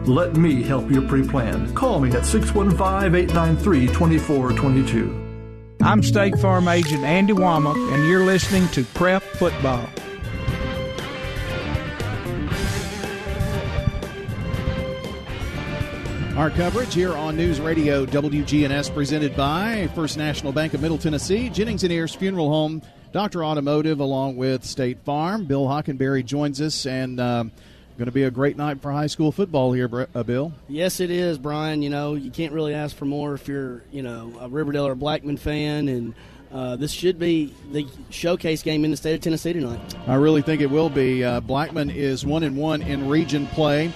Let me help you pre-plan. Call me at 615-893-2422. I'm State Farm Agent Andy Womack, and you're listening to Prep Football. Our coverage here on News Radio WGNS presented by First National Bank of Middle Tennessee, Jennings & Ayers Funeral Home, Dr. Automotive, along with State Farm. Bill Hockenberry joins us, and going to be a great night for high school football here, Bill. Yes, it is, Brian. You know, you can't really ask for more if you're, a Riverdale or Blackman fan, and this should be the showcase game in the state of Tennessee tonight. I really think it will be. Blackman is 1-1 in region play.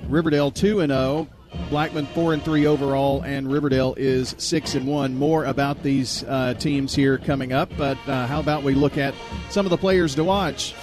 Riverdale 2-0. Blackman 4-3 overall, and Riverdale is 6-1. More about these teams here coming up, but how about we look at some of the players to watch?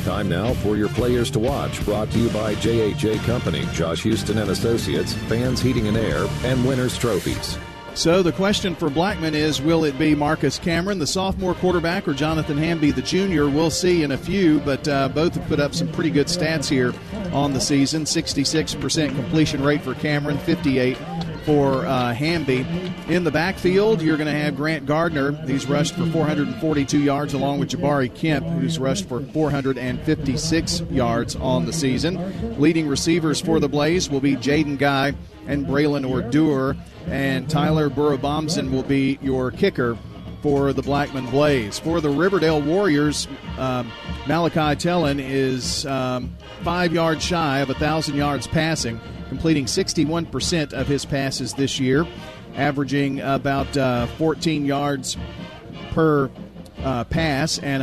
Time now for your players to watch, brought to you by J.H.J. Company, Josh Houston and Associates, Fans Heating and Air, and Winners Trophies. So the question for Blackman is, will it be Marcus Cameron, the sophomore quarterback, or Jonathan Hamby, the junior? We'll see in a few, but both have put up some pretty good stats here on the season. 66% completion rate for Cameron, 58% for Hamby. In the backfield, you're going to have Grant Gardner. He's rushed for 442 yards, along with Jabari Kemp, who's rushed for 456 yards on the season. Leading receivers for the Blaze will be Jaden Guy and Braylon Ordur, and Tyler Burrow-Bomson will be your kicker for the Blackman Blaze. For the Riverdale Warriors, Malachi Tellin is 5 yards shy of 1,000 yards passing, completing 61% of his passes this year, averaging about 14 yards per pass, and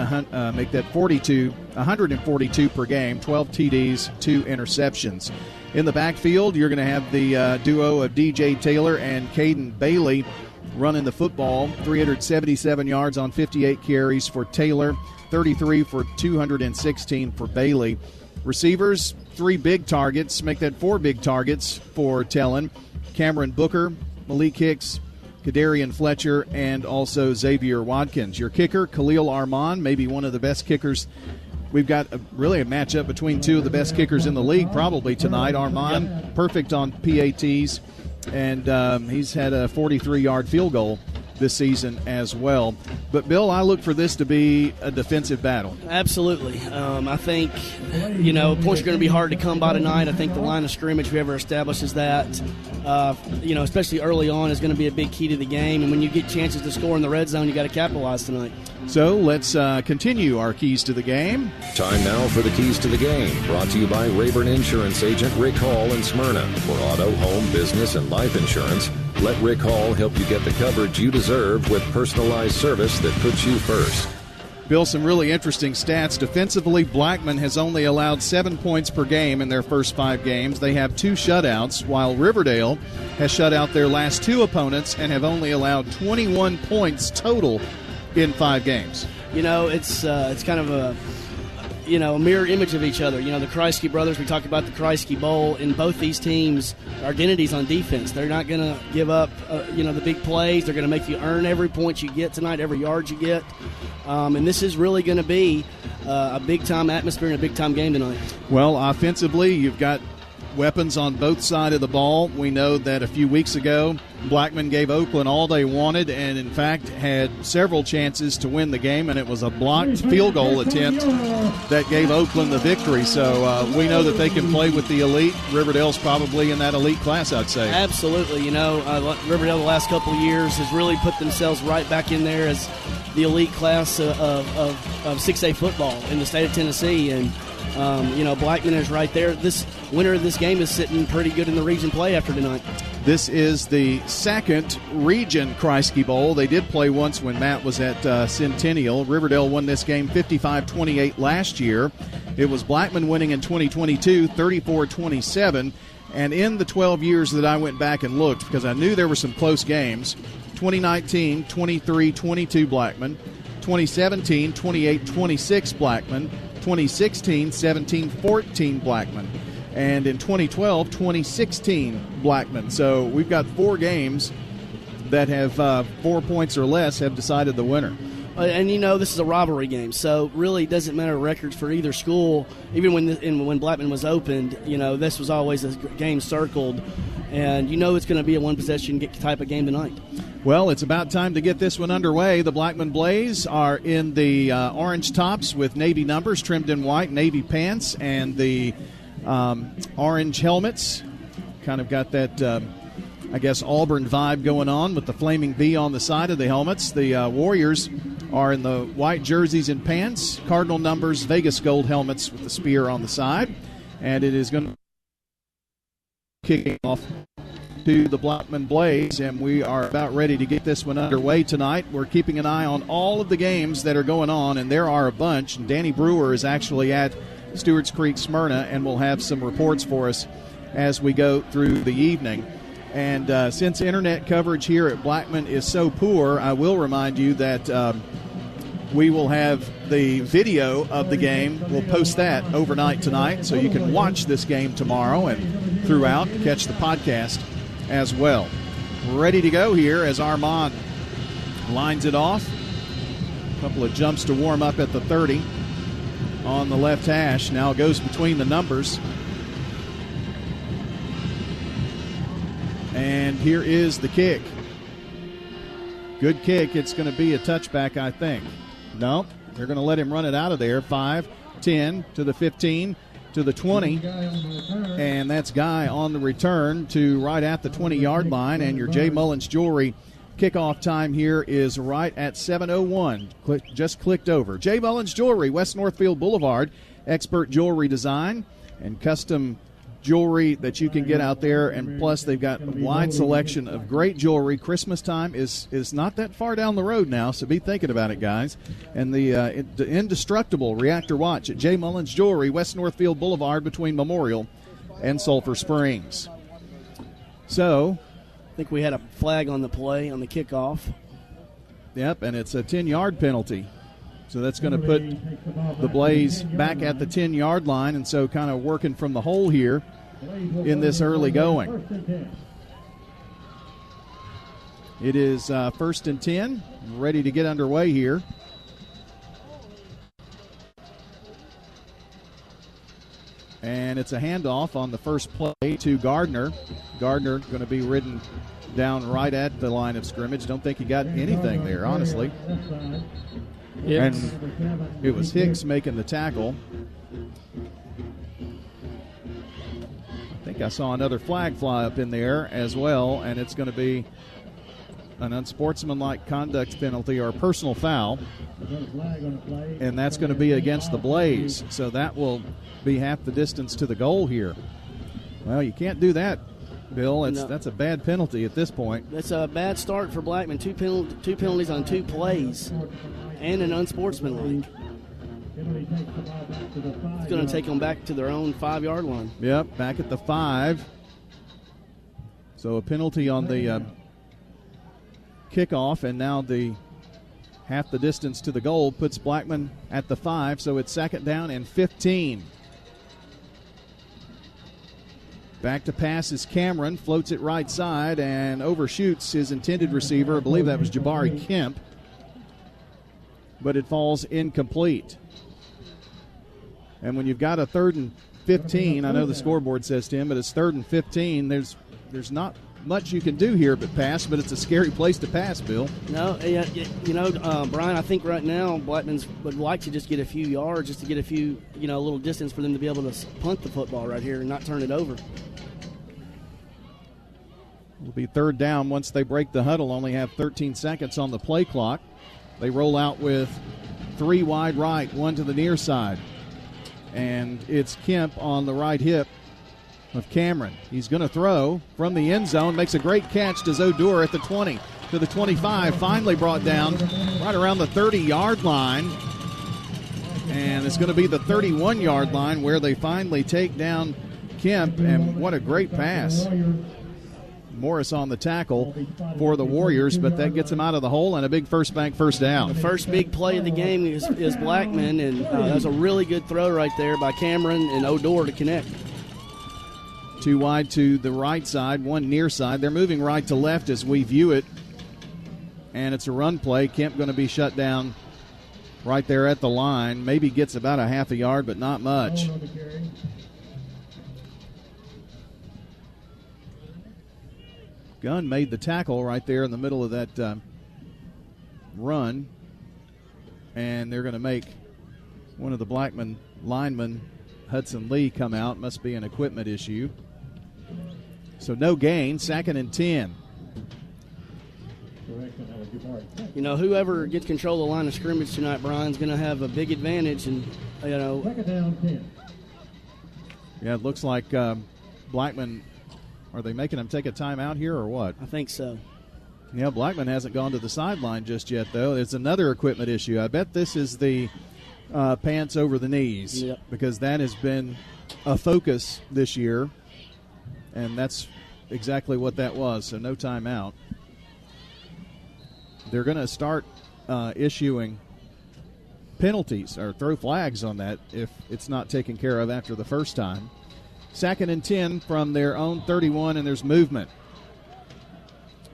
make that 142 per game, 12 TDs, 2 interceptions. In the backfield, you're going to have the duo of DJ Taylor and Caden Bailey running the football. 377 yards on 58 carries for Taylor, 33 for 216 for Bailey. Receivers, 3 big targets, make that 4 big targets for Tellin. Cameron Booker, Malik Hicks, Kadarian Fletcher, and also Xavier Watkins. Your kicker, Khalil Armand, maybe one of the best kickers. We've got really a matchup between 2 of the best kickers in the league probably tonight. Armand, perfect on PATs, and he's had a 43-yard field goal this season as well. But, Bill, I look for this to be a defensive battle. Absolutely. I think, points are going to be hard to come by tonight. I think the line of scrimmage, whoever establishes that, especially early on, is going to be a big key to the game. And when you get chances to score in the red zone, you got to capitalize tonight. So let's continue our keys to the game. Time now for the keys to the game, brought to you by Rayburn Insurance Agent Rick Hall in Smyrna. For auto, home, business, and life insurance, let Rick Hall help you get the coverage you deserve with personalized service that puts you first. Bill, some really interesting stats. Defensively, Blackman has only allowed 7 points per game in their first 5 games. They have 2 shutouts, while Riverdale has shut out their last 2 opponents and have only allowed 21 points total in 5 games. It's kind of a mirror image of each other. The Kreisky brothers, we talked about the Kreisky Bowl, and both these teams' identities on defense. They're not going to give up, the big plays. They're going to make you earn every point you get tonight, every yard you get. And this is really going to be a big-time atmosphere and a big-time game tonight. Well, offensively, you've got weapons on both sides of the ball. We know that a few weeks ago, Blackman gave Oakland all they wanted and, in fact, had several chances to win the game, and it was a blocked field goal attempt that gave Oakland the victory. So we know that they can play with the elite. Riverdale's probably in that elite class, I'd say. Absolutely. Riverdale the last couple of years has really put themselves right back in there as the elite class of 6A football in the state of Tennessee, and Blackman is right there. This winner of this game is sitting pretty good in the region play after tonight. This is the second region Kreisky Bowl. They did play once when Matt was at Centennial. Riverdale won this game 55-28 last year. It was Blackman winning in 2022, 34-27. And in the 12 years that I went back and looked, because I knew there were some close games, 2019, 23-22 Blackman. 2017, 28-26 Blackman. 2016, 17-14 Blackman. And in 2012, 2016 Blackman. So we've got 4 games that have 4 points or less have decided the winner. And this is a rivalry game, so really it doesn't matter records for either school. Even when Blackman was opened, this was always a game circled, and it's going to be a one-possession type of game tonight. Well, it's about time to get this one underway. The Blackman Blaze are in the orange tops with navy numbers trimmed in white, navy pants, and the orange helmets. Kind of got that, Auburn vibe going on with the flaming V on the side of the helmets. The Warriors are in the white jerseys and pants, Cardinal numbers, Vegas gold helmets with the spear on the side. And it is going to kick off to the Blackman Blaze, and we are about ready to get this one underway tonight. We're keeping an eye on all of the games that are going on, and there are a bunch. And Danny Brewer is actually at Stewart's Creek, Smyrna, and will have some reports for us as we go through the evening. And since internet coverage here at Blackman is so poor, I will remind you that we will have the video of the game. We'll post that overnight tonight, so you can watch this game tomorrow and throughout, catch the podcast as well. Ready to go here as Armand lines it off. A couple of jumps to warm up at the 30 on the left hash. Now goes between the numbers. And here is the kick. Good kick. It's going to be a touchback, I think. Nope. They're going to let him run it out of there. 5, 10 to the 15 to the 20. And that's Guy on the return to right at the 20-yard line. And your J. Mullins Jewelry kickoff time here is right at 7:01. Just clicked over. J. Mullins Jewelry, West Northfield Boulevard. Expert jewelry design and custom jewelry that you can get out there, and plus they've got a wide selection of great jewelry. Christmas time is not that far down the road now, so be thinking about it, guys. And the indestructible reactor watch at J. Mullins Jewelry, West Northfield Boulevard between Memorial and Sulphur Springs. So I think we had a flag on the play on the kickoff. Yep, and it's a 10-yard penalty. So that's going to put the Blaze back at the 10-yard line, and so kind of working from the hole here in this early going. It is 1st and 10, ready to get underway here. And it's a handoff on the first play to Gardner. Gardner going to be ridden down right at the line of scrimmage. Don't think he got anything there, honestly. And it was Hicks making the tackle. I think I saw another flag fly up in there as well, and it's going to be an unsportsmanlike conduct penalty or a personal foul. And that's going to be against the Blaze. So that will be half the distance to the goal here. Well, you can't do that, Bill. That's a bad penalty at this point. That's a bad start for Blackman. Two penalties on 2 plays. And an unsportsmanlike. It's going to take them back to their own 5-yard line. Yep, back at the 5. So a penalty on the kickoff, and now the half the distance to the goal puts Blackman at the 5, so it's 2nd down and 15. Back to pass is Cameron, floats it right side and overshoots his intended receiver. I believe that was Jabari Kemp. But it falls incomplete. And when you've got a 3rd and 15, I know the scoreboard says 10, but it's 3rd and 15, there's not much you can do here but pass, but it's a scary place to pass, Bill. No, Brian, I think right now Blackman's would like to just get a few yards, just to get a few, a little distance for them to be able to punt the football right here and not turn it over. It'll be 3rd down once they break the huddle, only have 13 seconds on the play clock. They roll out with 3 wide right, 1 to the near side. And it's Kemp on the right hip of Cameron. He's going to throw from the end zone. Makes a great catch to Zodur at the 20 to the 25. Finally brought down right around the 30-yard line. And it's going to be the 31-yard line where they finally take down Kemp. And what a great pass. Morris on the tackle for the Warriors, but that gets him out of the hole and a big first bank first down. The first big play of the game is Blackman, and that was a really good throw right there by Cameron and Odor to connect. 2 wide to the right side, 1 near side. They're moving right to left as we view it, and it's a run play. Kemp going to be shut down right there at the line. Maybe gets about a half a yard, but not much. Gunn made the tackle right there in the middle of that run, and they're going to make one of the Blackman linemen, Hudson Lee, come out. Must be an equipment issue. So no gain, 2nd and 10. You know, whoever gets control of the line of scrimmage tonight, Brian's going to have a big advantage. And, you know, 2nd down, 10. Yeah, it looks like Blackman, are they making him take a timeout here or what? I think so. Yeah, Blackman hasn't gone to the sideline just yet, though. It's another equipment issue. I bet this is the pants over the knees, yep, because that has been a focus this year, and that's exactly what that was, so no timeout. They're going to start issuing penalties or throw flags on that if it's not taken care of after the first time. 2nd and 10 from their own 31, and there's movement.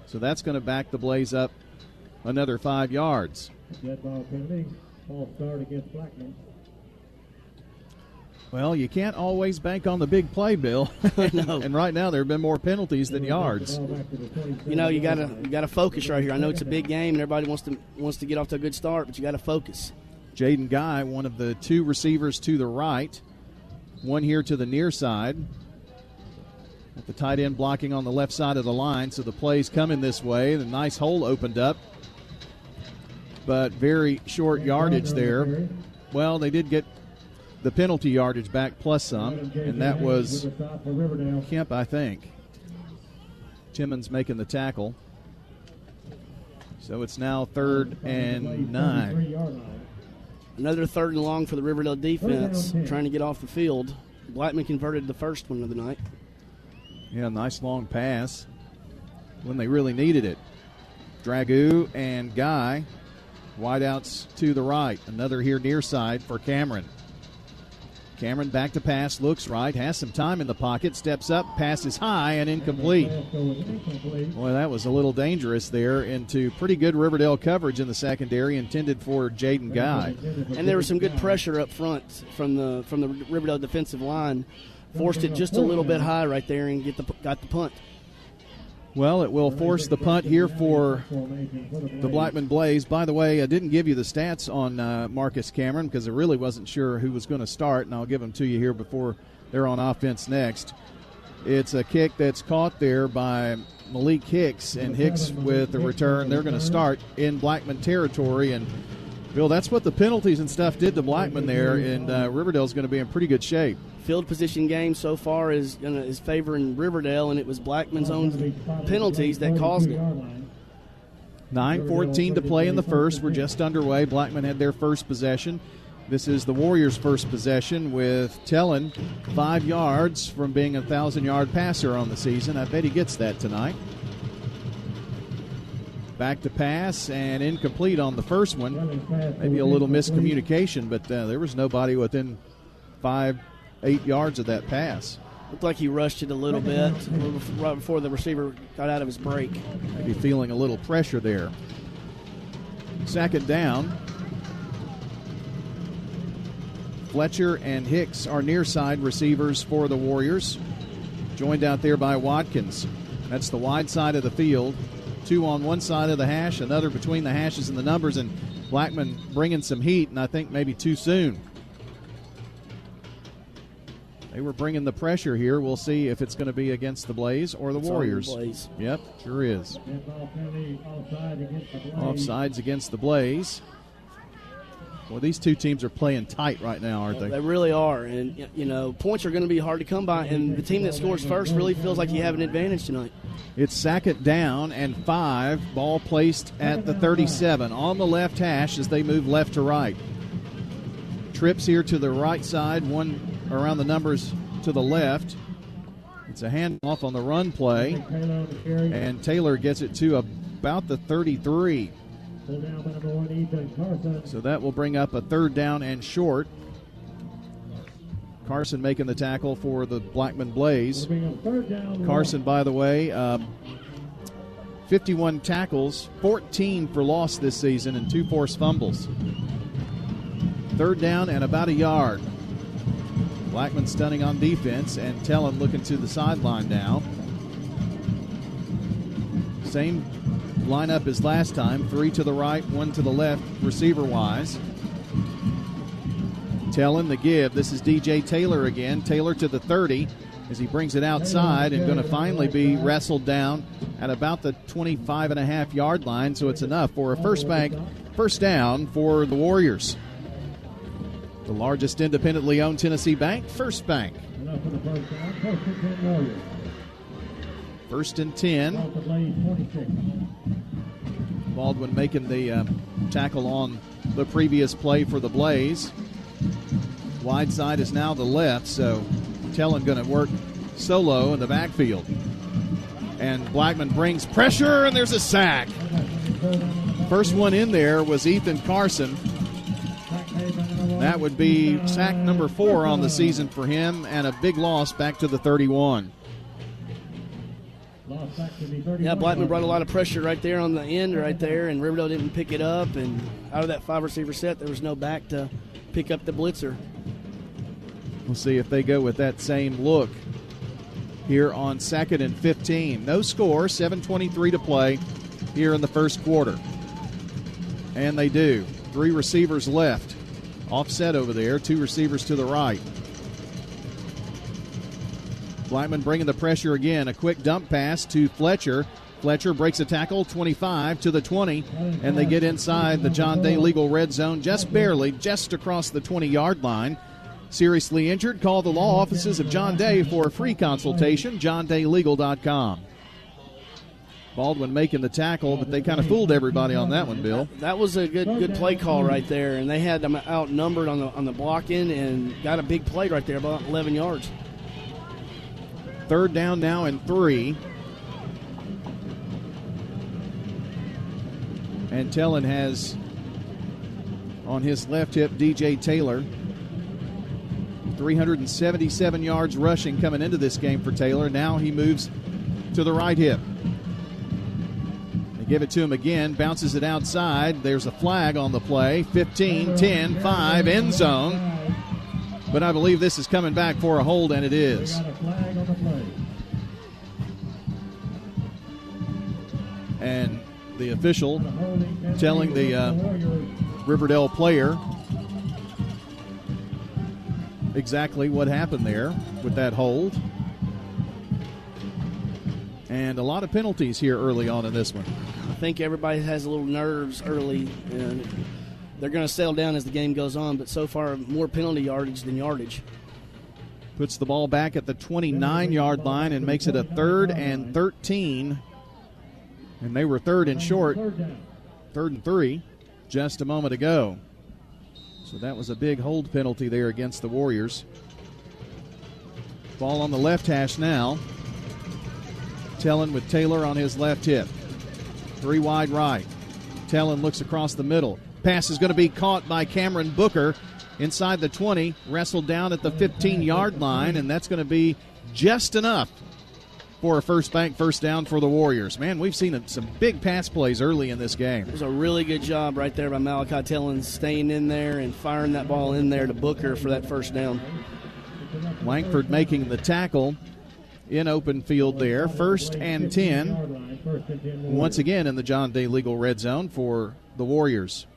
So that's going to back the Blaze up another 5 yards. Dead ball penalty. False start against Blackman. Well, you can't always bank on the big play, Bill. No. And right now there have been more penalties than yards. You know, you gotta focus right here. I know it's a big game and everybody wants to get off to a good start, but you got to focus. Jaden Guy, one of the 2 receivers to the right, one here to the near side. At the tight end blocking on the left side of the line, so the play's coming this way. The nice hole opened up, but very short yardage there. Well, they did get the penalty yardage back plus some, and that was Kemp, I think. Timmons making the tackle. So it's now 3rd and 9. Another 3rd and long for the Riverdale defense, trying to get off the field. Blackman converted the first one of the night. Yeah, nice long pass when they really needed it. Dragoo and Guy, wideouts to the right. Another here near side for Cameron. Cameron back to pass, looks right, has some time in the pocket, steps up, passes high and incomplete. Boy, that was a little dangerous there into pretty good Riverdale coverage in the secondary intended for Jaden Guy. And there was some good pressure up front from the Riverdale defensive line. Forced it just a little bit high right there and got the punt. Well, it will force the punt here for the Blackman Blaze. By the way, I didn't give you the stats on Marcus Cameron because I really wasn't sure who was going to start, and I'll give them to you here before they're on offense next. It's a kick that's caught there by Malik Hicks, and Hicks with the return. They're going to start in Blackman territory, and Bill, that's what the penalties and stuff did to Blackman there, and Riverdale's going to be in pretty good shape. Field position game so far is favoring Riverdale, and it was Blackman's own penalties that caused it. 9:14 to play in the first. We're just underway. Blackman had their first possession. This is the Warriors' first possession with Tellin 5 yards from being a 1,000-yard passer on the season. I bet he gets that tonight. Back to pass and incomplete on the first one. Maybe a little miscommunication, but there was nobody within 5-8 yards of that pass. Looked like he rushed it a little bit right before the receiver got out of his break. Maybe feeling a little pressure there. 2nd down. Fletcher and Hicks are near side receivers for the Warriors. Joined out there by Watkins. That's the wide side of the field. 2 on one side of the hash, another between the hashes and the numbers, and Blackman bringing some heat, and I think maybe too soon. They were bringing the pressure here. We'll see if it's going to be against the Blaze or the Warriors. Blaze. Yep, sure is. Offsides against the Blaze. Well, these two teams are playing tight right now, aren't they? They really are, and you know, points are going to be hard to come by, and the team that scores first really feels like you have an advantage tonight. It's 2nd down and 5. Ball placed at the 37 on the left hash as they move left to right. Trips here to the right side, one around the numbers to the left. It's a handoff on the run play, and Taylor gets it to about the 33. So that will bring up a 3rd down and short. Carson making the tackle for the Blackman Blaze. Carson, by the way, 51 tackles, 14 for loss this season, and 2 forced fumbles. Third down and about a yard. Blackman stunning on defense, and Tellin looking to the sideline now. Same lineup as last time, 3 to the right, 1 to the left, receiver-wise. Tellin the give. This is DJ Taylor again. Taylor to the 30 as he brings it outside and going to finally be wrestled down at about the 25.5-yard line, so it's enough for a first down for the Warriors. The largest independently owned Tennessee bank, First Bank. Enough for the first down. First and 10 Warriors. First and 10. Off the Blaze 26. Baldwin making the tackle on the previous play for the Blaze. Wide side is now the left, so Tellin going to work solo in the backfield. And Blackman brings pressure, and there's a sack. First one in there was Ethan Carson. That would be sack number 4 on the season for him, and a big loss back to the 31. Yeah, Blackman brought a lot of pressure right there on the end right there, and Riverdale didn't pick it up. And out of that 5-receiver set, there was no back to pick up the blitzer. We'll see if they go with that same look here on 2nd and 15. No score, 7:23 to play here in the first quarter. And they do. 3 receivers left. Offset over there, 2 receivers to the right. Blackman bringing the pressure again. A quick dump pass to Fletcher. Fletcher breaks a tackle, 25 to the 20, and they get inside the John Day Legal red zone just barely, just across the 20-yard line. Seriously injured? Call the law offices of John Day for a free consultation, johndaylegal.com. Baldwin making the tackle, but they kind of fooled everybody on that one, Bill. That was a good play call right there, and they had them outnumbered on the blocking and got a big play right there, about 11 yards. Third down now and 3. And Tellin has on his left hip DJ Taylor. 377 yards rushing coming into this game for Taylor. Now he moves to the right hip. They give it to him again, bounces it outside. There's a flag on the play. 15, 10, 5, end zone. But I believe this is coming back for a hold, and it is. And the official telling the Riverdale player exactly what happened there with that hold. And a lot of penalties here early on in this one. I think everybody has a little nerves early, and they're going to settle down as the game goes on, but so far more penalty yardage than yardage. Puts the ball back at the 29-yard line and makes it a 3rd and 13. And they were 3rd and short, 3rd and 3, just a moment ago. So that was a big hold penalty there against the Warriors. Ball on the left hash now. Tellin with Taylor on his left hip. 3 wide right. Tellin looks across the middle. Pass is going to be caught by Cameron Booker inside the 20, wrestled down at the 15-yard line, and that's going to be just enough for a First Bank first down for the Warriors. Man, we've seen some big pass plays early in this game. It was a really good job right there by Malachi Tellin, staying in there and firing that ball in there to Booker for that first down. Langford making the tackle in open field there. 1st and 10. Once again in the John Day Legal red zone for the Warriors.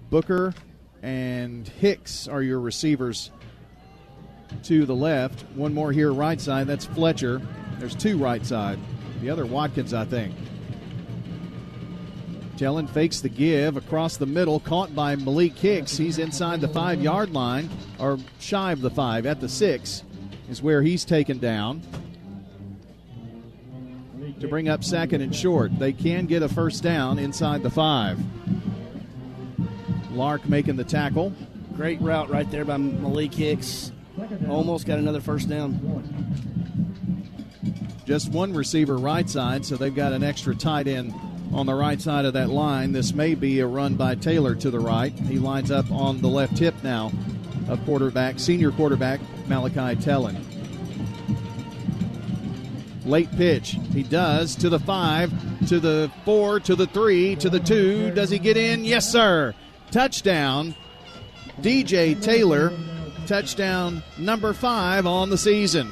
Booker and Hicks are your receivers to the left. One more here right side. That's Fletcher. There's 2 right side. The other Watkins, I think. Tellin fakes the give across the middle, caught by Malik Hicks. He's inside the 5-yard line, or shy of the 5, at the 6 is where he's taken down to bring up 2nd and short. They can get a first down inside the 5. Lark making the tackle. Great route right there by Malik Hicks. Almost got another first down. Just 1 receiver right side, so they've got an extra tight end on the right side of that line. This may be a run by Taylor to the right. He lines up on the left hip now of senior quarterback Malachi Tellin. Late pitch. He does to the 5, to the 4, to the 3, to the 2. Does he get in? Yes, sir. Touchdown, DJ Taylor. Touchdown number 5 on the season.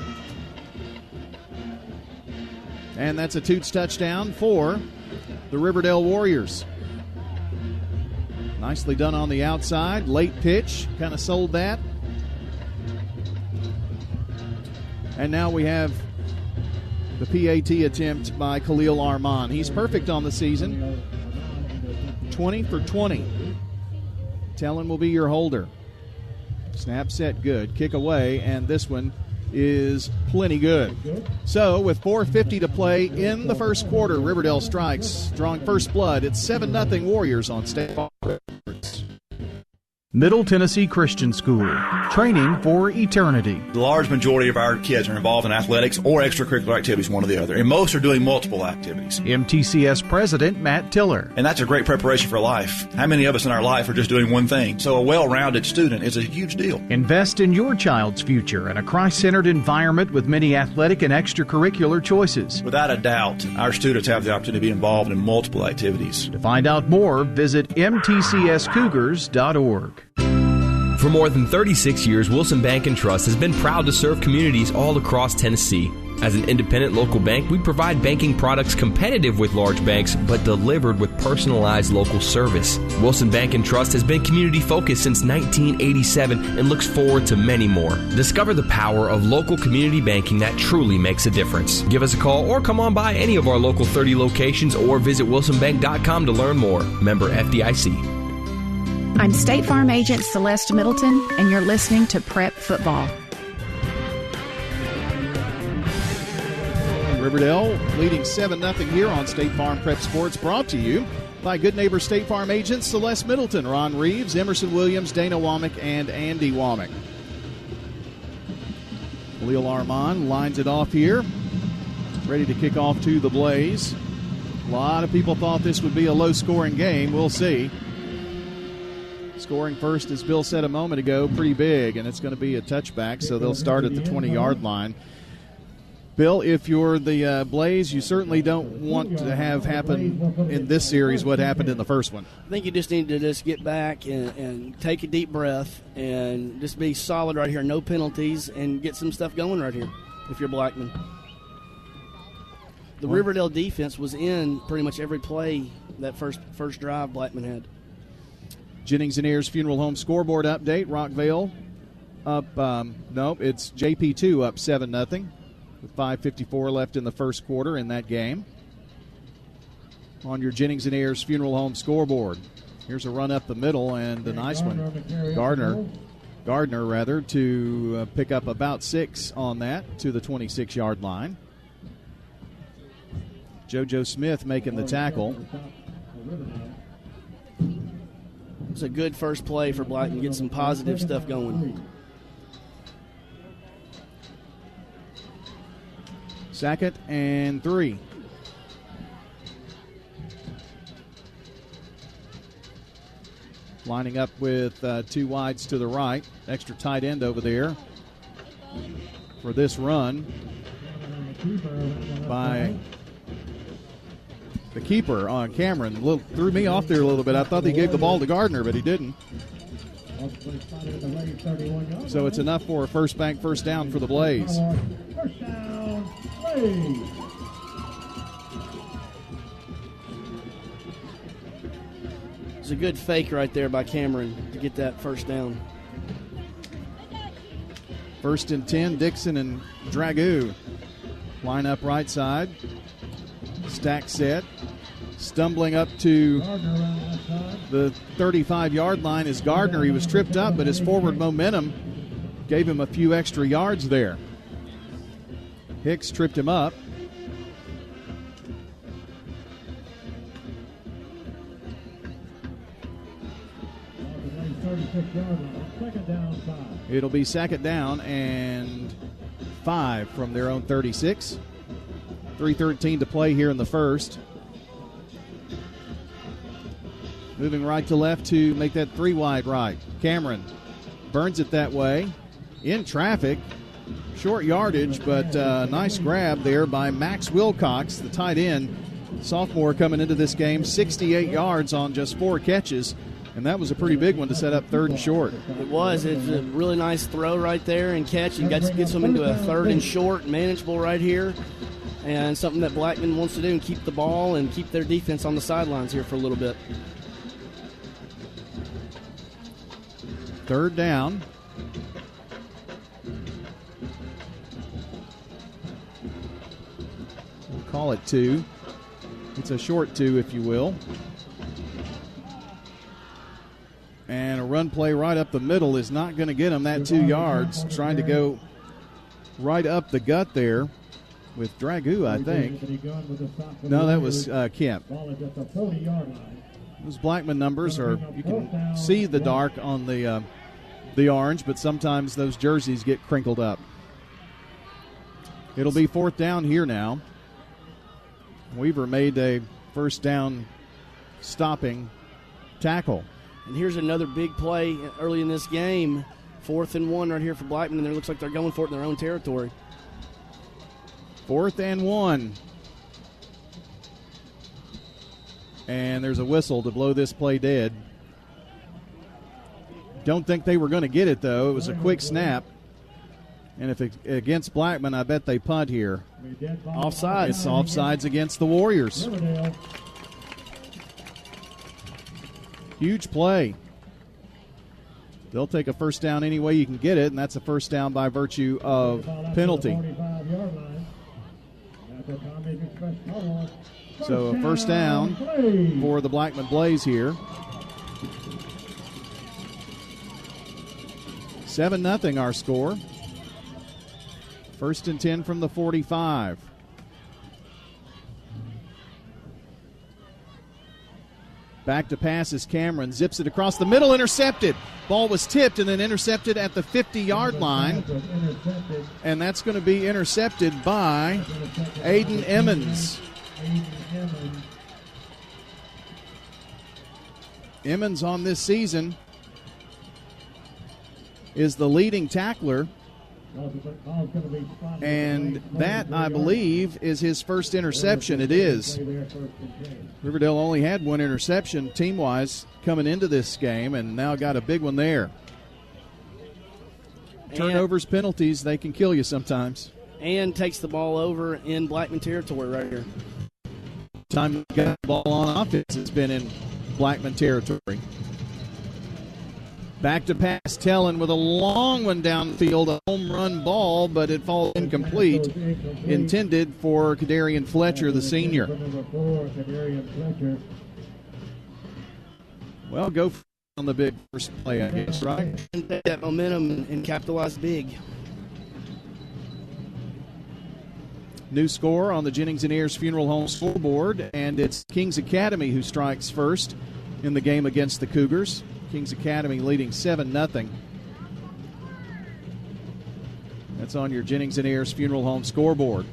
And that's a Toots touchdown for the Riverdale Warriors. Nicely done on the outside. Late pitch, kind of sold that. And now we have the PAT attempt by Khalil Arman. He's perfect on the season. 20 for 20. Tellen will be your holder. Snap, set, good. Kick away, and this one is plenty good. So with 4:50 to play in the first quarter, Riverdale strikes, drawing first blood. It's 7-0 Warriors on State Farm. Middle Tennessee Christian School, training for eternity. The large majority of our kids are involved in athletics or extracurricular activities, one or the other, and most are doing multiple activities. MTCS President Matt Tiller. And that's a great preparation for life. How many of us in our life are just doing one thing? So a well-rounded student is a huge deal. Invest in your child's future in a Christ-centered environment with many athletic and extracurricular choices. Without a doubt, our students have the opportunity to be involved in multiple activities. To find out more, visit mtcscougars.org. For more than 36 years, Wilson Bank & Trust has been proud to serve communities all across Tennessee. As an independent local bank, we provide banking products competitive with large banks, but delivered with personalized local service. Wilson Bank & Trust has been community-focused since 1987 and looks forward to many more. Discover the power of local community banking that truly makes a difference. Give us a call or come on by any of our local 30 locations or visit wilsonbank.com to learn more. Member FDIC. I'm State Farm Agent Celeste Middleton, and you're listening to Prep Football. Riverdale leading 7-0 here on State Farm Prep Sports, brought to you by Good Neighbor State Farm agents Celeste Middleton, Ron Reeves, Emerson Williams, Dana Womack, and Andy Womack. Khalil Arman lines it off here, ready to kick off to the Blaze. A lot of people thought this would be a low-scoring game. We'll see. Scoring first, as Bill said a moment ago, pretty big, and it's going to be a touchback, so they'll start at the 20-yard line. Bill, if you're the Blaze, you certainly don't want to have happen in this series what happened in the first one. I think you just need to just get back and take a deep breath and just be solid right here, no penalties, and get some stuff going right here if you're Blackman. The Riverdale defense was in pretty much every play that first drive Blackman had. Jennings and Ayers Funeral Home scoreboard update. Rockvale up, it's JP2 up 7-0 with 5:54 left in the first quarter in that game. On your Jennings and Ayers Funeral Home scoreboard, here's a run up the middle and a nice one. Gardner to pick up about 6 on that to the 26-yard line. JoJo Smith making the tackle. It's a good first play for Blackman. Get some positive stuff going. Second and 3. Lining up with 2 wides to the right. Extra tight end over there for this run by the keeper on Cameron. Threw me off there a little bit. I thought he gave the ball to Gardner, but he didn't. So it's enough for a first down for the Blaze. First down, Blaze. It's a good fake right there by Cameron to get that first down. 1st and 10, Dixon and Dragoo line up right side. Stack set. Stumbling up to the 35-yard line is Gardner. He was tripped up, but his forward momentum gave him a few extra yards there. Hicks tripped him up. It'll be 2nd down and 5 from their own 36. 3:13 to play here in the first. Moving right to left to make that 3 wide right. Cameron burns it that way. In traffic. Short yardage, but nice grab there by Max Wilcox, the tight end. Sophomore coming into this game, 68 yards on just 4 catches And that was a pretty big one to set up 3rd and short. It was. It's a really nice throw right there and catch, and gets them into a 3rd and short, manageable right here. And something that Blackman wants to do and keep the ball and keep their defense on the sidelines here for a little bit. 3rd down. We'll call it 2. It's a short 2, if you will. And a run play right up the middle is not going to get him that 2 yards. Trying to go right up the gut there with Dragoo, I think. No, that was Kemp. Those Blackman numbers are, you can see the dark on the orange, but sometimes those jerseys get crinkled up. It'll be 4th down here now. Weaver made a 1st down stopping tackle. And here's another big play early in this game. 4th and 1 right here for Blackman, and it looks like they're going for it in their own territory. 4th and 1. And there's a whistle to blow this play dead. Don't think they were going to get it, though. It was a quick snap. And if it's against Blackman, I bet they punt here. Offsides. It's offsides against the Warriors. Huge play. They'll take a 1st down any way you can get it, and that's a 1st down by virtue of penalty. So a 1st down for the Blackman Blaze here. 7-0 our score. 1st and 10 from the 45. Back to pass is Cameron. Zips it across the middle, intercepted. Ball was tipped and then intercepted at the 50-yard line. And that's going to be intercepted by Aiden Emmons. Emmons on this season is the leading tackler. And that, I believe, is his 1st interception. It is. Riverdale only had 1 interception team-wise coming into this game, and now got a big one there. Turnovers, penalties, they can kill you sometimes. And takes the ball over in Blackman territory right here. Time to get the ball on offense, it's been in Blackman territory. Back to pass, Tellin with a long one downfield, a home run ball, but it falls incomplete. Intended for Kadarian Fletcher, the senior. Well, go on the big first play, I guess, right? And take that momentum and capitalize big. New score on the Jennings and Ayers Funeral Home scoreboard, and it's Kings Academy who strikes first in the game against the Cougars. Kings Academy leading 7-0. That's on your Jennings and Ayers Funeral Home scoreboard.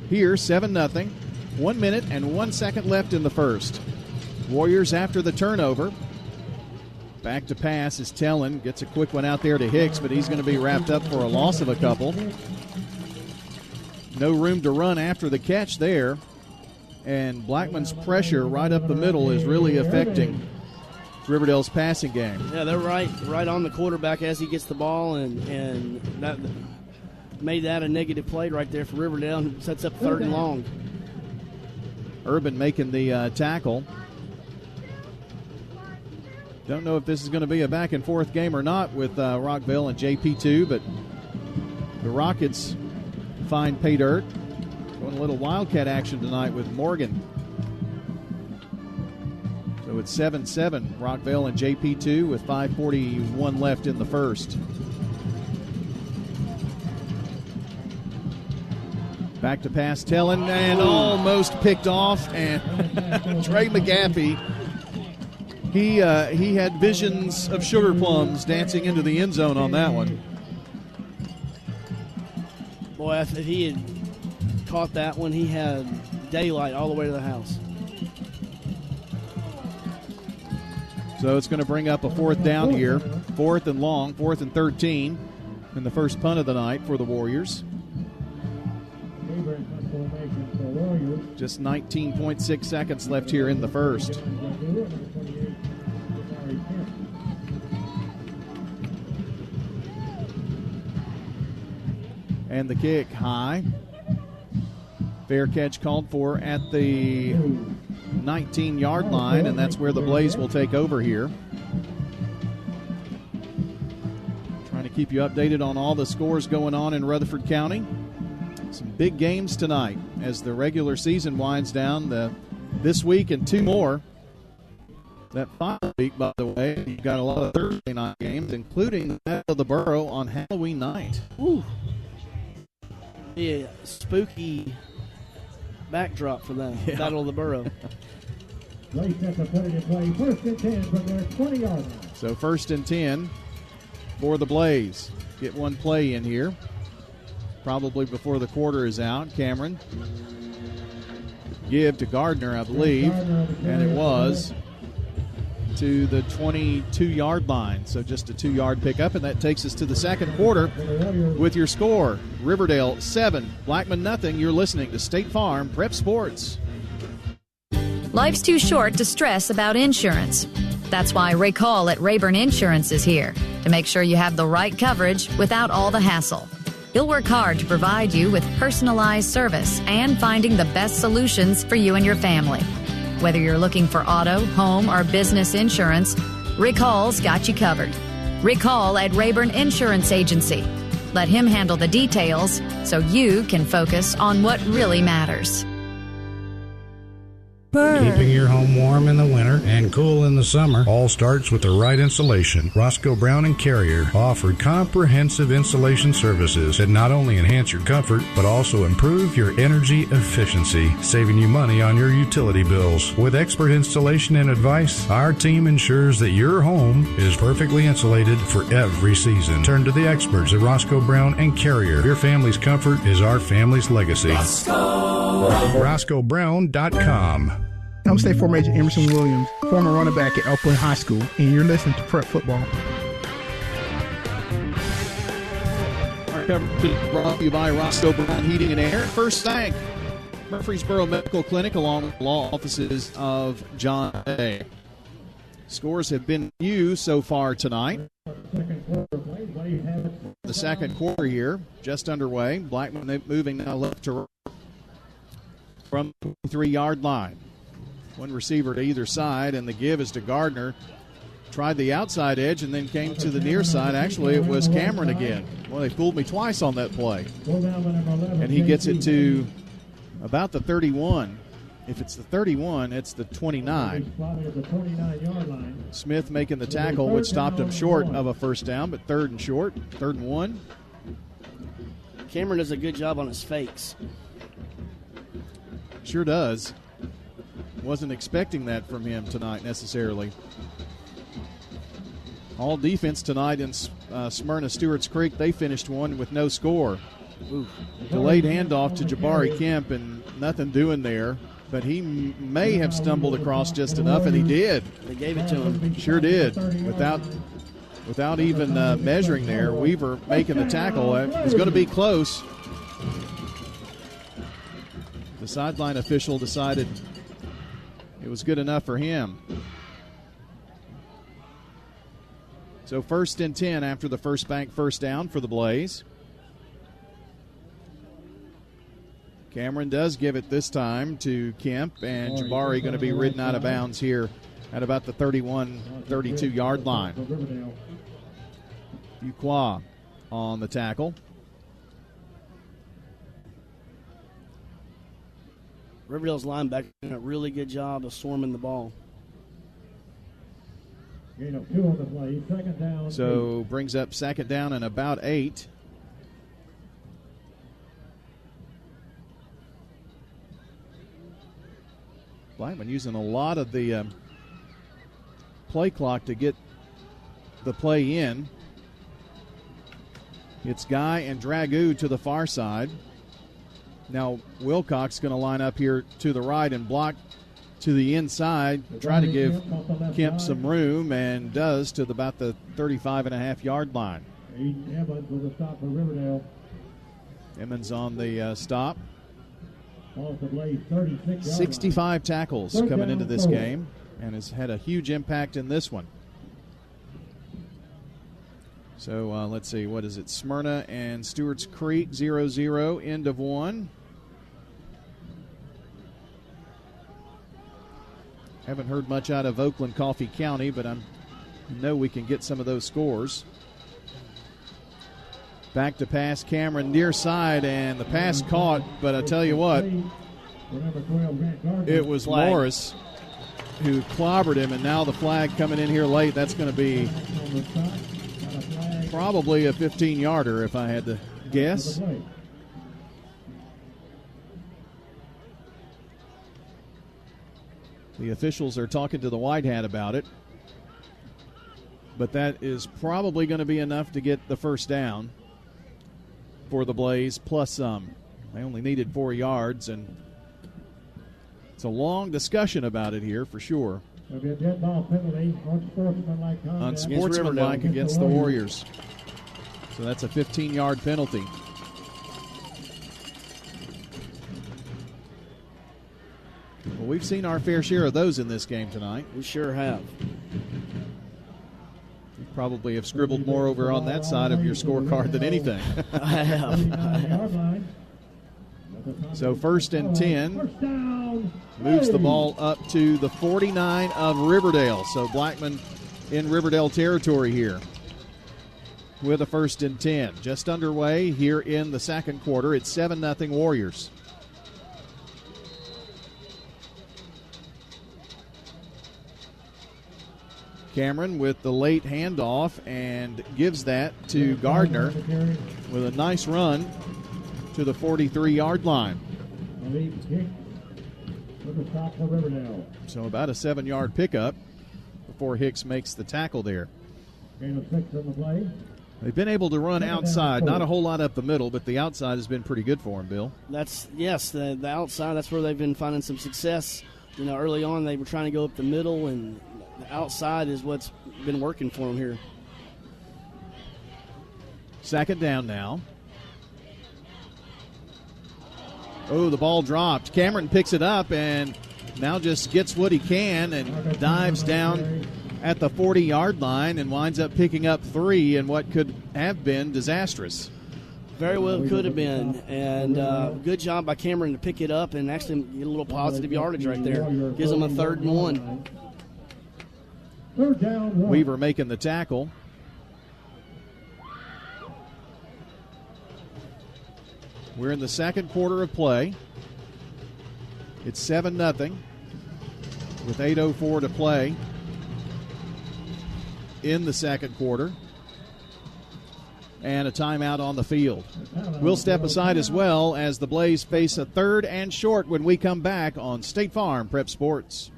Here, 7-0. 1 minute and 1 second left in the first. Warriors after the turnover. Back to pass is Tellin. Gets a quick one out there to Hicks, but he's going to be wrapped up for a loss of a couple. No room to run after the catch there. And Blackman's pressure right up the middle is really affecting Riverdale's passing game. Yeah, they're right on the quarterback as he gets the ball, and that made that a negative play right there for Riverdale, and sets up 3rd and long. Urban making the tackle. Don't know if this is going to be a back and forth game or not with Rockville and JP2, but the Rockets find pay dirt. Going a little Wildcat action tonight with Morgan. So it's 7-7, Rockville and JP2 with 5:41 left in the first. Back to pass, Tellin, and almost picked off. And Trey McGaffey, he had visions of sugar plums dancing into the end zone on that one. Boy, if he had caught that one, he had daylight all the way to the house. So it's going to bring up a 4th down here. 4th and long, 4th and 13 in the first punt of the night for the Warriors. Just 19.6 seconds left here in the first. And the kick high. Fair catch called for at the 19-yard line, and that's where the Blaze will take over here. Trying to keep you updated on all the scores going on in Rutherford County. Some big games tonight as the regular season winds down this week and two more. That final week, by the way, you've got a lot of Thursday night games, including the Battle of the Borough on Halloween night. Ooh. Yeah, spooky backdrop for them. Yeah. Battle of the Borough. Late to put it in play. 1st and 10 from their 20-yard line. So 1st and 10 for the Blaze. Get one play in here. Probably before the quarter is out. Cameron. Give to Gardner, I believe. And it was to the 22-yard line. So just a 2-yard pickup, and that takes us to the second quarter with your score. Riverdale 7, Blackman nothing. You're listening to State Farm Prep Sports. Life's too short to stress about insurance. That's why Ray Call at Rayburn Insurance is here to make sure you have the right coverage without all the hassle. He'll work hard to provide you with personalized service and finding the best solutions for you and your family. Whether you're looking for auto, home, or business insurance, Rick Hall's got you covered. Rick Hall at Rayburn Insurance Agency. Let him handle the details so you can focus on what really matters. Keeping your home warm in the winter and cool in the summer all starts with the right insulation. Roscoe Brown and Carrier offer comprehensive insulation services that not only enhance your comfort but also improve your energy efficiency, saving you money on your utility bills. With expert installation and advice, our team ensures that your home is perfectly insulated for every season. Turn to the experts at Roscoe Brown and Carrier. Your family's comfort is our family's legacy. RoscoeBrown.com. I'm State Farm Agent Emerson Williams, former running back at Upland High School, and you're listening to Prep Football. Our coverage is brought to you by Roscoe Brown Heating and Air. First Bank, Murfreesboro Medical Clinic, along with law offices of John Day. Scores have been few so far tonight. The second quarter here, just underway. Blackman moving now left to right from the 3-yard line. One receiver to either side, and the give is to Gardner. Tried the outside edge and then came to the near side. Actually, it was Cameron again. Well, they fooled me twice on that play. And he gets it to about the 31. If it's the 31, it's the 29. Smith making the tackle, which stopped him short of a first down, but 3rd and short, 3rd and 1. Cameron does a good job on his fakes. Sure does. Wasn't expecting that from him tonight necessarily. All defense tonight in Smyrna Stewart's Creek. They finished one with no score. Ooh. Delayed handoff to Jabari Kemp and nothing doing there. But he may have stumbled across just enough, and he did. They gave it to him. Sure did. Without even measuring there, Weaver making the tackle. It was going to be close. The sideline official decided it was good enough for him. So 1st and 10 after the First Bank first down for the Blaze. Cameron does give it this time to Kemp, and Jabari going to be ridden out of bounds here at about the 31, 32-yard line. Duquois on the tackle. Riverdale's linebacker doing a really good job of swarming the ball. So brings up 2nd down and about 8. Blackman using a lot of the play clock to get the play in. It's Guy and Dragoo to the far side. Now Wilcox going to line up here to the right and block to the inside, try to give Kemp some room, and does to about the 35.5-yard line. Emmons with a stop for Riverdale. Emmons on the stop. 36 65 tackles coming into this game and has had a huge impact in this one. So let's see, what is it? Smyrna and Stewart's Creek 0-0, end of one. Haven't heard much out of Oakland Coffee County, but I know we can get some of those scores. Back to pass, Cameron near side, and the pass caught, but I tell you what, it was Morris who clobbered him, and now the flag coming in here late. That's going to be probably a 15-yarder if I had to guess. The officials are talking to the white hat about it, but that is probably going to be enough to get the first down for the Blaze, plus some. They only needed 4 yards, and it's a long discussion about it here for sure. There'll be a dead ball penalty, unsportsmanlike against the Warriors. So that's a 15-yard penalty. Well, we've seen our fair share of those in this game tonight. We sure have. You probably have scribbled more over on that side of your scorecard than anything. I have. So 1st and 10. Moves the ball up to the 49 of Riverdale. So Blackman in Riverdale territory here with a 1st and 10. Just underway here in the second quarter. It's 7-0 Warriors. Cameron with the late handoff and gives that to Gardner with a nice run to the 43-yard line. So about a 7-yard pickup before Hicks makes the tackle there. They've been able to run outside, not a whole lot up the middle, but the outside has been pretty good for them, Bill. The outside, that's where they've been finding some success. You know, early on they were trying to go up the middle, and the outside is what's been working for them here. 2nd down now. Oh, the ball dropped. Cameron picks it up and now just gets what he can and dives down at the 40-yard line and winds up picking up 3 in what could have been disastrous. Very well could have been, and good job by Cameron to pick it up and actually get a little positive yardage right there. Gives them a 3rd and 1. Weaver making the tackle. We're in the second quarter of play. It's 7-0 with 8:04 to play in the second quarter. And a timeout on the field. We'll step aside as well as the Blaze face a 3rd and short when we come back on State Farm Prep Sports.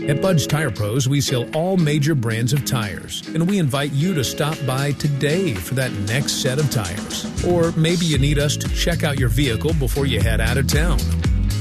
At Bud's Tire Pros, we sell all major brands of tires, and we invite you to stop by today for that next set of tires. Or maybe you need us to check out your vehicle before you head out of town.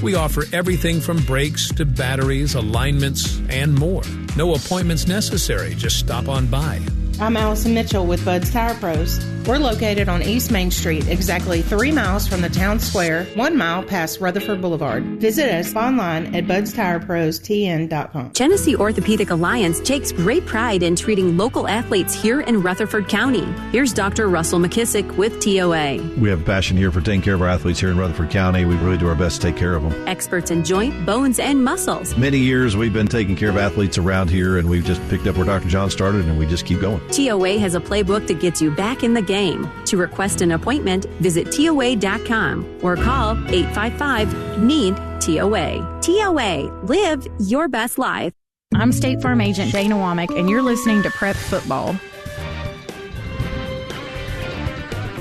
We offer everything from brakes to batteries, alignments, and more. No appointments necessary. Just stop on by. I'm Allison Mitchell with Bud's Tire Pros. We're located on East Main Street, exactly 3 miles from the town square, 1 mile past Rutherford Boulevard. Visit us online at budstirepros.tn.com. Genesee Orthopedic Alliance takes great pride in treating local athletes here in Rutherford County. Here's Dr. Russell McKissick with TOA. We have a passion here for taking care of our athletes here in Rutherford County. We really do our best to take care of them. Experts in joint, bones, and muscles. Many years we've been taking care of athletes around here, and we've just picked up where Dr. John started, and we just keep going. TOA has a playbook that gets you back in the game. To request an appointment, visit TOA.com or call 855-NEED-TOA. TOA, live your best life. I'm State Farm Agent Dana Womack, and you're listening to Prep Football.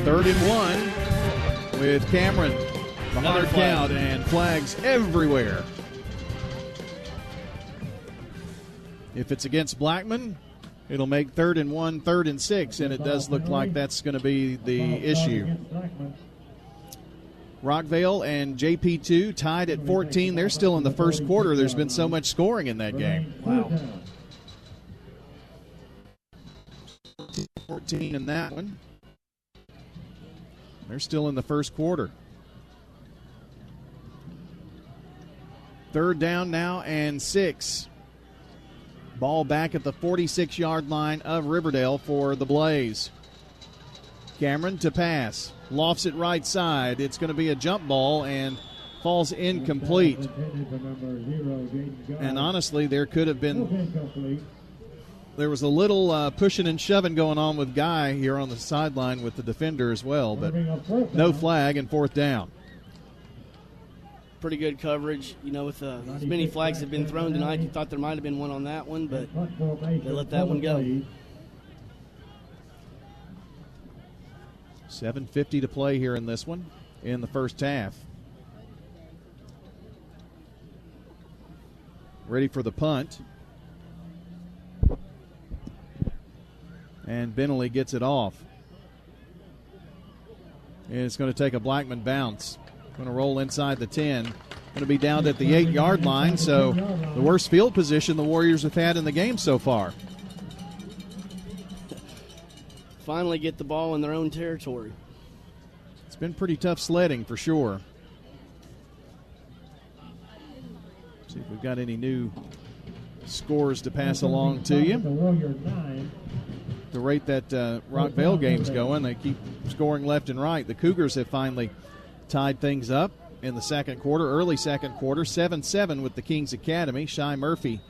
3rd and 1 with Cameron. Another count and flags everywhere. If it's against Blackman, it'll make 3rd and 1, 3rd and 6, and it does look like that's going to be the issue. Rockvale and JP2 tied at 14. They're still in the first quarter. There's been so much scoring in that game. Wow. 14 in that one. They're still in the first quarter. 3rd down now and 6. Ball back at the 46-yard line of Riverdale for the Blaze. Cameron to pass. Lofts it right side. It's going to be a jump ball and falls incomplete. And honestly, there could have been... There was a little pushing and shoving going on with Guy here on the sideline with the defender as well, but no flag and fourth down. Pretty good coverage. You know, with as many flags have been thrown tonight, you thought there might have been one on that one, but they let that one go. 7:50 to play here in this one in the first half. Ready for the punt. And Bentley gets it off. And it's going to take a Blackman bounce. Going to roll inside the 10. Going to be down at the 8-yard line, so the worst field position the Warriors have had in the game so far. Finally get the ball in their own territory. It's been pretty tough sledding for sure. See if we've got any new scores to pass along to you. The rate that Rockvale game's going, they keep scoring left and right. The Cougars have finally tied things up in the second quarter, early second quarter, 7-7 with the Kings Academy. Shy Murphy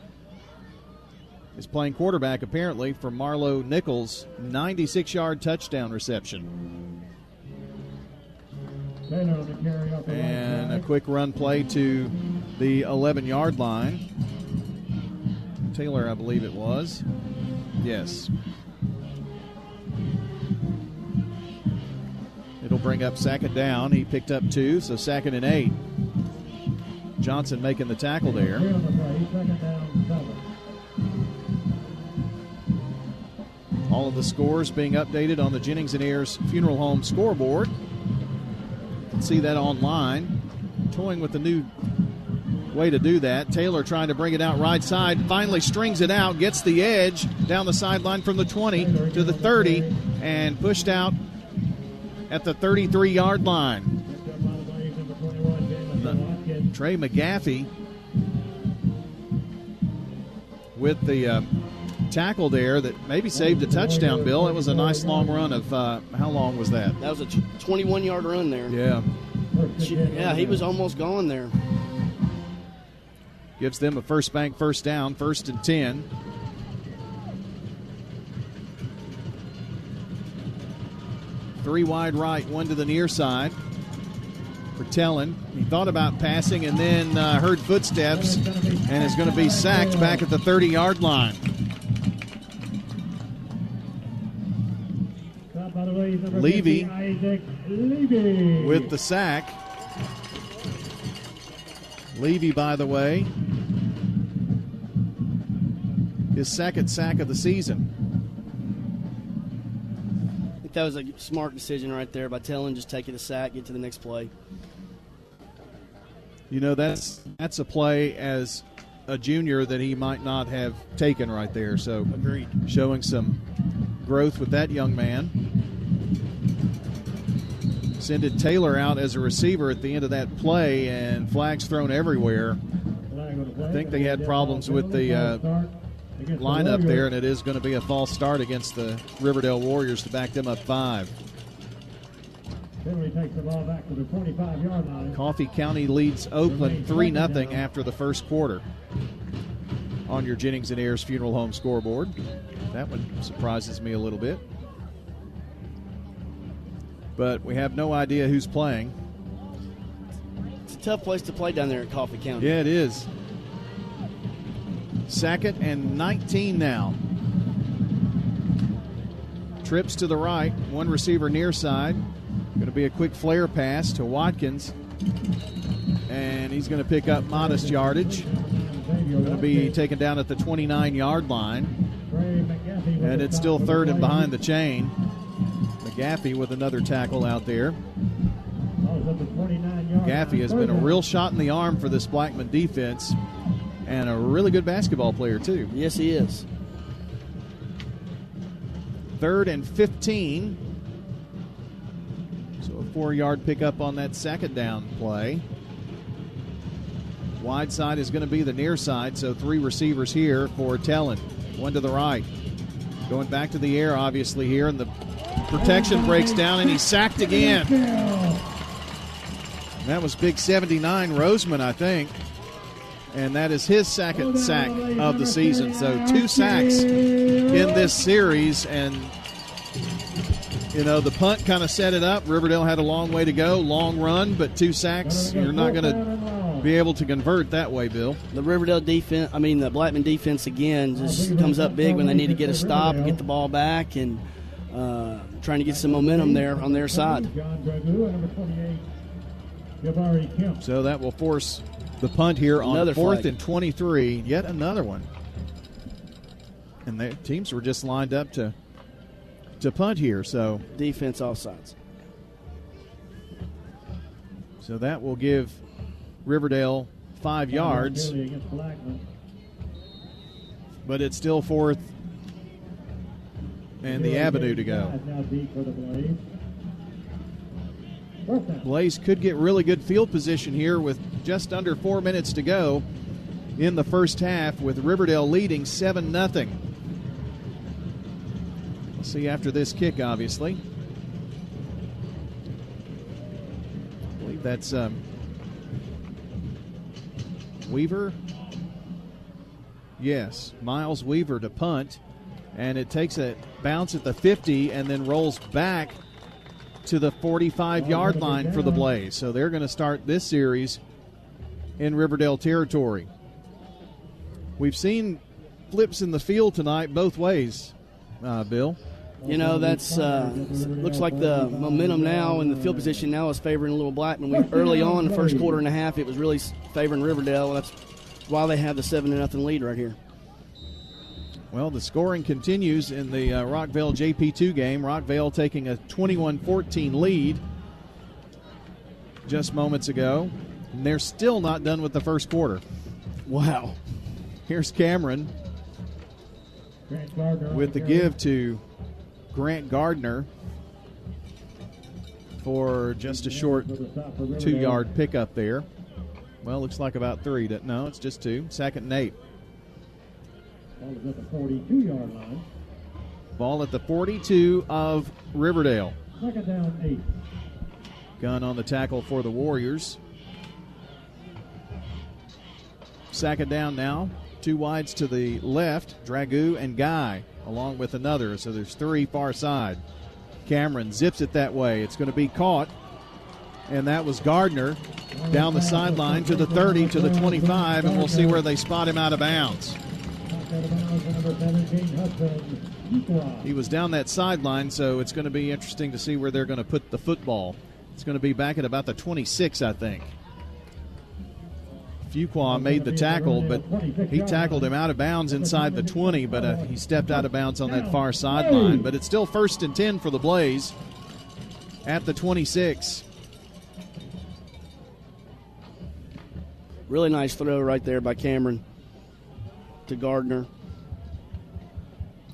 is playing quarterback apparently for Marlo Nichols, 96-yard touchdown reception. And a quick run play to the 11-yard line. Taylor, I believe it was. Yes. It'll bring up second down. He picked up 2, so second and 8. Johnson making the tackle there. All of the scores being updated on the Jennings and Ayers Funeral Home scoreboard. You can see that online. Toying with the new way to do that. Taylor trying to bring it out right side. Finally strings it out. Gets the edge down the sideline from the 20 to the 30 and pushed out at the 33-yard line. Trey McGaffey with the tackle there that maybe saved a touchdown, Bill. It was a nice long run of, how long was that? That was a 21-yard run there. Yeah. Yeah, he was almost gone there. Gives them a first bank first down, 1st and 10. Three wide right, one to the near side for Tellin. He thought about passing and then heard footsteps and is going to be sacked back at the 30-yard line. Levy with the sack. Levy, by the way, his second sack of the season. I think that was a smart decision right there by Tellin, just taking the sack, get to the next play. You know, that's a play as a junior that he might not have taken right there. So agreed. Showing some growth with that young man. Sended Taylor out as a receiver at the end of that play, and flags thrown everywhere. I think they had problems with the lineup there, and it is going to be a false start against the Riverdale Warriors to back them up 5. Henry takes the ball back to the 25-yard line. Coffee County leads Oakland 3-0 after the first quarter on your Jennings and Ayers Funeral Home scoreboard. That one surprises me a little bit. But we have no idea who's playing. It's a tough place to play down there at Coffee County. Yeah, it is. 2nd and 19 now. Trips to the right, one receiver near side. Going to be a quick flare pass to Watkins. And he's going to pick up modest yardage. Going to be taken down at the 29-yard line. And it's still 3rd and behind the chain. McGaffey with another tackle out there. McGaffey has been a real shot in the arm for this Blackman defense and a really good basketball player, too. Yes, he is. 3rd and 15. So a 4-yard pickup on that second down play. Wide side is going to be the near side, so 3 receivers here for Tellin. One to the right. Going back to the air, obviously, here, and the protection breaks down, and he's sacked again. That was big 79 Roseman, I think. And that is his second sack of the season. So 2 sacks in this series. And, you know, the punt kind of set it up. Riverdale had a long way to go, long run, but 2 sacks, you're not going to be able to convert that way, Bill. The Riverdale defense, the Blackman defense again just comes up big when they need to get a stop, get the ball back, and trying to get some momentum there on their side. So that will force the punt here on Another 4th flag. and 23. Yet another one. And the teams were just lined up to punt here. So defense offsides. So that will give Riverdale 5 yards. But it's still 4th and the avenue to go. Blaze could get really good field position here with just under 4 minutes to go in the first half, with Riverdale leading 7-0. We'll see after this kick, obviously. I believe that's Weaver. Yes, Miles Weaver to punt. And it takes a bounce at the 50 and then rolls back to the 45-yard line for the Blaze. So they're going to start this series in Riverdale territory. We've seen flips in the field tonight both ways, Bill. You know, that's looks like the momentum now and the field position now is favoring Little Blackman. Early on, the first quarter and a half, it was really favoring Riverdale. That's why they have the 7-0 lead right here. Well, the scoring continues in the Rockvale JP2 game. Rockvale taking a 21-14 lead just moments ago. And they're still not done with the first quarter. Wow. Here's Cameron with the give to Grant Gardner for just a short 2-yard pickup there. Well, looks like about 3. No, it's just 2. 2nd and 8. Ball is at the 42-yard line. Ball at the 42 of Riverdale. 2nd down, 8. Gunn on the tackle for the Warriors. 2nd down now. 2 wides to the left. Dragoo and Guy along with another. So there's 3 far side. Cameron zips it that way. It's going to be caught. And that was Gardner down the sideline to the 30, to the 25, and we'll see where they spot him out of bounds. He was down that sideline, so it's going to be interesting to see where they're going to put the football. It's going to be back at about the 26, I think. Fuqua made the tackle, but he tackled him out of bounds inside the 20, but he stepped out of bounds on that far sideline. But it's still 1st and 10 for the Blaze at the 26. Really nice throw right there by Cameron to Gardner.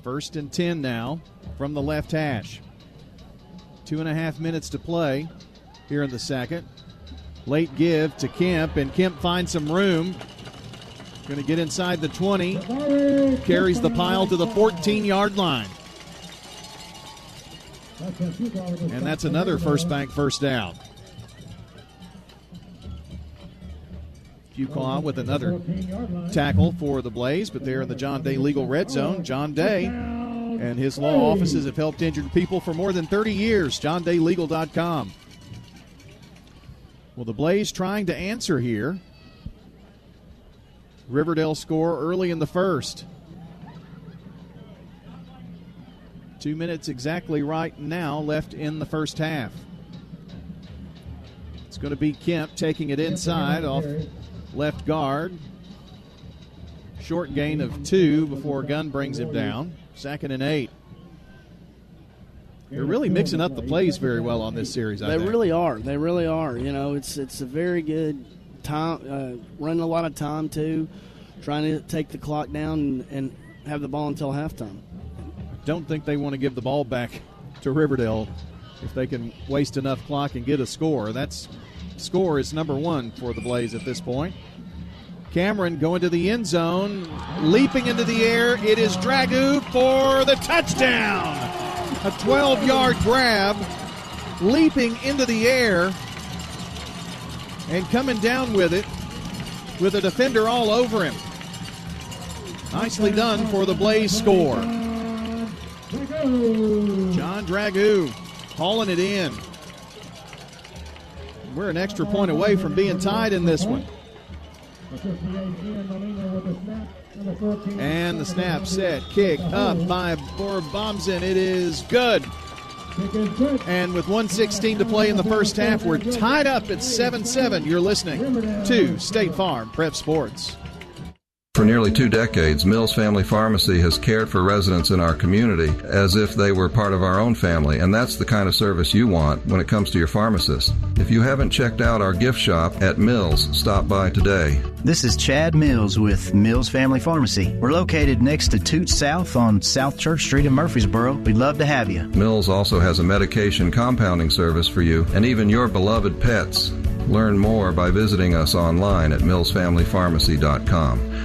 1st and 10 now from the left hash. 2.5 minutes to play here in the second. Late give to Kemp, and Kemp finds some room. Going to get inside the 20. Carries the pile to the 14-yard line. And that's another First Bank first down. Fuqua with another tackle for the Blaze, but they're in the John Day Legal Red Zone. John Day and his law offices have helped injured people for more than 30 years. JohnDayLegal.com. Well, the Blaze trying to answer here. Riverdale score early in the first. 2 minutes exactly right now left in the first half. It's going to be Kemp taking it inside off left guard. Short gain of 2 before Gunn brings him down. 2nd and 8. They're really mixing up the plays very well on this series, I think. They really are. They really are. You know, it's a very good time, running a lot of time, too, trying to take the clock down and have the ball until halftime. Don't think they want to give the ball back to Riverdale if they can waste enough clock and get a score. Score is number 1 for the Blaze at this point. Cameron going to the end zone, leaping into the air. It is Dragoo for the touchdown. A 12-yard grab, leaping into the air and coming down with it with a defender all over him. Nicely done for the Blaze score. John Dragoo hauling it in. We're an extra point away from being tied in this one. And the snap, set, kick up by Borbomsen. It is good. And with 1:16 to play in the first half, we're tied up at 7-7. You're listening to State Farm Prep Sports. For nearly 2 decades, Mills Family Pharmacy has cared for residents in our community as if they were part of our own family, and that's the kind of service you want when it comes to your pharmacist. If you haven't checked out our gift shop at Mills, stop by today. This is Chad Mills with Mills Family Pharmacy. We're located next to Toots South on South Church Street in Murfreesboro. We'd love to have you. Mills also has a medication compounding service for you and even your beloved pets. Learn more by visiting us online at millsfamilypharmacy.com.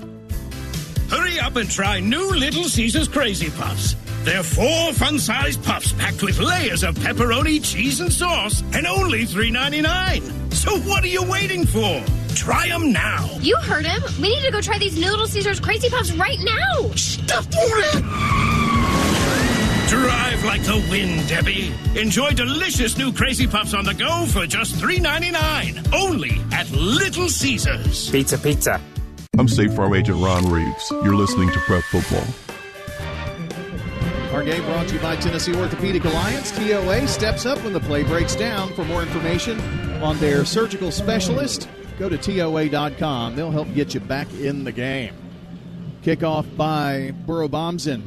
Hurry up and try new Little Caesars Crazy Puffs. They're 4 fun-sized puffs packed with layers of pepperoni, cheese, and sauce, and only $3.99. So what are you waiting for? Try them now. You heard him. We need to go try these new Little Caesars Crazy Puffs right now. Stop it! Drive like the wind, Debbie. Enjoy delicious new Crazy Puffs on the go for just $3.99. Only at Little Caesars. Pizza, pizza. I'm State Farm Agent Ron Reeves. You're listening to Prep Football. Our game brought to you by Tennessee Orthopedic Alliance. TOA steps up when the play breaks down. For more information on their surgical specialist, go to TOA.com. They'll help get you back in the game. Kickoff by Borbomsen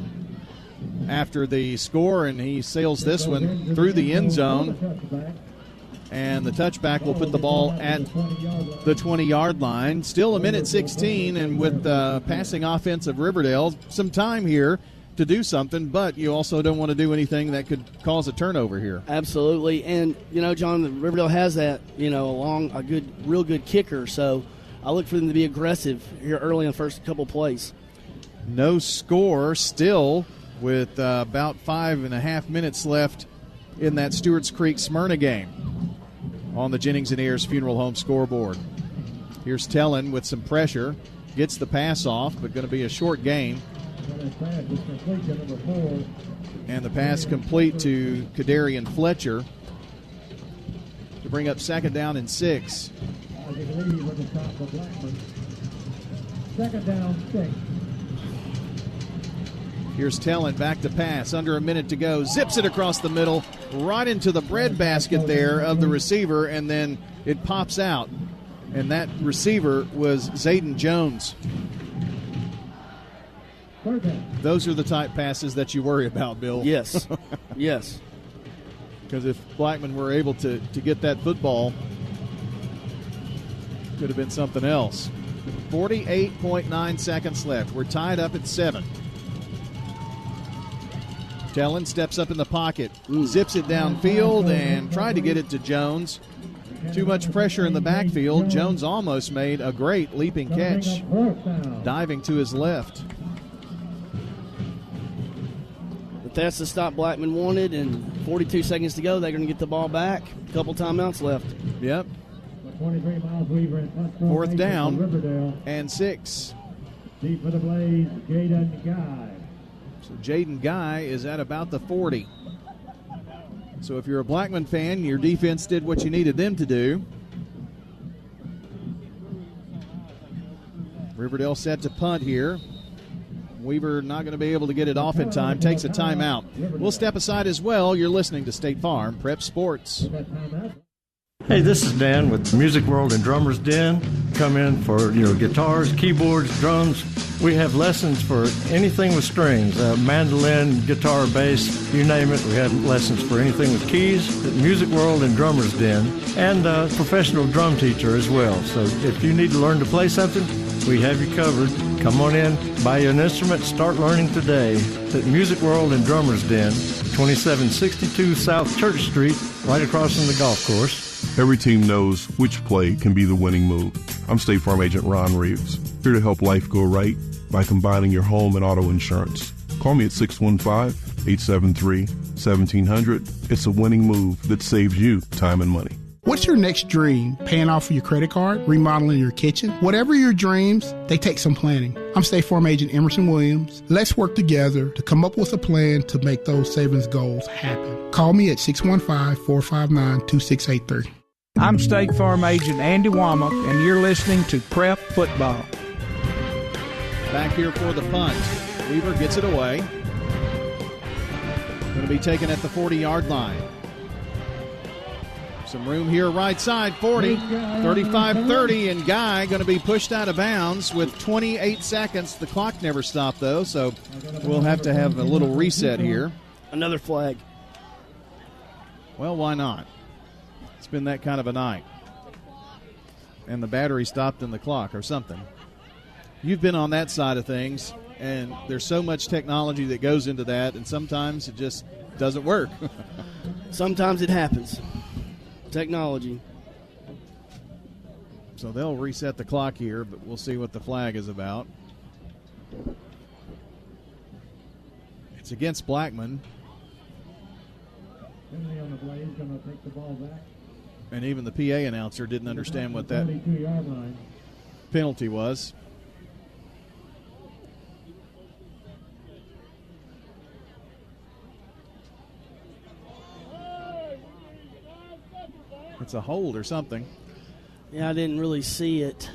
after the score, and he sails this one through the end zone. And the touchback will put the ball at the 20-yard line. Still a minute 16, and with the passing offense of Riverdale, some time here to do something, but you also don't want to do anything that could cause a turnover here. Absolutely. And, John, Riverdale has that, a real good kicker, so I look for them to be aggressive here early in the first couple plays. No score still with about 5.5 minutes left in that Stewart's Creek Smyrna game on the Jennings & Ayers Funeral Home scoreboard. Here's Tellin with some pressure. Gets the pass off, but going to be a short gain. And the pass complete to Kadarian Fletcher to bring up 2nd down and 6. Second down, 6. Here's Tellin back to pass. Under a minute to go. Zips it across the middle, right into the breadbasket there of the receiver, and then it pops out. And that receiver was Zayden Jones. Those are the type passes that you worry about, Bill. Yes. Yes. Because if Blackman were able to get that football, it could have been something else. 48.9 seconds left. We're tied up at 7. Tellin steps up in the pocket, zips it downfield, and tried to get it to Jones. Too much pressure in the backfield. Jones almost made a great leaping catch, diving to his left. But that's the stop Blackman wanted, and 42 seconds to go. They're going to get the ball back. A couple timeouts left. Yep. 4th down and 6. Deep for the Blaze, Jaden Guy. So Jaden Guy is at about the 40. So if you're a Blackman fan, your defense did what you needed them to do. Riverdale set to punt here. Weaver not going to be able to get it off in time. Takes a timeout. We'll step aside as well. You're listening to State Farm Prep Sports. Hey, this is Dan with Music World and Drummers Den. Come in for, guitars, keyboards, drums. We have lessons for anything with strings, mandolin, guitar, bass, you name it. We have lessons for anything with keys at Music World and Drummers Den, and a professional drum teacher as well. So if you need to learn to play something, we have you covered. Come on in, buy you an instrument, start learning today at Music World and Drummers Den, 2762 South Church Street, right across from the golf course. Every team knows which play can be the winning move. I'm State Farm Agent Ron Reeves, here to help life go right by combining your home and auto insurance. Call me at 615-873 1-800-700-1700. It's a winning move that saves you time and money. What's your next dream? Paying off your credit card? Remodeling your kitchen? Whatever your dreams, they take some planning. I'm State Farm Agent Emerson Williams. Let's work together to come up with a plan to make those savings goals happen. Call me at 615-459-2683. I'm State Farm Agent Andy Womack, and you're listening to Prep Football. Back here for the punt. Weaver gets it away. Going to be taken at the 40-yard line. Some room here right side, 40, 35-30, and Guy going to be pushed out of bounds with 28 seconds. The clock never stopped, though, so we'll have to have a little reset here. Another flag. Well, why not? It's been that kind of a night. And the battery stopped in the clock or something. You've been on that side of things, and there's so much technology that goes into that, and sometimes it just doesn't work. Sometimes it happens. Technology. So they'll reset the clock here, but we'll see what the flag is about. It's against Blackman. Finley on the blade, going to take the ball back. And even the PA announcer didn't understand what that penalty was. It's a hold or something. Yeah, I didn't really see it.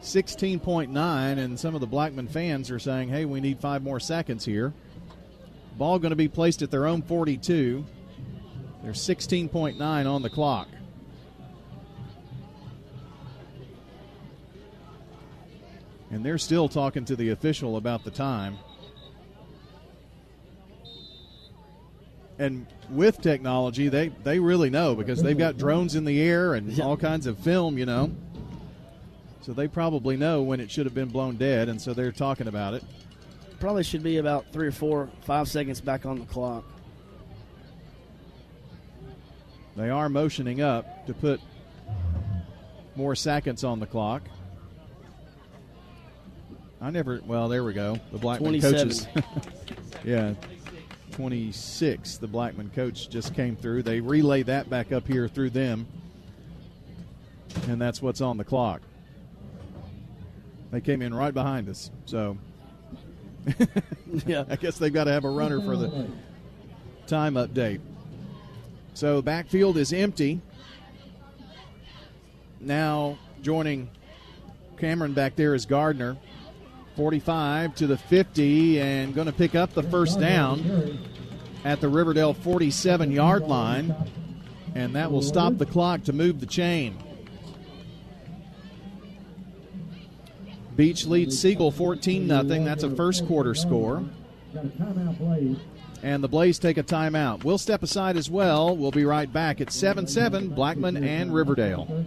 16.9, and some of the Blackman fans are saying, hey, we need 5 more seconds here. Ball going to be placed at their own 42. There's 16.9 on the clock. And they're still talking to the official about the time. And with technology, they really know because they've got drones in the air and all kinds of film, you know. So they probably know when it should have been blown dead, and so they're talking about it. Probably should be about 3 or 4, 5 seconds back on the clock. They are motioning up to put more seconds on the clock. Well, there we go. The Blackman 27. coaches. Yeah. 26, the Blackman coach just came through. They relay that back up here through them, and that's what's on the clock. They came in right behind us, so yeah. I guess they've got to have a runner for the time update. So backfield is empty. Now joining Cameron back there is Gardner. 45 to the 50 and going to pick up the first down at the Riverdale 47-yard line, and that will stop the clock to move the chain. Beach leads Siegel 14-0. That's a first quarter score. And the Blaze take a timeout. We'll step aside as well. We'll be right back at 7-7, Blackman and Riverdale.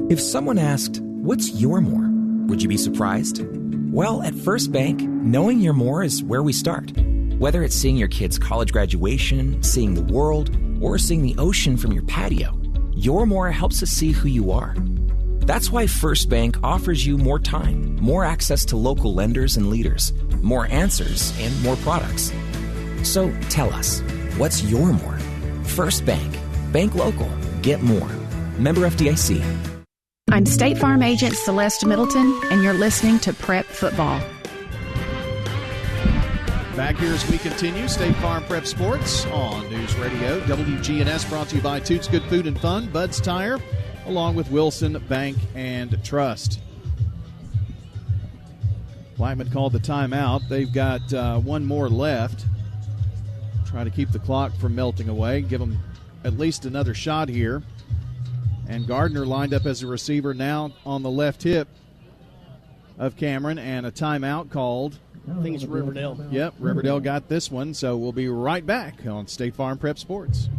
If someone asked, what's your more? Would you be surprised? Well, at First Bank, knowing your more is where we start. Whether it's seeing your kid's college graduation, seeing the world, or seeing the ocean from your patio, your more helps us see who you are. That's why First Bank offers you more time, more access to local lenders and leaders, more answers, and more products. So tell us, what's your more? First Bank. Bank local. Get more. Member FDIC. I'm State Farm Agent Celeste Middleton, and you're listening to Prep Football. Back here as we continue, State Farm Prep Sports on News Radio. WGNS brought to you by Toots Good Food and Fun, Bud's Tire, along with Wilson Bank and Trust. Blackman called the timeout. They've got one more left. Try to keep the clock from melting away. Give them at least another shot here. And Gardner lined up as a receiver now on the left hip of Cameron, and a timeout called. I think it's Riverdale. Yep, Riverdale got this one, so we'll be right back on State Farm Prep Sports.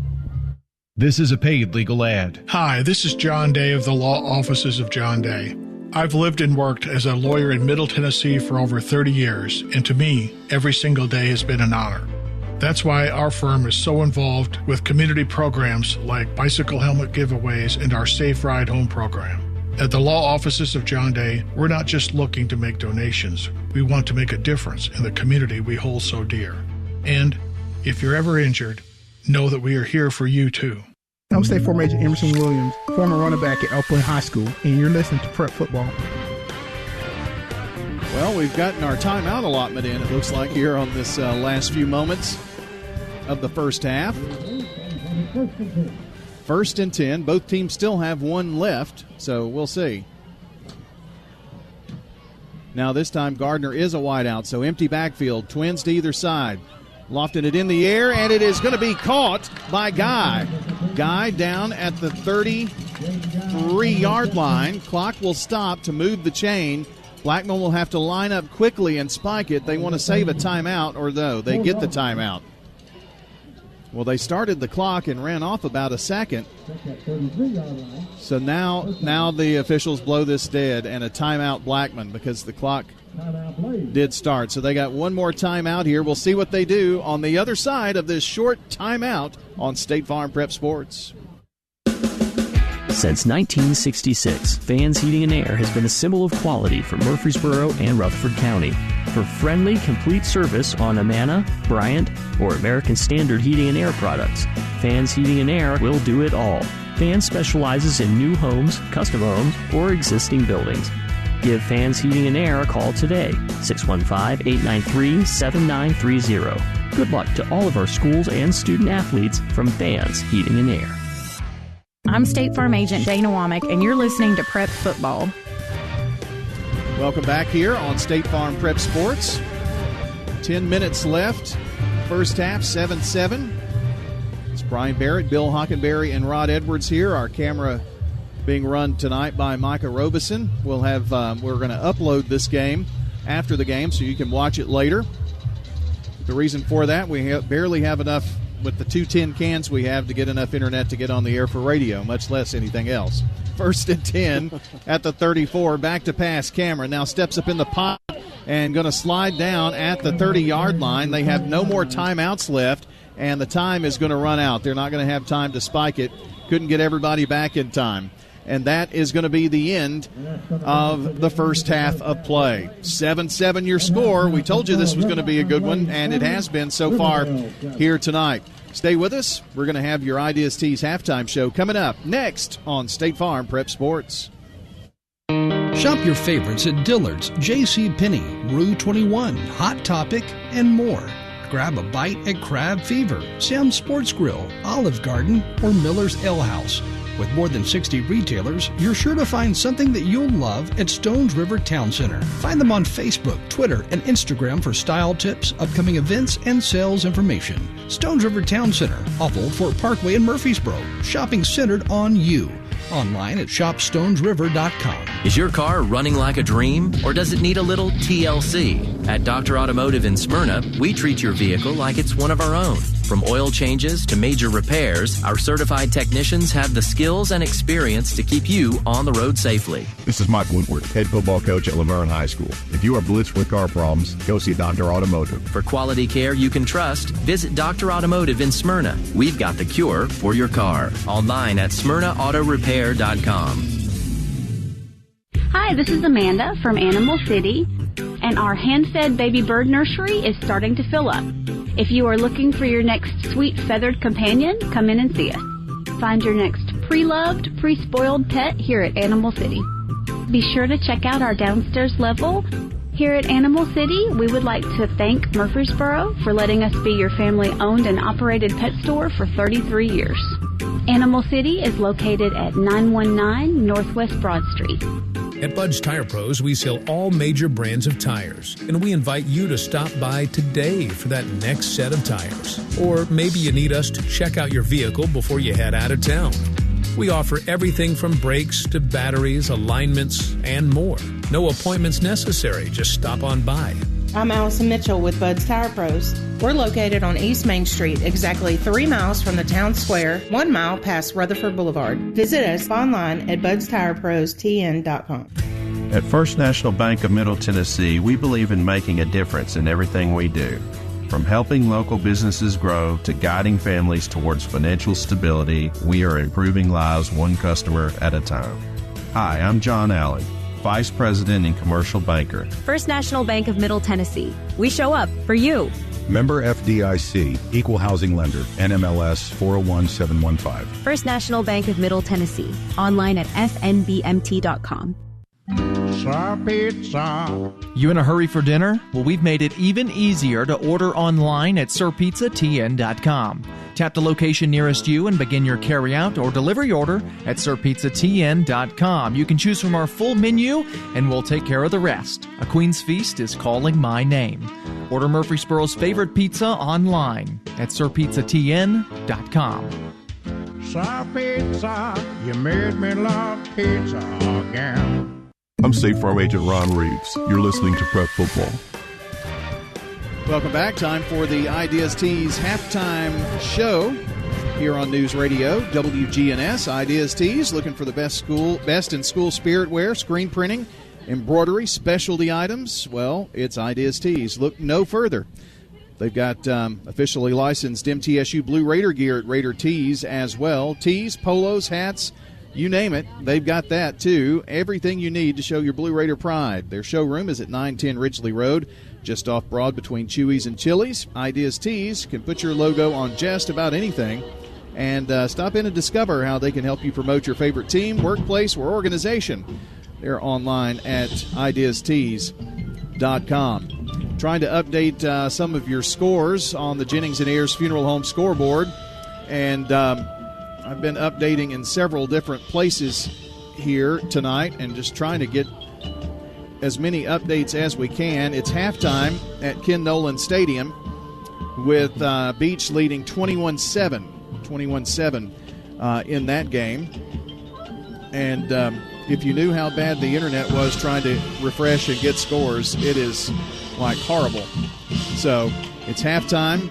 This is a paid legal ad. Hi, this is John Day of the Law Offices of John Day. I've lived and worked as a lawyer in Middle Tennessee for over 30 years, and to me, every single day has been an honor. That's why our firm is so involved with community programs like bicycle helmet giveaways and our Safe Ride Home program. At the law offices of John Day, we're not just looking to make donations. We want to make a difference in the community we hold so dear. And if you're ever injured, know that we are here for you too. I'm State Farm Agent Emerson Williams, former running back at Oakland High School, and you're listening to Prep Football. Well, we've gotten our timeout allotment in, it looks like, here on this last few moments of the first half. 1st and 10. Both teams still have one left, so we'll see. Now this time Gardner is a wideout, so empty backfield. Twins to either side. Lofting it in the air, and it is going to be caught by Guy. Guy down at the 33-yard line. Clock will stop to move the chain. Blackman will have to line up quickly and spike it. They want to save a timeout, or no, they get the timeout. Well, they started the clock and ran off about a second. So now the officials blow this dead and a timeout Blackman because the clock did start. So they got one more timeout here. We'll see what they do on the other side of this short timeout on State Farm Prep Sports. Since 1966, Fans Heating and Air has been a symbol of quality for Murfreesboro and Rutherford County. For friendly, complete service on Amana, Bryant, or American Standard Heating and Air products, Fans Heating and Air will do it all. Fans specializes in new homes, custom homes, or existing buildings. Give Fans Heating and Air a call today, 615-893-7930. Good luck to all of our schools and student athletes from Fans Heating and Air. I'm State Farm Agent Dana Womack, and you're listening to Prep Football. Welcome back here on State Farm Prep Sports. 10 minutes left. First half, 7-7. It's Brian Barrett, Bill Hockenberry, and Rod Edwards here. Our camera being run tonight by Micah Robeson. We'll have we're going to upload this game after the game so you can watch it later. The reason for that, we barely have enough with the 2 tin cans we have to get enough internet to get on the air for radio, much less anything else. 1st and 10 at the 34. Back to pass. Cameron now steps up in the pot and going to slide down at the 30-yard line. They have no more timeouts left, and the time is going to run out. They're not going to have time to spike it. Couldn't get everybody back in time. And that is going to be the end of the first half of play. 7-7 your score. We told you this was going to be a good one, and it has been so far here tonight. Stay with us. We're going to have your Ideas Tees halftime show coming up next on State Farm Prep Sports. Shop your favorites at Dillard's, J.C. Penney, Rue 21, Hot Topic, and more. Grab a bite at Crab Fever, Sam's Sports Grill, Olive Garden, or Miller's Ale House. With more than 60 retailers, you're sure to find something that you'll love at Stones River Town Center. Find them on Facebook, Twitter, and Instagram for style tips, upcoming events, and sales information. Stones River Town Center, off Old Fort Parkway in Murfreesboro. Shopping centered on you. Online at shopstonesriver.com. Is your car running like a dream, or does it need a little TLC? At Dr. Automotive in Smyrna, we treat your vehicle like it's one of our own. From oil changes to major repairs, our certified technicians have the skills and experience to keep you on the road safely. This is Mike Wentworth, head football coach at Laverne High School. If you are blitzed with car problems, go see Dr. Automotive. For quality care you can trust, visit Dr. Automotive in Smyrna. We've got the cure for your car. Online at SmyrnaAutoRepair.com. Hi, this is Amanda from Animal City, and our hand-fed baby bird nursery is starting to fill up. If you are looking for your next sweet feathered companion, come in and see us. Find your next pre-loved, pre-spoiled pet here at Animal City. Be sure to check out our downstairs level. Here at Animal City, we would like to thank Murfreesboro for letting us be your family-owned and operated pet store for 33 years. Animal City is located at 919 Northwest Broad Street. At Bud's Tire Pros, we sell all major brands of tires, and we invite you to stop by today for that next set of tires. Or maybe you need us to check out your vehicle before you head out of town. We offer everything from brakes to batteries, alignments, and more. No appointments necessary. Just stop on by. I'm Allison Mitchell with Bud's Tire Pros. We're located on East Main Street, exactly 3 miles from the town square, 1 mile past Rutherford Boulevard. Visit us online at budstirepros.tn.com. At First National Bank of Middle Tennessee, we believe in making a difference in everything we do. From helping local businesses grow to guiding families towards financial stability, we are improving lives one customer at a time. Hi, I'm John Allen, Vice President and Commercial Banker. First National Bank of Middle Tennessee. We show up for you. Member FDIC, Equal Housing Lender, NMLS 401715. First National Bank of Middle Tennessee. Online at fnbmt.com. Pizza. You in a hurry for dinner? Well, we've made it even easier to order online at sirpizzatn.com. Tap the location nearest you and begin your carry-out or delivery order at sirpizzatn.com. You can choose from our full menu, and we'll take care of the rest. A Queen's Feast is calling my name. Order Murfreesboro's favorite pizza online at sirpizzatn.com. Sir Pizza, you made me love pizza again. I'm State Farm Agent Ron Reeves. You're listening to Prep Football. Welcome back. Time for the Ideas Tees halftime show here on News Radio WGNS. Ideas Tees, looking for the best in school spirit wear, screen printing, embroidery, specialty items. Well, it's Ideas Tees. Look no further. They've got officially licensed MTSU Blue Raider gear at Raider Tees as well. Tees, polos, hats, you name it, they've got that too. Everything you need to show your Blue Raider pride. Their showroom is at 910 Ridgely Road, just off Broad between Chewy's and Chili's. Ideas Tees can put your logo on just about anything. And stop in and discover how they can help you promote your favorite team, workplace, or organization. They're online at ideastees.com. Trying to update some of your scores on the Jennings and Ayers Funeral Home scoreboard. And I've been updating in several different places here tonight and just trying to get as many updates as we can. It's halftime at Ken Nolan Stadium with Beach leading 21-7 in that game. And if you knew how bad the internet was trying to refresh and get scores, it is like horrible. So it's halftime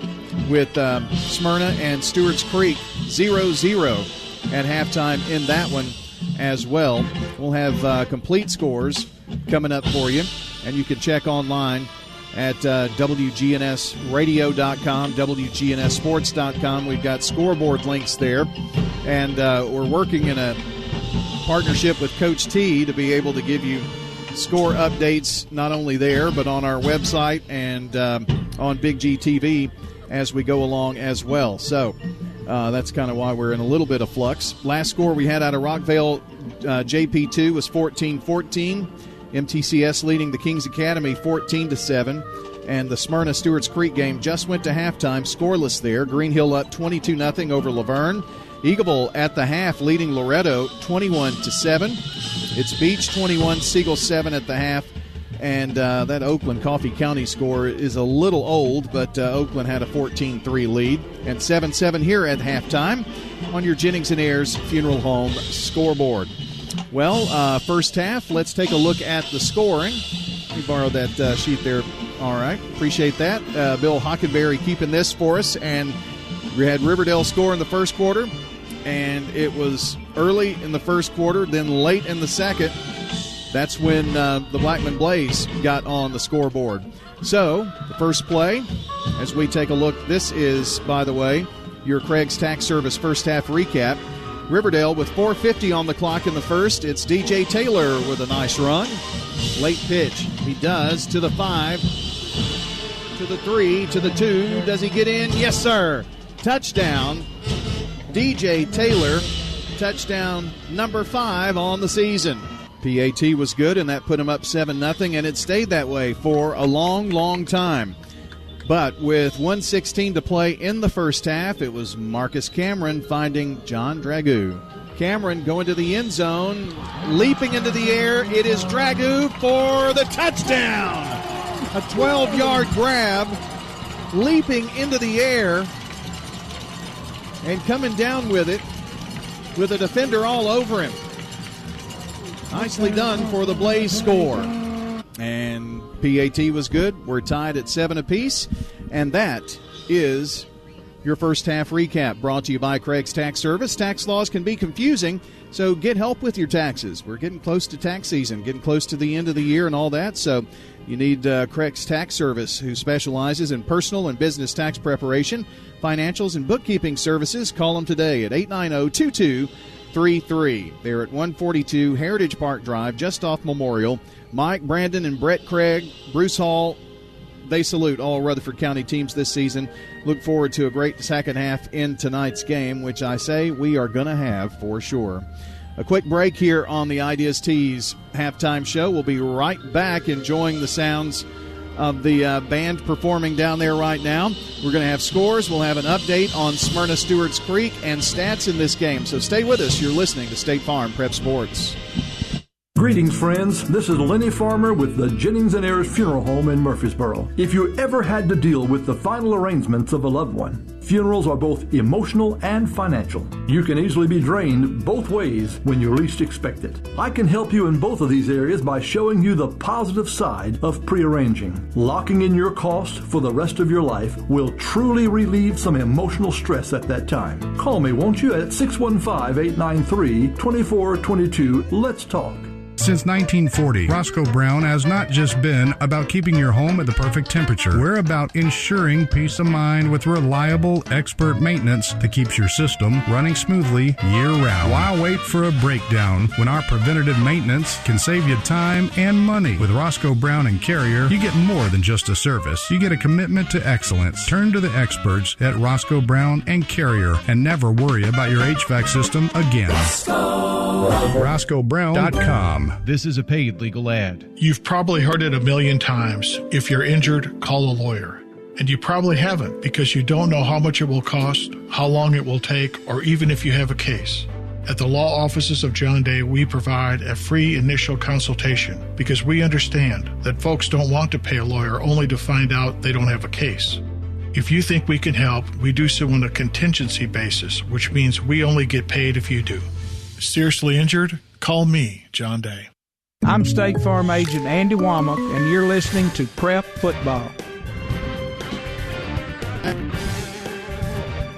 with Smyrna and Stewart's Creek 0-0 at halftime in that one as well. We'll have complete scores coming up for you, and you can check online at WGNSradio.com, WGNSsports.com. We've got scoreboard links there, and we're working in a partnership with Coach T to be able to give you score updates not only there but on our website and on Big G TV as we go along as well. So that's kind of why we're in a little bit of flux. Last score we had out of Rockvale JP2 was 14-14. MTCS leading the Kings Academy 14-7. And the Smyrna Stewart's Creek game just went to halftime, scoreless there. Green Hill up 22-0 over Laverne. Eagleville at the half leading Loretto 21-7. It's Beach 21, Siegel 7 at the half. And that Oakland Coffee County score is a little old, but Oakland had a 14-3 lead. And 7-7 here at halftime on your Jennings and Ayers Funeral Home scoreboard. Well, first half, let's take a look at the scoring. Let me borrow that sheet there. All right, appreciate that. Bill Hockenberry keeping this for us. And we had Riverdale score in the first quarter, and it was early in the first quarter, then late in the second. That's when the Blackman Blaze got on the scoreboard. So, the first play, as we take a look, this is, by the way, your Craig's Tax Service first half recap. Riverdale with 4:50 on the clock in the first. It's DJ Taylor with a nice run. Late pitch. He does to the 5, to the 3, to the 2. Does he get in? Yes, sir. Touchdown. DJ Taylor, touchdown number 5 on the season. PAT was good, and that put him up 7-0, and it stayed that way for a long, long time. But with 1:16 to play in the first half, it was Marcus Cameron finding John Dragoo. Cameron going to the end zone, leaping into the air. It is Dragoo for the touchdown. A 12-yard grab, leaping into the air, and coming down with it with a defender all over him. Nicely done for the Blaze score. And PAT was good. We're tied at 7 apiece. And that is your first half recap, brought to you by Craig's Tax Service. Tax laws can be confusing, so get help with your taxes. We're getting close to tax season, getting close to the end of the year and all that, so you need Craig's Tax Service, who specializes in personal and business tax preparation, financials, and bookkeeping services. Call them today at 890-2233. 833. They're at 142 Heritage Park Drive, just off Memorial. Mike, Brandon, and Brett Craig, Bruce Hall, they salute all Rutherford County teams this season. Look forward to a great second half in tonight's game, which I say we are going to have for sure. A quick break here on the Ideas Tees halftime show. We'll be right back enjoying the sounds of the band performing down there right now. We're going to have scores. We'll have an update on Smyrna Stewart's Creek and stats in this game. So stay with us. You're listening to State Farm Prep Sports. Greetings, friends. This is Lenny Farmer with the Jennings & Ayers Funeral Home in Murfreesboro. If you ever had to deal with the final arrangements of a loved one, funerals are both emotional and financial. You can easily be drained both ways when you least expect it. I can help you in both of these areas by showing you the positive side of prearranging. Locking in your cost for the rest of your life will truly relieve some emotional stress at that time. Call me, won't you, at 615-893-2422. Let's talk. Since 1940, Roscoe Brown has not just been about keeping your home at the perfect temperature. We're about ensuring peace of mind with reliable, expert maintenance that keeps your system running smoothly year-round. Why wait for a breakdown when our preventative maintenance can save you time and money? With Roscoe Brown and Carrier, you get more than just a service. You get a commitment to excellence. Turn to the experts at Roscoe Brown and Carrier and never worry about your HVAC system again. RoscoeBrown.com. This is a paid legal ad. You've probably heard it a million times. If you're injured, call a lawyer. And you probably haven't because you don't know how much it will cost, how long it will take, or even if you have a case. At the law offices of John Day, we provide a free initial consultation because we understand that folks don't want to pay a lawyer only to find out they don't have a case. If you think we can help, we do so on a contingency basis, which means we only get paid if you do. Seriously injured? Call me, John Day. I'm State Farm Agent Andy Womack, and you're listening to Prep Football.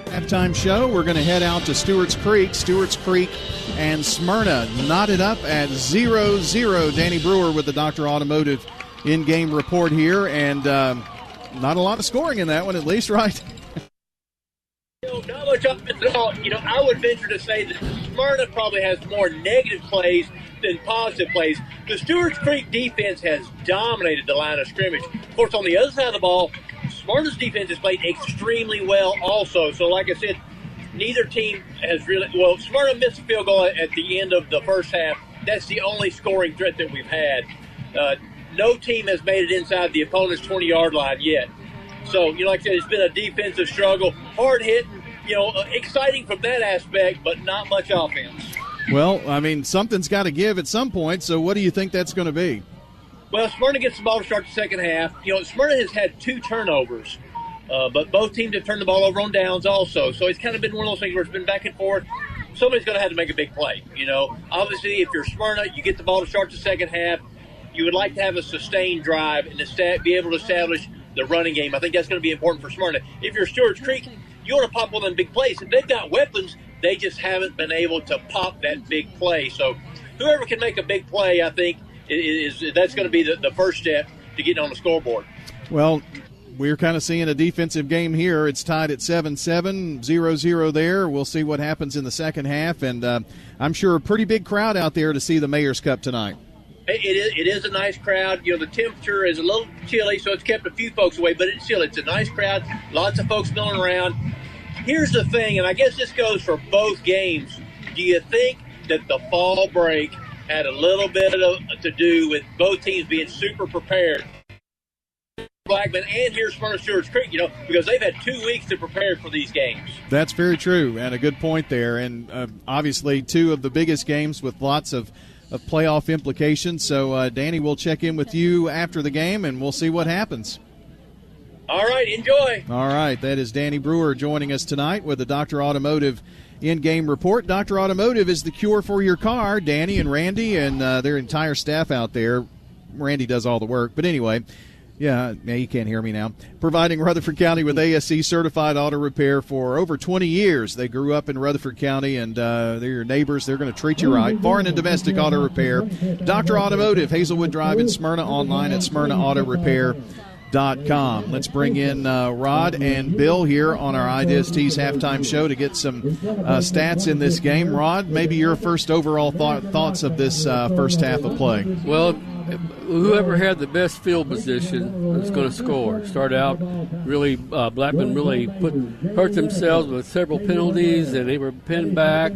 Halftime show, we're going to head out to Stewart's Creek. Stewart's Creek and Smyrna knotted up at 0-0. Danny Brewer with the Dr. Automotive in-game report here, and not a lot of scoring in that one, at least, right? Not much offense at all. I would venture to say that Smyrna probably has more negative plays than positive plays. The Stewart's Creek defense has dominated the line of scrimmage. Of course, on the other side of the ball, Smyrna's defense has played extremely well also. So, like I said, neither team has really – well, Smyrna missed a field goal at the end of the first half. That's the only scoring threat that we've had. No team has made it inside the opponent's 20-yard line yet. So, like I said, it's been a defensive struggle, hard-hitting, exciting from that aspect, but not much offense. Well, I mean, something's got to give at some point, so what do you think that's going to be? Well, Smyrna gets the ball to start the second half. Smyrna has had 2 turnovers, but both teams have turned the ball over on downs also. So it's kind of been one of those things where it's been back and forth. Somebody's going to have to make a big play. Obviously, if you're Smyrna, you get the ball to start the second half. You would like to have a sustained drive and be able to establish the running game. I think that's going to be important for Smyrna. If you're Stewart's Creek, you want to pop one of them big plays. If they've got weapons, they just haven't been able to pop that big play. So whoever can make a big play, I think, that's going to be the first step to getting on the scoreboard. Well, we're kind of seeing a defensive game here. It's tied at 7-7, 0-0 there. We'll see what happens in the second half, and I'm sure a pretty big crowd out there to see the Mayor's Cup tonight. It is a nice crowd. The temperature is a little chilly, so it's kept a few folks away, but it's a nice crowd. Lots of folks milling around. Here's the thing, and I guess this goes for both games. Do you think that the fall break had a little bit to do with both teams being super prepared? Blackman and here's Smyrna Stewart's Creek, because they've had 2 weeks to prepare for these games. That's very true, and a good point there. And obviously 2 of the biggest games with lots of playoff implications. So, Danny, we'll check in with you after the game, and we'll see what happens. All right, enjoy. All right, that is Danny Brewer joining us tonight with the Dr. Automotive in-game report. Dr. Automotive is the cure for your car. Danny and Randy and their entire staff out there. Randy does all the work. But anyway, yeah, you can't hear me now. Providing Rutherford County with ASE certified auto repair for over 20 years. They grew up in Rutherford County, and they're your neighbors. They're going to treat you right. Foreign and domestic auto repair. Dr. Automotive, Hazelwood Drive in Smyrna, online at smyrnaautorepair.com. Let's bring in Rod and Bill here on our IDST's halftime show to get some stats in this game. Rod, maybe your first overall thoughts of this first half of play. Well, whoever had the best field position was going to score. Start out really, Blackman really hurt themselves with several penalties, and they were pinned back.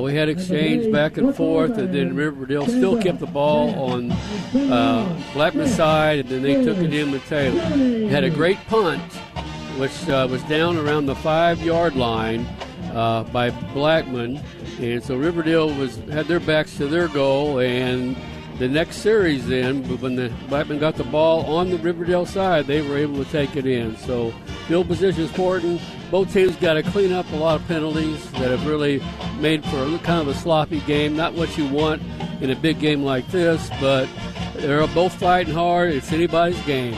We had exchange back and forth, and then Riverdale still kept the ball on Blackman's side, and then they took it in with Taylor. Had a great punt, which was down around the 5-yard line by Blackman, and so Riverdale had their backs to their goal, and the next series then, when the Blackman got the ball on the Riverdale side, they were able to take it in. So field position is important. Both teams got to clean up a lot of penalties that have really made for kind of a sloppy game. Not what you want in a big game like this, but they're both fighting hard. It's anybody's game.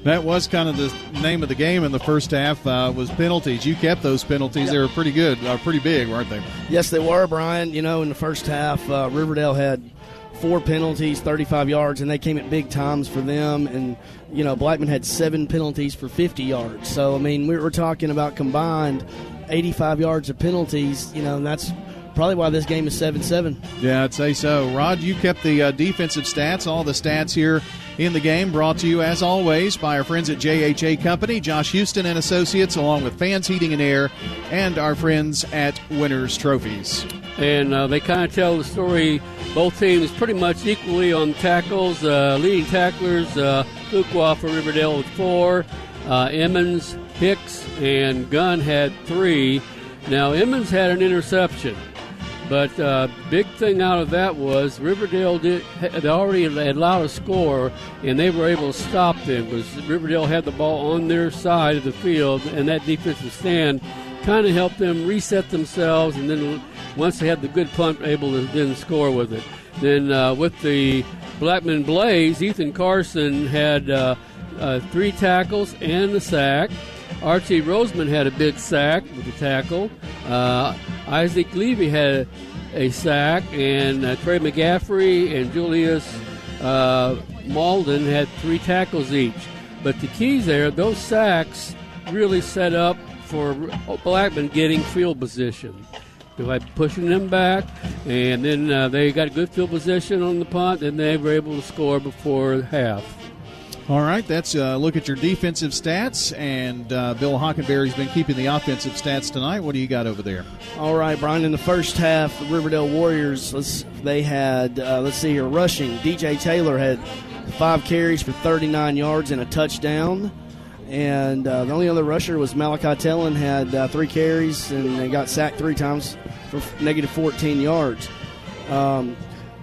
That was kind of the name of the game in the first half, was penalties. You kept those penalties. Yep. They were pretty good, pretty big, weren't they? Yes, they were, Brian. You know, in the first half, Riverdale had 4 penalties, 35 yards, and they came at big times for them. And, you know, Blackman had 7 penalties for 50 yards. So, I mean, we were talking about combined 85 yards of penalties, you know, and that's probably why this game is 7-7. Yeah, I'd say so. Rod, you kept the defensive stats, all the stats here in the game, brought to you, as always, by our friends at JHA Company, Josh Houston and Associates, along with Fans Heating and Air, and our friends at Winners Trophies. And they kind of tell the story, both teams pretty much equally on tackles. Leading tacklers, Fuqua for Riverdale with 4. Emmons, Hicks, and Gunn had 3. Now, Emmons had an interception. But big thing out of that was Riverdale had already allowed a score, and they were able to stop them because Riverdale had the ball on their side of the field, and that defensive stand kind of helped them reset themselves, and then once they had the good punt, able to then score with it. Then with the Blackman Blaze, Ethan Carson had 3 tackles and a sack. Archie Roseman had a big sack with a tackle. Isaac Levy had a sack, and Trey McGaffrey and Julius Malden had 3 tackles each. But the keys there, those sacks really set up for Blackman getting field position by pushing them back, and then they got good field position on the punt, and they were able to score before half. All right, that's a look at your defensive stats, and Bill Hockenberry's been keeping the offensive stats tonight. What do you got over there? All right, Brian, in the first half, the Riverdale Warriors, they had, let's see here, rushing. DJ Taylor had 5 carries for 39 yards and a touchdown, and the only other rusher was Malachi Tellin, had 3 carries, and they got sacked 3 times for negative 14 yards.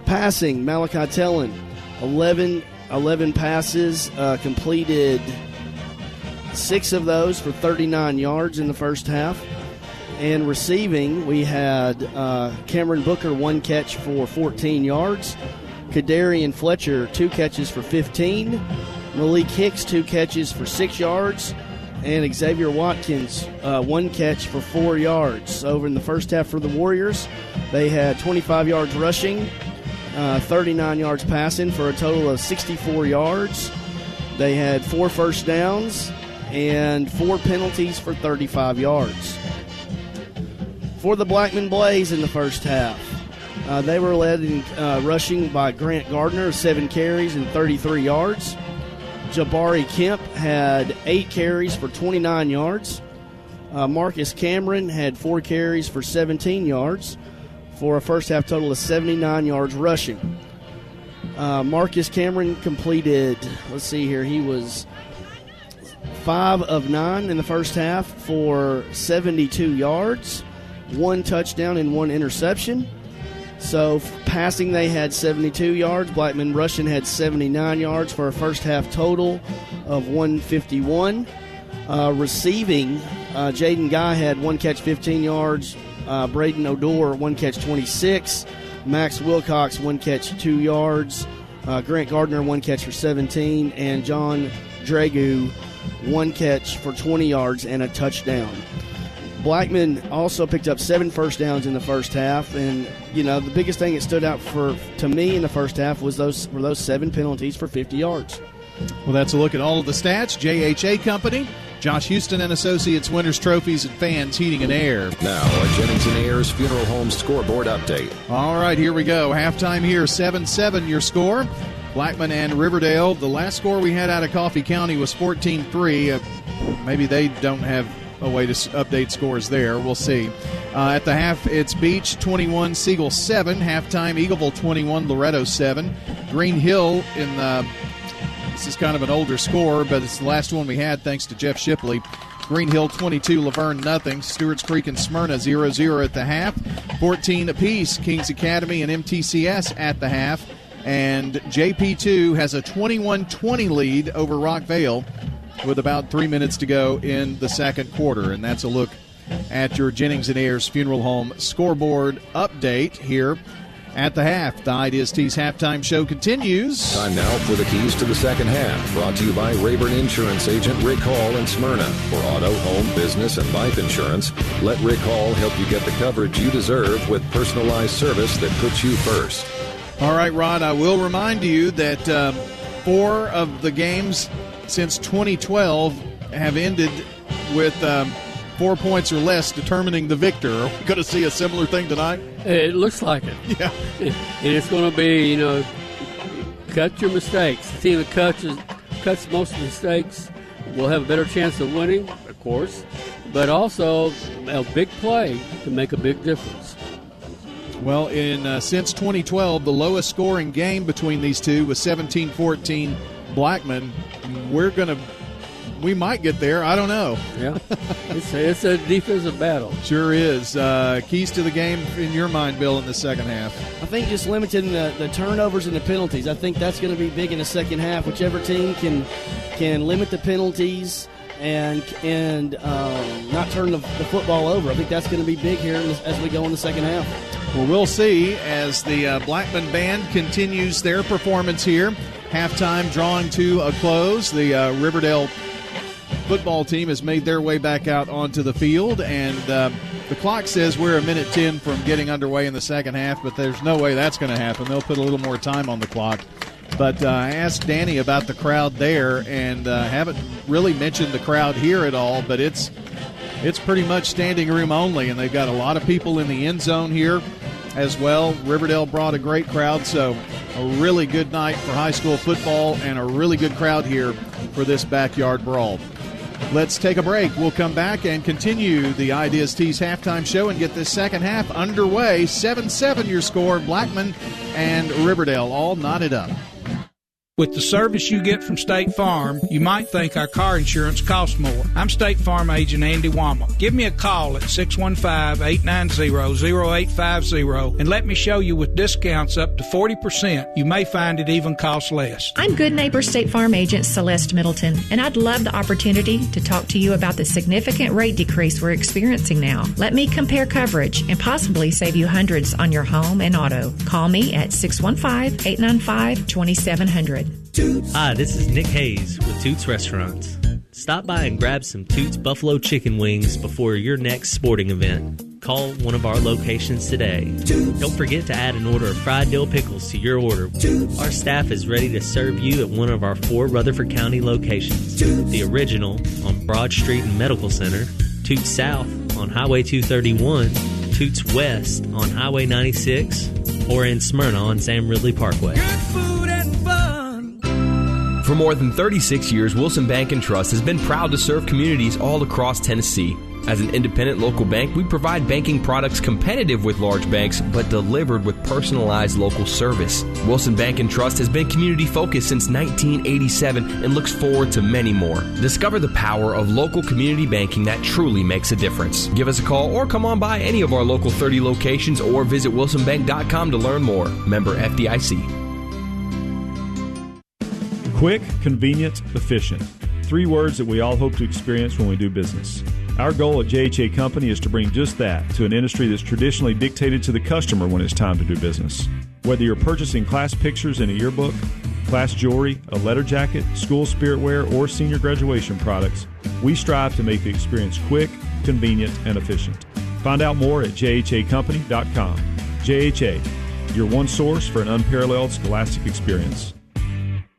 Passing, Malachi Tellin, 11 passes, completed 6 of those for 39 yards in the first half. And receiving, we had Cameron Booker, 1 catch for 14 yards. Kadarian Fletcher, 2 catches for 15. Malik Hicks, 2 catches for 6 yards. And Xavier Watkins, 1 catch for 4 yards. Over in the first half for the Warriors, they had 25 yards rushing, 39 yards passing for a total of 64 yards. They had 4 first downs and 4 penalties for 35 yards. For the Blackman Blaze in the first half, they were led in rushing by Grant Gardner, 7 carries and 33 yards. Jabari Kemp had 8 carries for 29 yards. Marcus Cameron had 4 carries for 17 yards. For a first half total of 79 yards rushing. Marcus Cameron completed, let's see here, he was 5 of 9 in the first half for 72 yards, 1 touchdown and 1 interception. So passing, they had 72 yards. Blackman rushing had 79 yards for a first half total of 151. Receiving, Jaden Guy had 1 catch, 15 yards. Braden Odor, 1 catch, 26. Max Wilcox, 1 catch, 2 yards. Grant Gardner, 1 catch for 17. And John Dragu, 1 catch for 20 yards and a touchdown. Blackman also picked up 7 first downs in the first half. And, you know, the biggest thing that stood out to me in the first half was those 7 penalties for 50 yards. Well, that's a look at all of the stats. JHA Company, Josh Houston and Associates Winners Trophies and Fans Heating and Air. Now, a Jennings and Ayers Funeral Home scoreboard update. All right, here we go. Halftime here, 7-7 your score. Blackman and Riverdale. The last score we had out of Coffee County was 14-3. Maybe they don't have a way to update scores there. We'll see. At the half, it's Beach 21, Siegel 7. Halftime, Eagleville 21, Loretto 7. Green Hill in the... This is kind of an older score, but it's the last one we had thanks to Jeff Shipley. Green Hill 22, Laverne nothing. Stewart's Creek and Smyrna 0-0 at the half. 14 apiece, Kings Academy and MTCS at the half. And JP2 has a 21-20 lead over Rockvale with about 3 minutes to go in the second quarter. And that's a look at your Jennings and Ayers Funeral Home scoreboard update here at the half. The Ideas Tees halftime show continues. Time now for the keys to the second half. Brought to you by Rayburn Insurance Agent Rick Hall in Smyrna. For auto, home, business, and life insurance, let Rick Hall help you get the coverage you deserve with personalized service that puts you first. All right, Rod, I will remind you that 4 of the games since 2012 have ended with 4 points or less determining the victor. Are we going to see a similar thing tonight? It looks like it. Yeah. And it's going to be, cut your mistakes. The team that cuts most of the mistakes will have a better chance of winning, of course, but also a big play can make a big difference. Well, since 2012, the lowest scoring game between these two was 17-14 Blackman. We might get there. I don't know. Yeah, it's a defensive battle. Sure is. Keys to the game in your mind, Bill, in the second half? I think just limiting the turnovers and the penalties. I think that's going to be big in the second half. Whichever team can limit the penalties and not turn the football over. I think that's going to be big here as we go in the second half. Well, we'll see as the Blackman band continues their performance here. Halftime drawing to a close. The Riverdale football team has made their way back out onto the field, and the clock says we're a minute 10 from getting underway in the second half, but there's no way that's going to happen. They'll put a little more time on the clock. But I asked Danny about the crowd there, and haven't really mentioned the crowd here at all, but it's pretty much standing room only, and they've got a lot of people in the end zone here as well. Riverdale brought a great crowd, so a really good night for high school football and a really good crowd here for this backyard brawl. Let's take a break. We'll come back and continue the Ideas Tees halftime show and get this second half underway. 7-7 your score. Blackman and Riverdale all knotted up. With the service you get from State Farm, you might think our car insurance costs more. I'm State Farm Agent Andy Womack. Give me a call at 615-890-0850 and let me show you with discounts up to 40%. You may find it even costs less. I'm Good Neighbor State Farm Agent Celeste Middleton, and I'd love the opportunity to talk to you about the significant rate decrease we're experiencing now. Let me compare coverage and possibly save you hundreds on your home and auto. Call me at 615-895-2700. Hi, this is Nick Hayes with Toots Restaurants. Stop by and grab some Toots Buffalo Chicken Wings before your next sporting event. Call one of our locations today. Don't forget to add an order of fried dill pickles to your order. Our staff is ready to serve you at one of our 4 Rutherford County locations. The Original on Broad Street and Medical Center, Toots South on Highway 231, Toots West on Highway 96, or in Smyrna on Sam Ridley Parkway. For more than 36 years, Wilson Bank & Trust has been proud to serve communities all across Tennessee. As an independent local bank, we provide banking products competitive with large banks, but delivered with personalized local service. Wilson Bank & Trust has been community-focused since 1987 and looks forward to many more. Discover the power of local community banking that truly makes a difference. Give us a call or come on by any of our local 30 locations or visit wilsonbank.com to learn more. Member FDIC. Quick, convenient, efficient. 3 words that we all hope to experience when we do business. Our goal at JHA Company is to bring just that to an industry that's traditionally dictated to the customer when it's time to do business. Whether you're purchasing class pictures in a yearbook, class jewelry, a letter jacket, school spirit wear, or senior graduation products, we strive to make the experience quick, convenient, and efficient. Find out more at jhacompany.com. JHA, your one source for an unparalleled scholastic experience.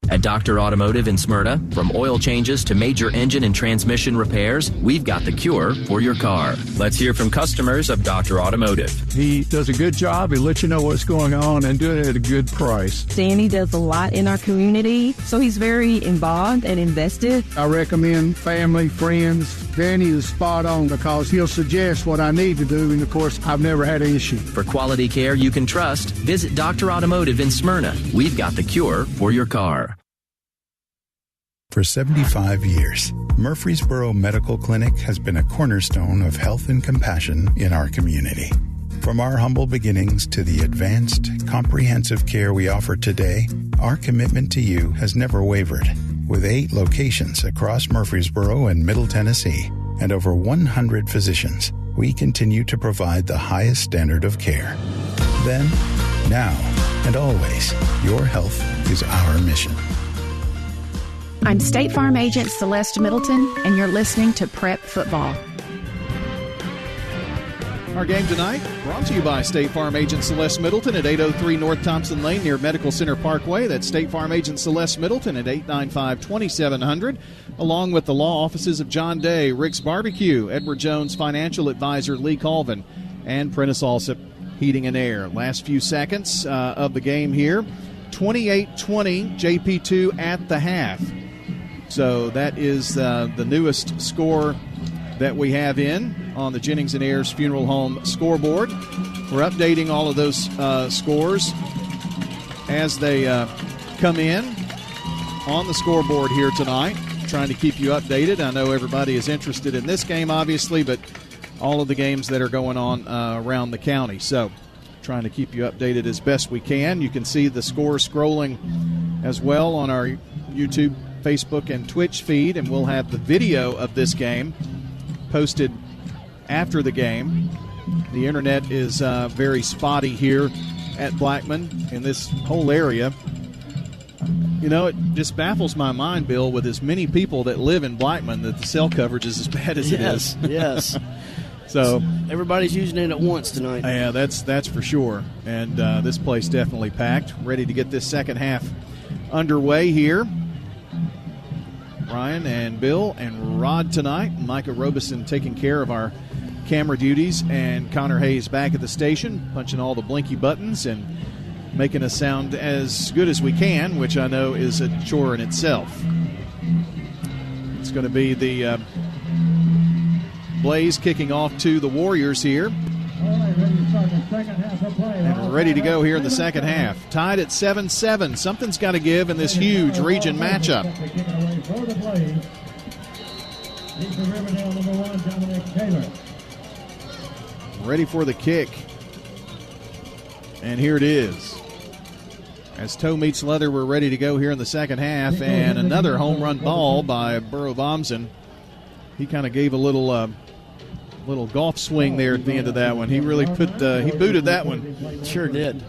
At Dr. Automotive in Smyrna, from oil changes to major engine and transmission repairs, we've got the cure for your car. Let's hear from customers of Dr. Automotive. He does a good job. He lets you know what's going on and doing it at a good price. Danny does a lot in our community, so he's very involved and invested. I recommend family, friends. Danny is spot on because he'll suggest what I need to do, and of course, I've never had an issue. For quality care you can trust, visit Dr. Automotive in Smyrna. We've got the cure for your car. For 75 years, Murfreesboro Medical Clinic has been a cornerstone of health and compassion in our community. From our humble beginnings to the advanced, comprehensive care we offer today, our commitment to you has never wavered. With 8 locations across Murfreesboro and Middle Tennessee and over 100 physicians, we continue to provide the highest standard of care. Then, now, and always, your health is our mission. I'm State Farm Agent Celeste Middleton, and you're listening to Prep Football. Our game tonight brought to you by State Farm Agent Celeste Middleton at 803 North Thompson Lane near Medical Center Parkway. That's State Farm Agent Celeste Middleton at 895-2700, along with the law offices of John Day, Rick's Barbecue, Edward Jones Financial Advisor Lee Colvin, and Prentice Alsop Heating and Air. Last few seconds of the game here. 28-20, JP2 at the half. So that is the newest score that we have in on the Jennings and Ayers Funeral Home scoreboard. We're updating all of those scores as they come in on the scoreboard here tonight, trying to keep you updated. I know everybody is interested in this game, obviously, but all of the games that are going on around the county. So trying to keep you updated as best we can. You can see the score scrolling as well on our YouTube, Facebook, and Twitch feed, and we'll have the video of this game posted after the game. The internet is very spotty here at Blackman in this whole area. You know, it just baffles my mind, Bill, with as many people that live in Blackman, that the cell coverage is as bad as it is. Yes. So everybody's using it at once tonight. Yeah, that's for sure. And this place definitely packed, ready to get this second half underway here. Ryan and Bill and Rod tonight. Micah Robeson taking care of our camera duties, and Connor Hayes back at the station, punching all the blinky buttons and making us sound as good as we can, which I know is a chore in itself. It's going to be the Blaze kicking off to the Warriors here. And we're ready to go here in the second half. Tied at 7-7. Something's got to give in this huge region matchup. Ready for the kick. And here it is. As toe meets leather, we're ready to go here in the second half. And another home run ball by Burrow Vomsen. He kind of gave a little golf swing there at the end of that one. He really he booted that one. Sure did.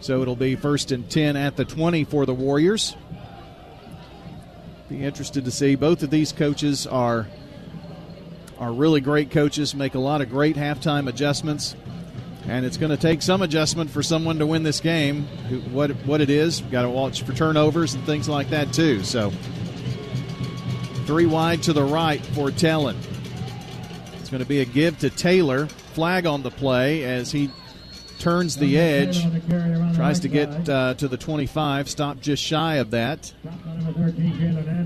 So it'll be 1st and 10 at the 20 for the Warriors. Be interested to see. Both of these coaches are really great coaches, make a lot of great halftime adjustments. And it's going to take some adjustment for someone to win this game. What it is, got to watch for turnovers and things like that too. So 3 wide to the right for Tellin. It's going to be a give to Taylor. Flag on the play as he turns the edge. Tries to get to the 25. Stopped just shy of that.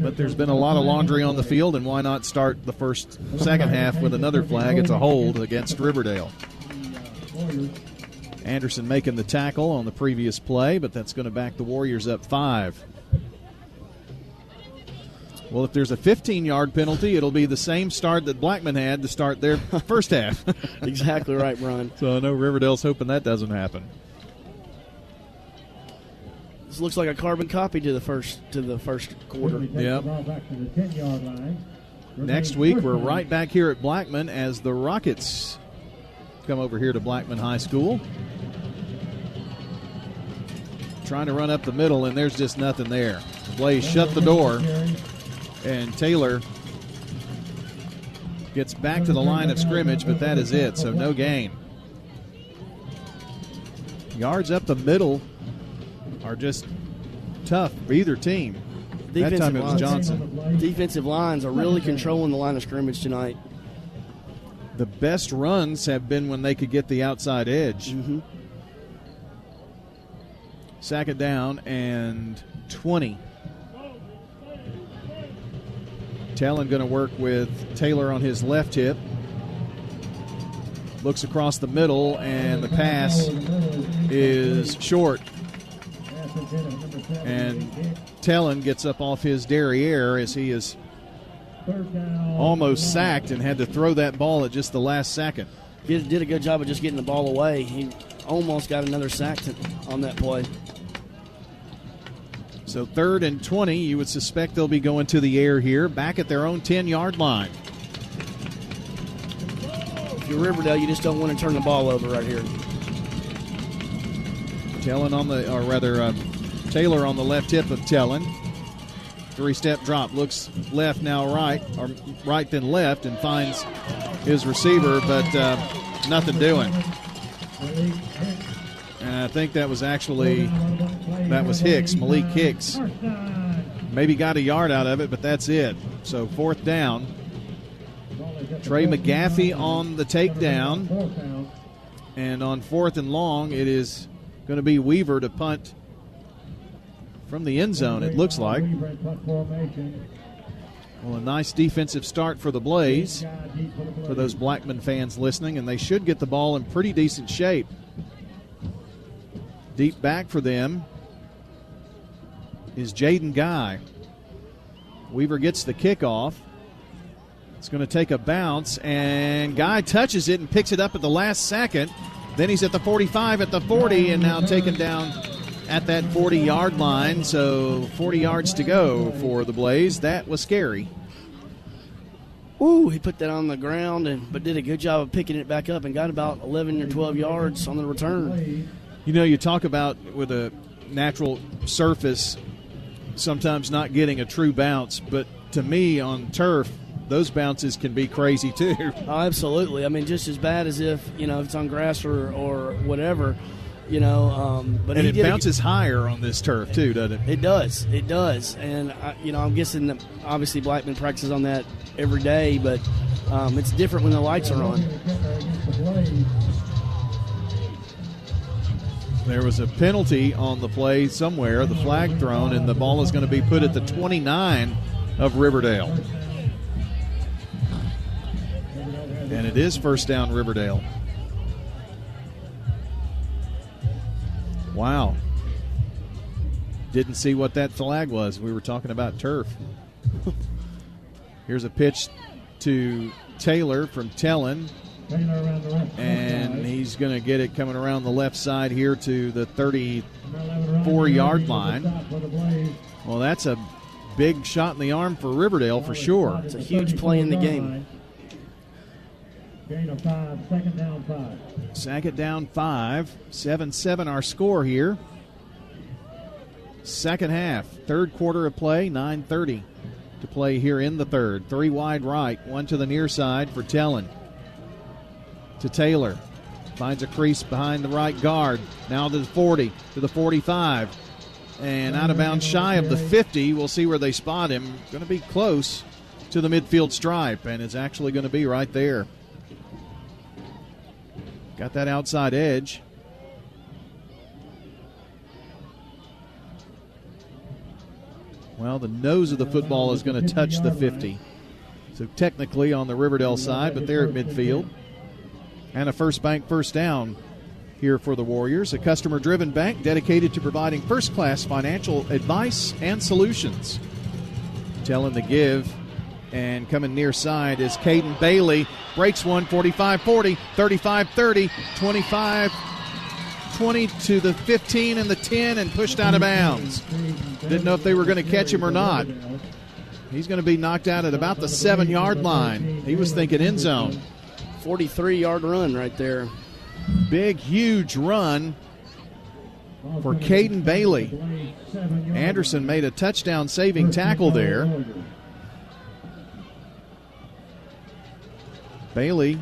But there's been a lot of laundry on the field, and why not start the second half with another flag? It's a hold against Riverdale. Anderson making the tackle on the previous play, but that's going to back the Warriors up 5. Well, if there's a 15-yard penalty, it'll be the same start that Blackman had to start their first half. Exactly right, Brian. So I know Riverdale's hoping that doesn't happen. This looks like a carbon copy to the first quarter. Yep. Next week, we're right back here at Blackman as the Rockets come over here to Blackman High School. Trying to run up the middle, and there's just nothing there. Blaze shut the door. And Taylor gets back to the line of scrimmage, but that is it, so no gain. Yards up the middle are just tough for either team. That time it was Johnson. Defensive lines are really controlling the line of scrimmage tonight. The best runs have been when they could get the outside edge. Mm-hmm. Second down and 20. Tellin going to work with Taylor on his left hip. Looks across the middle, and the pass is short. And Tellin gets up off his derriere as he is almost sacked and had to throw that ball at just the last second. Did a good job of just getting the ball away. He almost got another sack on that play. So 3rd and 20, you would suspect they'll be going to the air here, back at their own 10-yard line. If you're Riverdale, you just don't want to turn the ball over right here. Taylor on the left hip of Tellin. 3-step drop, looks left, now right, or right then left, and finds his receiver, but nothing doing. And I think that was Hicks, Malik Hicks. Maybe got a yard out of it, but that's it. So 4th down. Trey McGaffey on the takedown. And on 4th and long, it is going to be Weaver to punt from the end zone, it looks like. Well, a nice defensive start for the Blaze, for those Blackman fans listening, and they should get the ball in pretty decent shape. Deep back for them is Jaden Guy. Weaver gets the kickoff. It's going to take a bounce, and Guy touches it and picks it up at the last second. Then he's at the 45, at the 40, and now taken down at that 40-yard line. So 40 yards to go for the Blaze. That was scary. Ooh, he put that on the ground, but did a good job of picking it back up and got about 11 or 12 yards on the return. You know, you talk about with a natural surface sometimes not getting a true bounce, but to me on turf, those bounces can be crazy too. Oh, absolutely. I mean, just as bad as if it's on grass or whatever, But and it bounces higher on this turf too, doesn't it? It does. And, I'm guessing that obviously Blackman practices on that every day, but it's different when the lights are on. There was a penalty on the play somewhere, the flag thrown, and the ball is going to be put at the 29 of Riverdale. And it is 1st down Riverdale. Wow. Didn't see what that flag was. We were talking about turf. Here's a pitch to Taylor from Tellin. And he's going to get it coming around the left side here to the 34-yard line. Well, that's a big shot in the arm for Riverdale for sure. It's a huge play in the game. Gain of 5, 2nd down 5. 2nd down 5. 7-7 our score here. Second half, 3rd quarter of play, 9:30 to play here in the 3rd. 3 wide right, 1 to the near side for Tellin. To Taylor. Finds a crease behind the right guard. Now to the 40, to the 45. And out of bounds shy of the 50. We'll see where they spot him. Going to be close to the midfield stripe, and it's actually going to be right there. Got that outside edge. Well, the nose of the football is going to touch the 50. So technically on the Riverdale side, but they're at midfield. And a First Bank first down here for the Warriors, a customer-driven bank dedicated to providing first-class financial advice and solutions. Telling the give, and coming near side is Caden Bailey. Breaks one, 45-40, 35-30, 25-20 to the 15 and the 10, and pushed out of bounds. Didn't know if they were going to catch him or not. He's going to be knocked out at about the 7-yard line. He was thinking end zone. 43-yard run right there. Big, huge run for Caden Bailey. Anderson made a touchdown-saving tackle there. Bailey,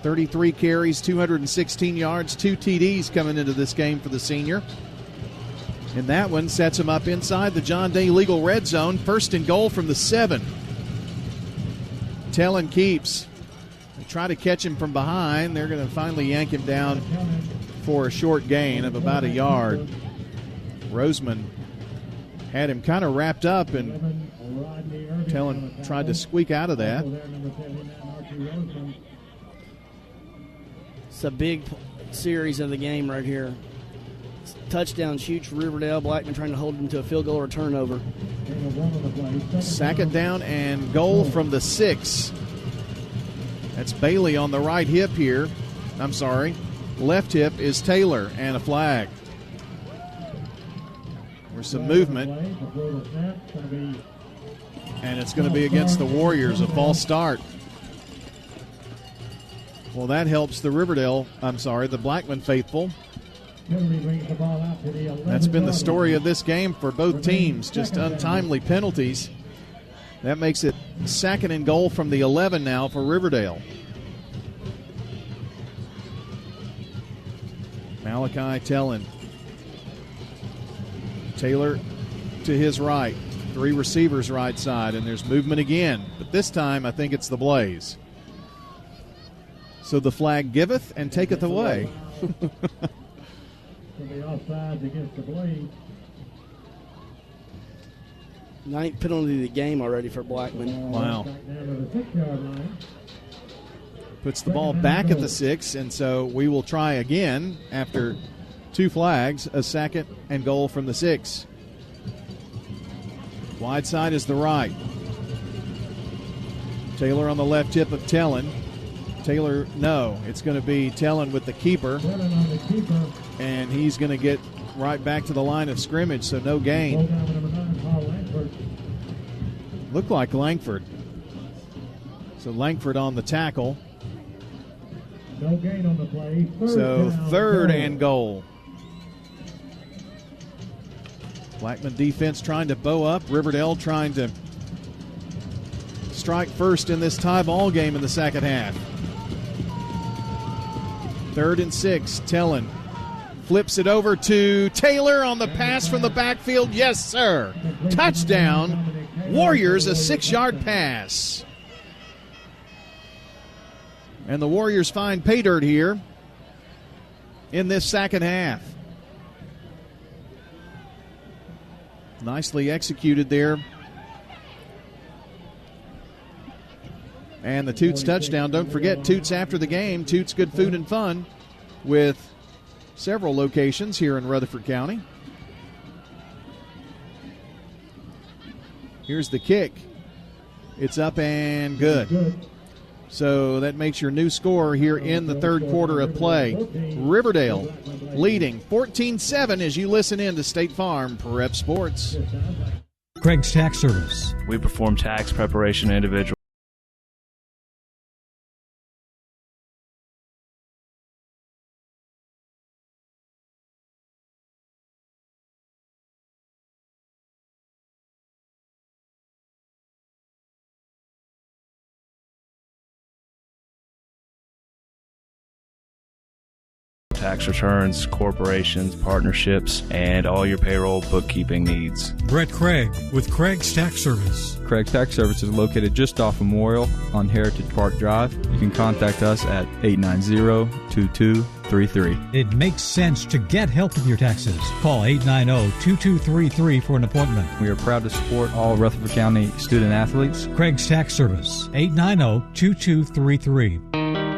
33 carries, 216 yards, 2 TDs coming into this game for the senior. And that one sets him up inside the John Day legal red zone. 1st and goal from the 7. Tellin keeps. They try to catch him from behind. They're going to finally yank him down for a short gain of about a yard. Roseman had him kind of wrapped up, and Tellin tried to squeak out of that. It's a big series of the game right here. Touchdown huge for Riverdale. Blackman trying to hold him to a field goal or turnover. 2nd down and goal from the 6. That's Bailey on the right hip here. I'm sorry. Left hip is Taylor, and a flag. There's some movement. And it's going to be against the Warriors, a false start. Well, that helps the Blackman faithful. That's been the story of this game for both teams, just untimely penalties. That makes it 2nd and goal from the 11 now for Riverdale. Malachi Tellin. Taylor to his right. 3 receivers right side, and there's movement again. But this time, I think it's the Blaze. So the flag giveth and taketh away. The offsides against the Blaze. 9th penalty of the game already for Blackman. Wow. Puts the ball back at the 6, and so we will try again after 2 flags, a 2nd and goal from the 6. Wide side is the right. Taylor on the left hip of Tellin. Taylor, no. It's going to be Tellin with the keeper. And he's going to get right back to the line of scrimmage, so no gain. Looked like Langford. So Langford on the tackle. No gain on the play. So 3rd and goal. Blackman defense trying to bow up. Riverdale trying to strike first in this tie ball game in the second half. 3rd and 6. Tellin flips it over to Taylor on the pass from the backfield. Yes, sir. Touchdown. Warriors, a 6-yard pass. And the Warriors find pay dirt here in this second half. Nicely executed there. And the Toots touchdown. Don't forget, Toots after the game. Toots Good Food and Fun with several locations here in Rutherford County. Here's the kick. It's up and good. So that makes your new score here in the 3rd quarter of play. Riverdale leading 14-7 as you listen in to State Farm Prep Sports. Craig's Tax Service. We perform tax preparation individually. Tax returns, corporations, partnerships, and all your payroll bookkeeping needs. Brett Craig with Craig's Tax Service. Craig's Tax Service is located just off Memorial on Heritage Park Drive. You can contact us at 890-2233. It makes sense to get help with your taxes. Call 890-2233 for an appointment. We are proud to support all Rutherford County student athletes. Craig's Tax Service, 890-2233.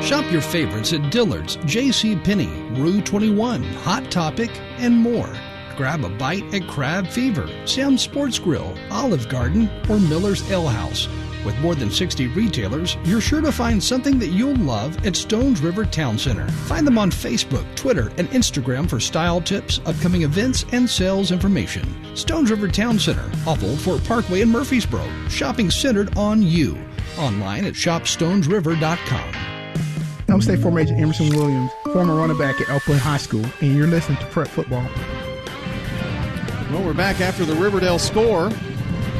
Shop your favorites at Dillard's, JCPenney, Rue 21, Hot Topic, and more. Grab a bite at Crab Fever, Sam Sports Grill, Olive Garden, or Miller's Ale House. With more than 60 retailers, you're sure to find something that you'll love at Stones River Town Center. Find them on Facebook, Twitter, and Instagram for style tips, upcoming events, and sales information. Stones River Town Center, off Old Fort Parkway in Murfreesboro. Shopping centered on you. Online at shopstonesriver.com. I'm State Farm Agent Emerson Williams, former running back at Oakland High School, and you're listening to Prep Football. Well, we're back after the Riverdale score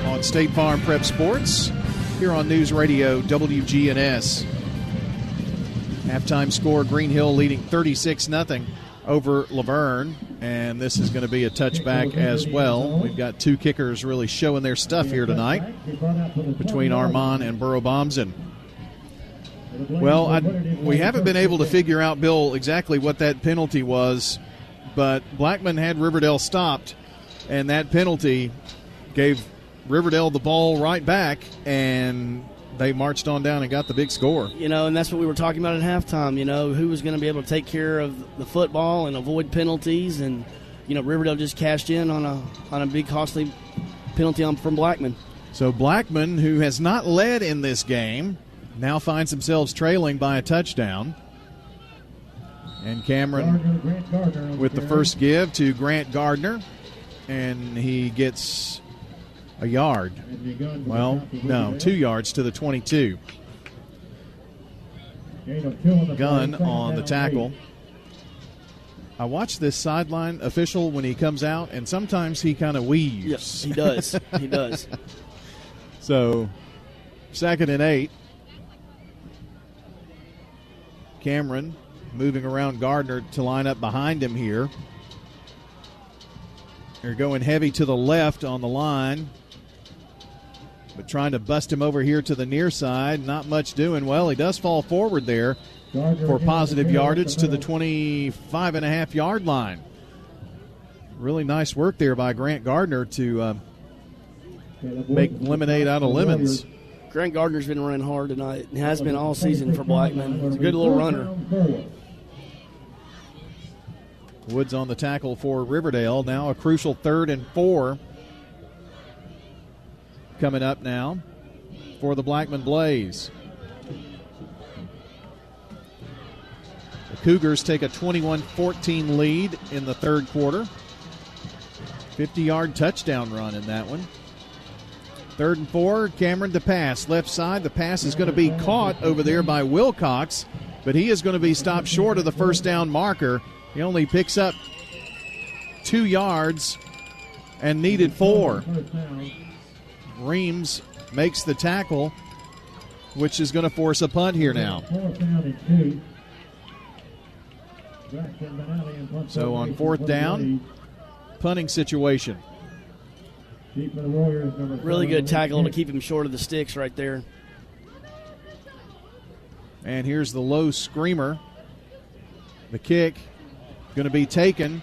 on State Farm Prep Sports here on News Radio WGNS. Halftime score, Green Hill leading 36-0 over Laverne. And this is going to be a touchback as well. We've got two kickers really showing their stuff here tonight between Armand and Burrow Bomsen. Well, we haven't been able to figure out, Bill, exactly what that penalty was, but Blackman had Riverdale stopped, and that penalty gave Riverdale the ball right back, and they marched on down and got the big score. And that's what we were talking about at halftime, who was going to be able to take care of the football and avoid penalties, and, Riverdale just cashed in on a big costly penalty from Blackman. So Blackman, who has not led in this game, now finds themselves trailing by a touchdown. And Cameron with the first give to Grant Gardner, and he gets a yard. Well, no, 2 yards to the 22. Gunn on the tackle. I watch this sideline official when he comes out, and sometimes he kind of weaves. Yes, he does. He does. So, 2nd and 8. Cameron moving around Gardner to line up behind him here. They're going heavy to the left on the line, but trying to bust him over here to the near side. Not much doing. Well, he does fall forward there for positive yardage to the 25.5-yard line. Really nice work there by Grant Gardner to make lemonade out of lemons. Grant Gardner's been running hard tonight. He has been all season for Blackman. He's a good little runner. Woods on the tackle for Riverdale. Now a crucial 3rd and 4 coming up now for the Blackman Blaze. The Cougars take a 21-14 lead in the third quarter. 50-yard touchdown run in that one. 3rd and 4, Cameron to pass. Left side, the pass is going to be caught over there by Wilcox, but he is going to be stopped short of the first down marker. He only picks up 2 yards and needed 4. Reams makes the tackle, which is going to force a punt here now. So on 4th down, punting situation. Really good tackle to keep him short of the sticks right there. And here's the low screamer. The kick going to be taken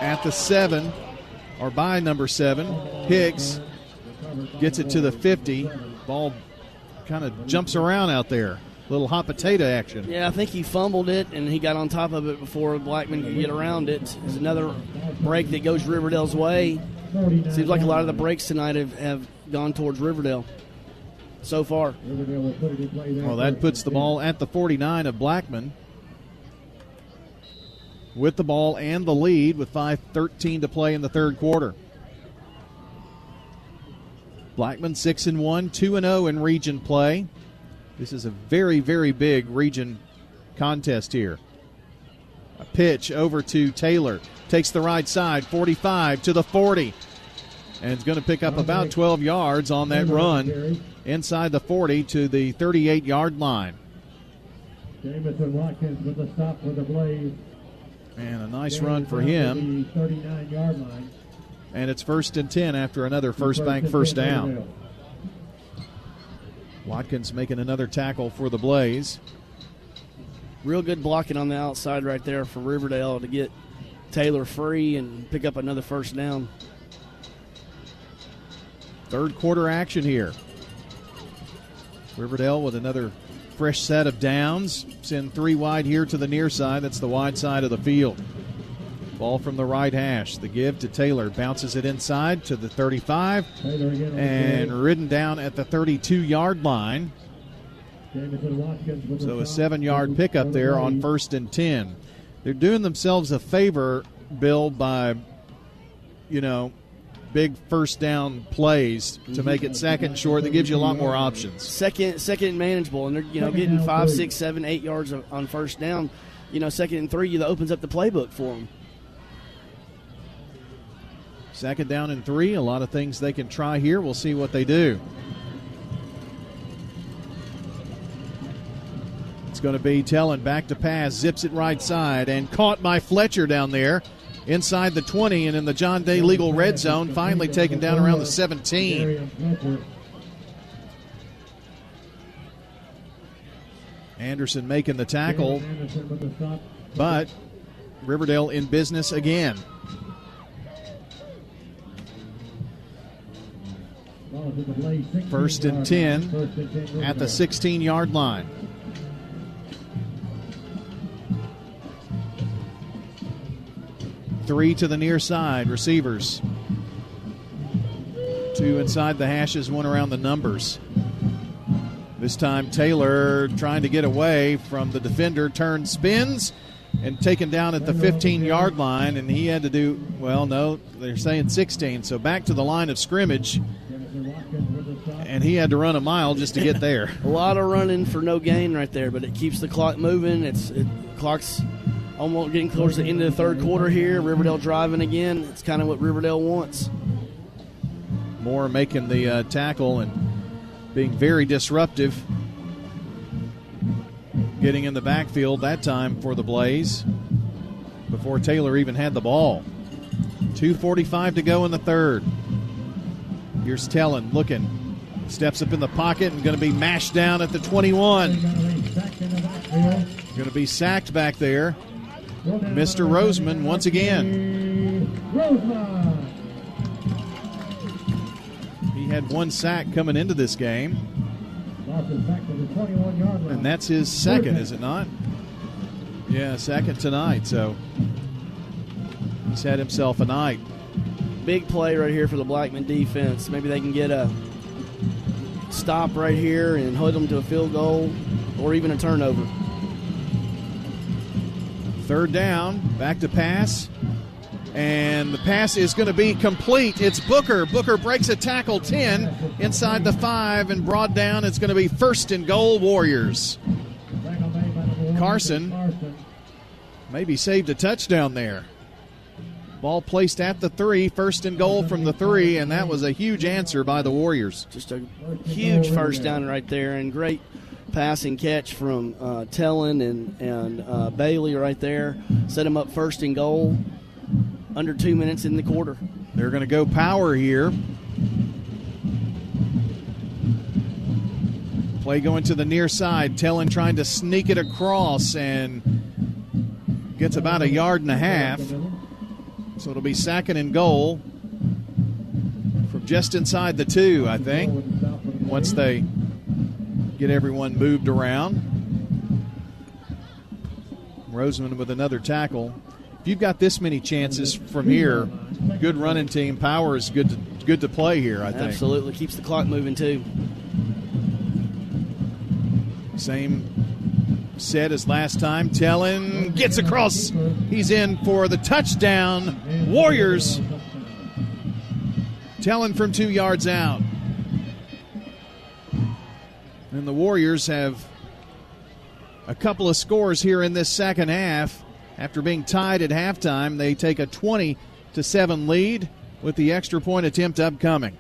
at the 7, or by number 7. Hicks gets it to the 50. Ball kind of jumps around out there. Little hot potato action. Yeah, I think he fumbled it, and he got on top of it before Blackman could get around it. There's another break that goes Riverdale's way. Seems like a lot of the breaks tonight have gone towards Riverdale so far. Well, that puts the ball at the 49 of Blackman with the ball and the lead with 5:13 to play in the third quarter. Blackman 6-1, 2-0 in region play. This is a very, very big region contest here. A pitch over to Taylor. Takes the right side, 45 to the 40. And it's going to pick up about 12 yards on that run inside the 40 to the 38-yard line. Jamison Watkins with the stop for the Blaze. And a nice run for him. 39-yard line. And it's 1st and 10 after another first bank first down. Watkins making another tackle for the Blaze. Real good blocking on the outside right there for Riverdale to get Taylor free and pick up another first down. Third quarter action here. Riverdale with another fresh set of downs. Send 3 wide here to the near side. That's the wide side of the field. Ball from the right hash. The give to Taylor. Bounces it inside to the 35. And ridden down at the 32-yard line. So a 7-yard pickup there on 1st and 10. They're doing themselves a favor, Bill, by, big first down plays to make it second short. That gives you a lot more options. Second and manageable, and they're getting 5, 6, 7, 8 yards on first down. 2nd and 3, that opens up the playbook for them. 2nd down and 3, a lot of things they can try here. We'll see what they do. It's going to be Tellin back to pass, zips it right side, and caught by Fletcher down there. inside the 20 and in the John Day legal red zone, finally taken down around the 17. Anderson making the tackle, but Riverdale in business again. First and 10 at the 16-yard line. Three to the near side, receivers. Two inside the hashes, one around the numbers. This time Taylor trying to get away from the defender, turns, spins, and taken down at the 15-yard line, and he had to do, well, no, they're saying 16, so back to the line of scrimmage, and he had to run a mile just to get there. A lot of running for no gain right there, but it keeps the clock moving. Clock's almost getting close to the end of the third quarter here. Riverdale driving again. It's kind of what Riverdale wants. Moore making the tackle and being very disruptive. Getting in the backfield that time for the Blaze before Taylor even had the ball. 2:45 to go in the third. Here's Tellin looking. Steps up in the pocket and going to be mashed down at the 21. Going to be sacked back there. Mr. Roseman once again. He had one sack coming into this game. And that's his second, is it not? Yeah, second tonight. So he's had himself a night. Big play right here for the Blackman defense. Maybe they can get a stop right here and hold them to a field goal or even a turnover. Third down, back to pass. And the pass is going to be complete. It's Booker. Booker breaks a tackle, 10 inside the 5 and brought down. It's going to be first and goal, Warriors. Carson maybe saved a touchdown there. Ball placed at the 3, first and goal from the 3, and that was a huge answer by the Warriors. Just a huge first down right there, and great passing catch from Tellin and Bailey right there. Set him up first and goal. Under 2 minutes in the quarter. They're going to go power here. Play going to the near side. Tellin trying to sneak it across and gets about a yard and a half. So it'll be second and goal from just inside the 2, I think, once they get everyone moved around. Roseman with another tackle. If you've got this many chances from here, good running team, power is good to play here, I think. Absolutely. Keeps the clock moving, too. Same set as last time. Tellin gets across. He's in for the touchdown. Warriors. Tellin from 2 yards out. And the Warriors have a couple of scores here in this second half. After being tied at halftime, they take a 20-7 lead with the extra point attempt upcoming.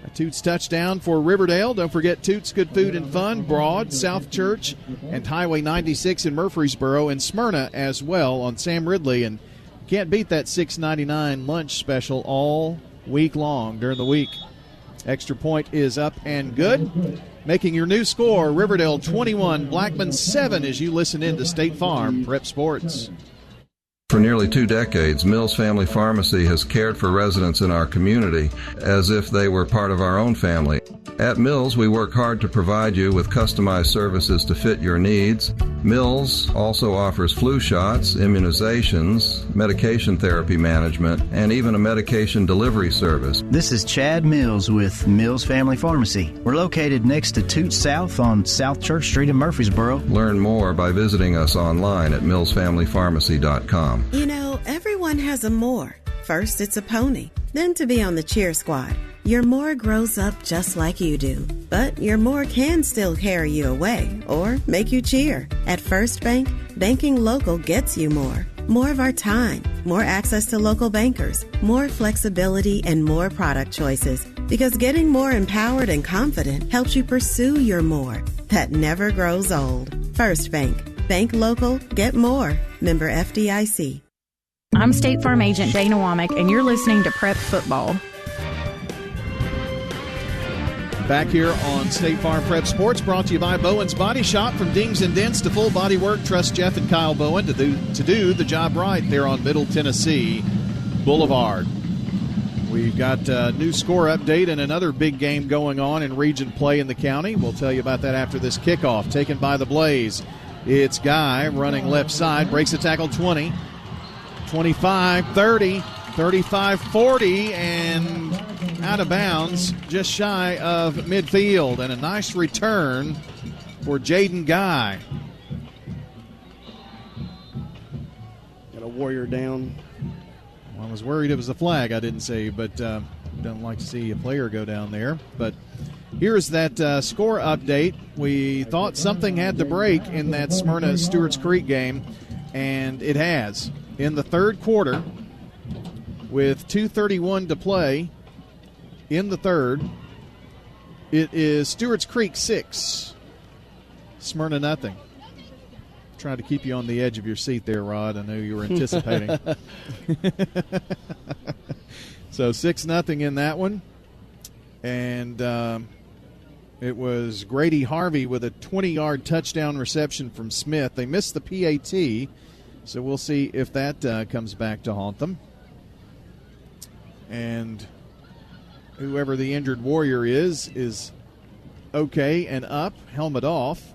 A Toots touchdown for Riverdale. Don't forget Toots Good Food and Fun, Broad, South Church, and Highway 96 in Murfreesboro, and Smyrna as well on Sam Ridley. And can't beat that $6.99 lunch special all week long during the week. Extra point is up and good. Making your new score, Riverdale 21, Blackman 7, as you listen in to State Farm Prep Sports. For nearly 2 decades, Mills Family Pharmacy has cared for residents in our community as if they were part of our own family. At Mills, we work hard to provide you with customized services to fit your needs. Mills also offers flu shots, immunizations, medication therapy management, and even a medication delivery service. This is Chad Mills with Mills Family Pharmacy. We're located next to Toots South on South Church Street in Murfreesboro. Learn more by visiting us online at millsfamilypharmacy.com. You know, everyone has a more. First, it's a pony. Then to be on the cheer squad. Your more grows up just like you do. But your more can still carry you away or make you cheer. At First Bank, banking local gets you more. More of our time, more access to local bankers, more flexibility, and more product choices. Because getting more empowered and confident helps you pursue your more. That never grows old. First Bank. Bank local, get more. Member FDIC. I'm State Farm Agent Dana Womack, and you're listening to Prep Football. Back here on State Farm Prep Sports, brought to you by Bowen's Body Shop. From dings and dents to full body work, trust Jeff and Kyle Bowen to do the job right there on Middle Tennessee Boulevard. We've got a new score update and another big game going on in region play in the county. We'll tell you about that after this kickoff taken by the Blaze. It's Guy running left side, breaks the tackle 20, 25, 30, 35, 40, and out of bounds just shy of midfield. And a nice return for Jaden Guy. Got a Warrior down. Well, I was worried it was a flag. I didn't see, but don't like to see a player go down there. But here's that score update. We thought something had to break in that Smyrna-Stewart's Creek game, and it has. In the third quarter, with 2:31 to play in the third, it is Stewart's Creek 6, Smyrna nothing. Trying to keep you on the edge of your seat there, Rod. I know you were anticipating. So 6-0 in that one. And it was Grady Harvey with a 20-yard touchdown reception from Smith. They missed the PAT, so we'll see if that comes back to haunt them. And whoever the injured Warrior is okay and up, helmet off.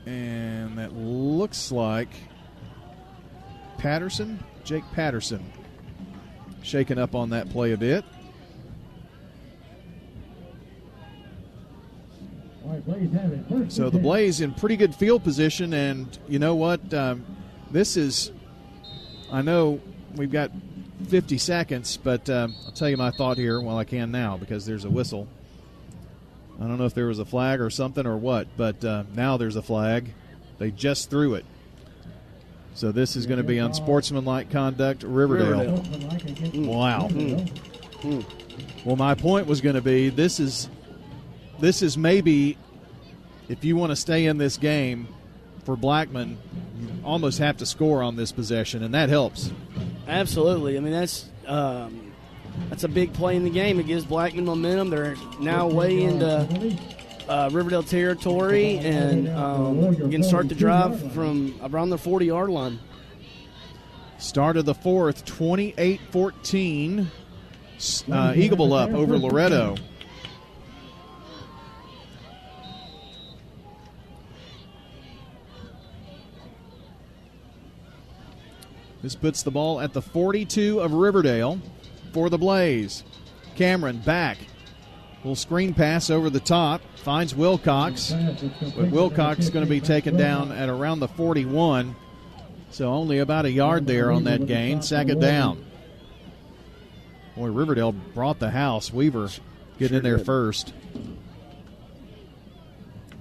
And that looks like Jake Patterson, shaken up on that play a bit. So the Blaze in pretty good field position, and you know what? I know we've got 50 seconds, but I'll tell you my thought here while I can now, because there's a whistle. I don't know if there was a flag or something or what, but now there's a flag. They just threw it. So this is going to be unsportsmanlike conduct, Riverdale. Wow. Well, my point was going to be this is maybe, if you want to stay in this game for Blackman, you almost have to score on this possession, and that helps. Absolutely. I mean, that's a big play in the game. It gives Blackman momentum. They're now way into Riverdale territory, and you can start the drive from around the 40-yard line. Start of the fourth, 28-14. Eagleville up over Loretto. This puts the ball at the 42 of Riverdale for the Blaze. Cameron back. Little screen pass over the top. Finds Wilcox. But Wilcox is going to be taken down at around the 41. So only about a yard there on that gain. Second down. Boy, Riverdale brought the house. Weaver getting in there first.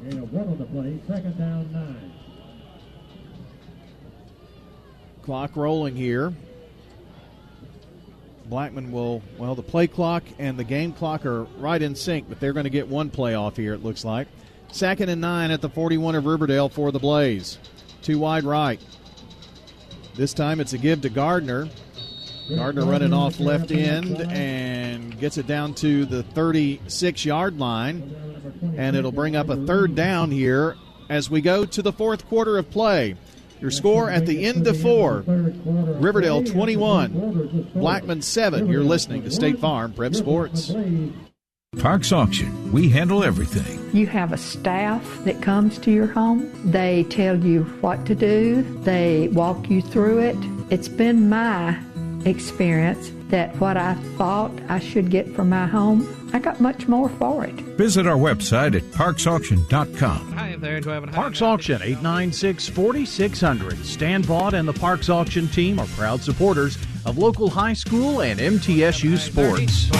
On the play, second down 9. Clock rolling here. Blackman the play clock and the game clock are right in sync, but they're going to get one play off here, it looks like. Second and 9 at the 41 of Riverdale for the Blaze. 2 wide right. This time it's a give to Gardner. Gardner running off left end and gets it down to the 36-yard line. And it'll bring up a third down here as we go to the fourth quarter of play. Your score at the end of 4, Riverdale 21, Blackman 7. You're listening to State Farm Prep Sports. Parks Auction. We handle everything. You have a staff that comes to your home. They tell you what to do. They walk you through it. It's been my experience that what I thought I should get for my home, I got much more for it. Visit our website at parksauction.com. Hi there, Parks Auction, 896-4600. Stan Vaught and the Parks Auction team are proud supporters of local high school and MTSU sports.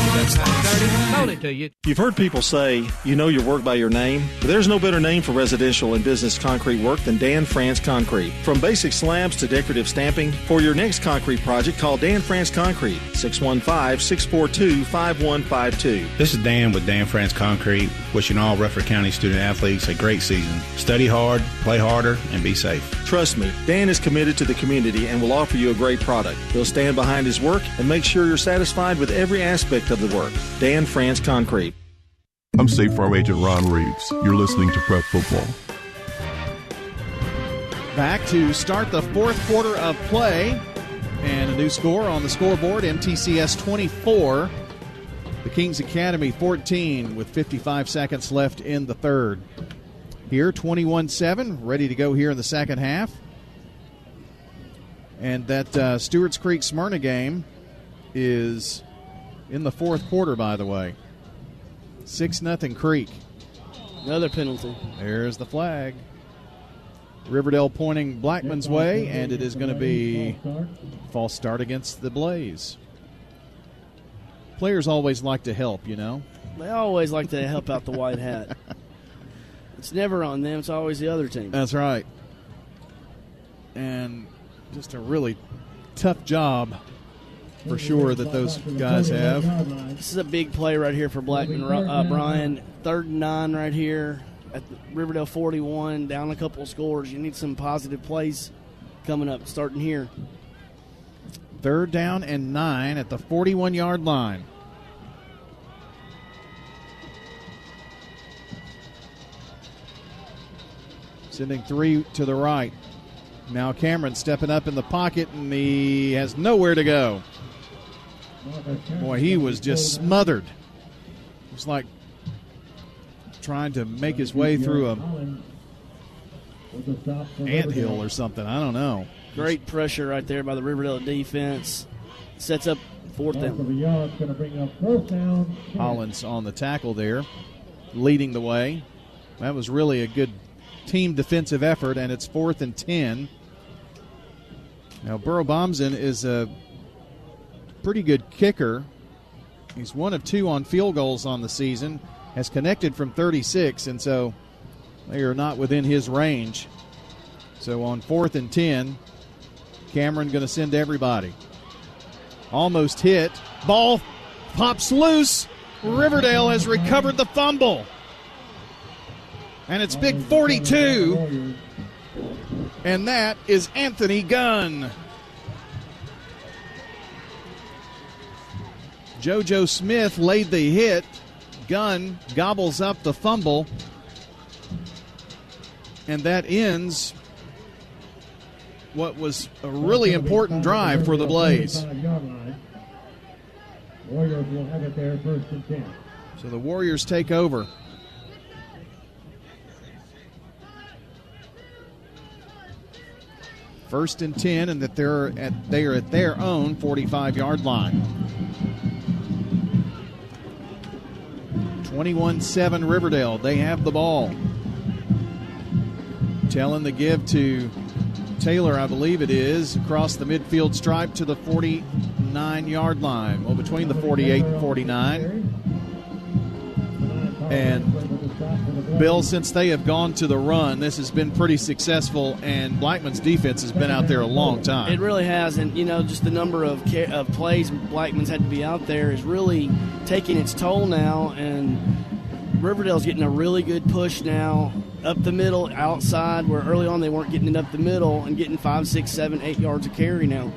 You've heard people say, you know your work by your name, but there's no better name for residential and business concrete work than Dan France Concrete. From basic slabs to decorative stamping, for your next concrete project, call Dan France Concrete, 615-642-5152. This is Dan with Dan France Concrete, wishing all Rutherford County student athletes a great season. Study hard, play harder, and be safe. Trust me, Dan is committed to the community and will offer you a great product. He'll stand behind his work and make sure you're satisfied with every aspect of the work. Dan France Concrete. I'm State Farm Agent Ron Reeves. You're listening to Prep Football. Back to start the fourth quarter of play. And a new score on the scoreboard, MTCS 24. The Kings Academy 14 with 55 seconds left in the third. Here, 21-7, ready to go here in the second half. And that Stewart's Creek-Smyrna game is in the fourth quarter, by the way. 6-0 Creek. Another penalty. There's the flag. Riverdale pointing Blackman's way, and it is going to be false start against the Blaze. Players always like to help, you know. They always like to help out the white hat. It's never on them. It's always the other team. That's right. And just a really tough job for sure that those guys have. This is a big play right here for Blackman. Brian, 3rd and 9 right here at the Riverdale 41, down a couple of scores. You need some positive plays coming up, starting here. 3rd down and 9 at the 41-yard line. Sending 3 to the right. Now Cameron stepping up in the pocket, and he has nowhere to go. Boy, he was just smothered. It was like trying to make his way through a anthill or something. I don't know. Great pressure right there by the Riverdale defense. Sets up 4th down. Hollins on the tackle there, leading the way. That was really a good team defensive effort, and it's 4th and 10. Now, Burrow Bomsen is a pretty good kicker. He's 1 of 2 on field goals on the season, has connected from 36, and so they are not within his range. So on 4th and 10, Cameron going to send everybody. Almost hit. Ball pops loose. Riverdale has recovered the fumble. And it's Big 42. And that is Anthony Gunn. JoJo Smith laid the hit. Gunn gobbles up the fumble. And that ends what was a really important drive for the Blaze. Warriors will have it there, 1st and 10. So the Warriors take over. First and 10, and that they are at their own 45-yard line. 21-7 Riverdale. They have the ball. Telling the give to Taylor, I believe it is, across the midfield stripe to the 49-yard line. Well, between the 48 and 49. And Bill, since they have gone to the run, this has been pretty successful, and Blackman's defense has been out there a long time. It really has, and just the number of plays Blackman's had to be out there is really taking its toll now, and Riverdale's getting a really good push now up the middle, outside, where early on they weren't getting it up the middle, and getting 5, 6, 7, 8 yards of carry now.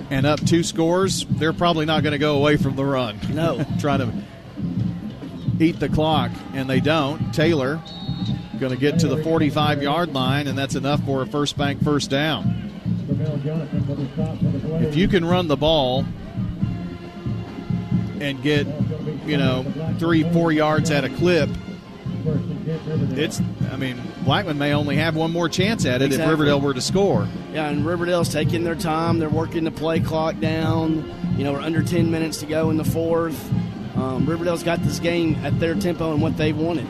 And up 2 scores, they're probably not going to go away from the run. No. Trying to eat the clock, and they don't. Taylor going to get to the 45-yard line, and that's enough for a First Bank first down. If you can run the ball and get, 3-4 yards at a clip, Blackman may only have one more chance at it if Riverdale were to score. Yeah, and Riverdale's taking their time. They're working the play clock down. We're under 10 minutes to go in the fourth. Riverdale's got this game at their tempo and what they wanted.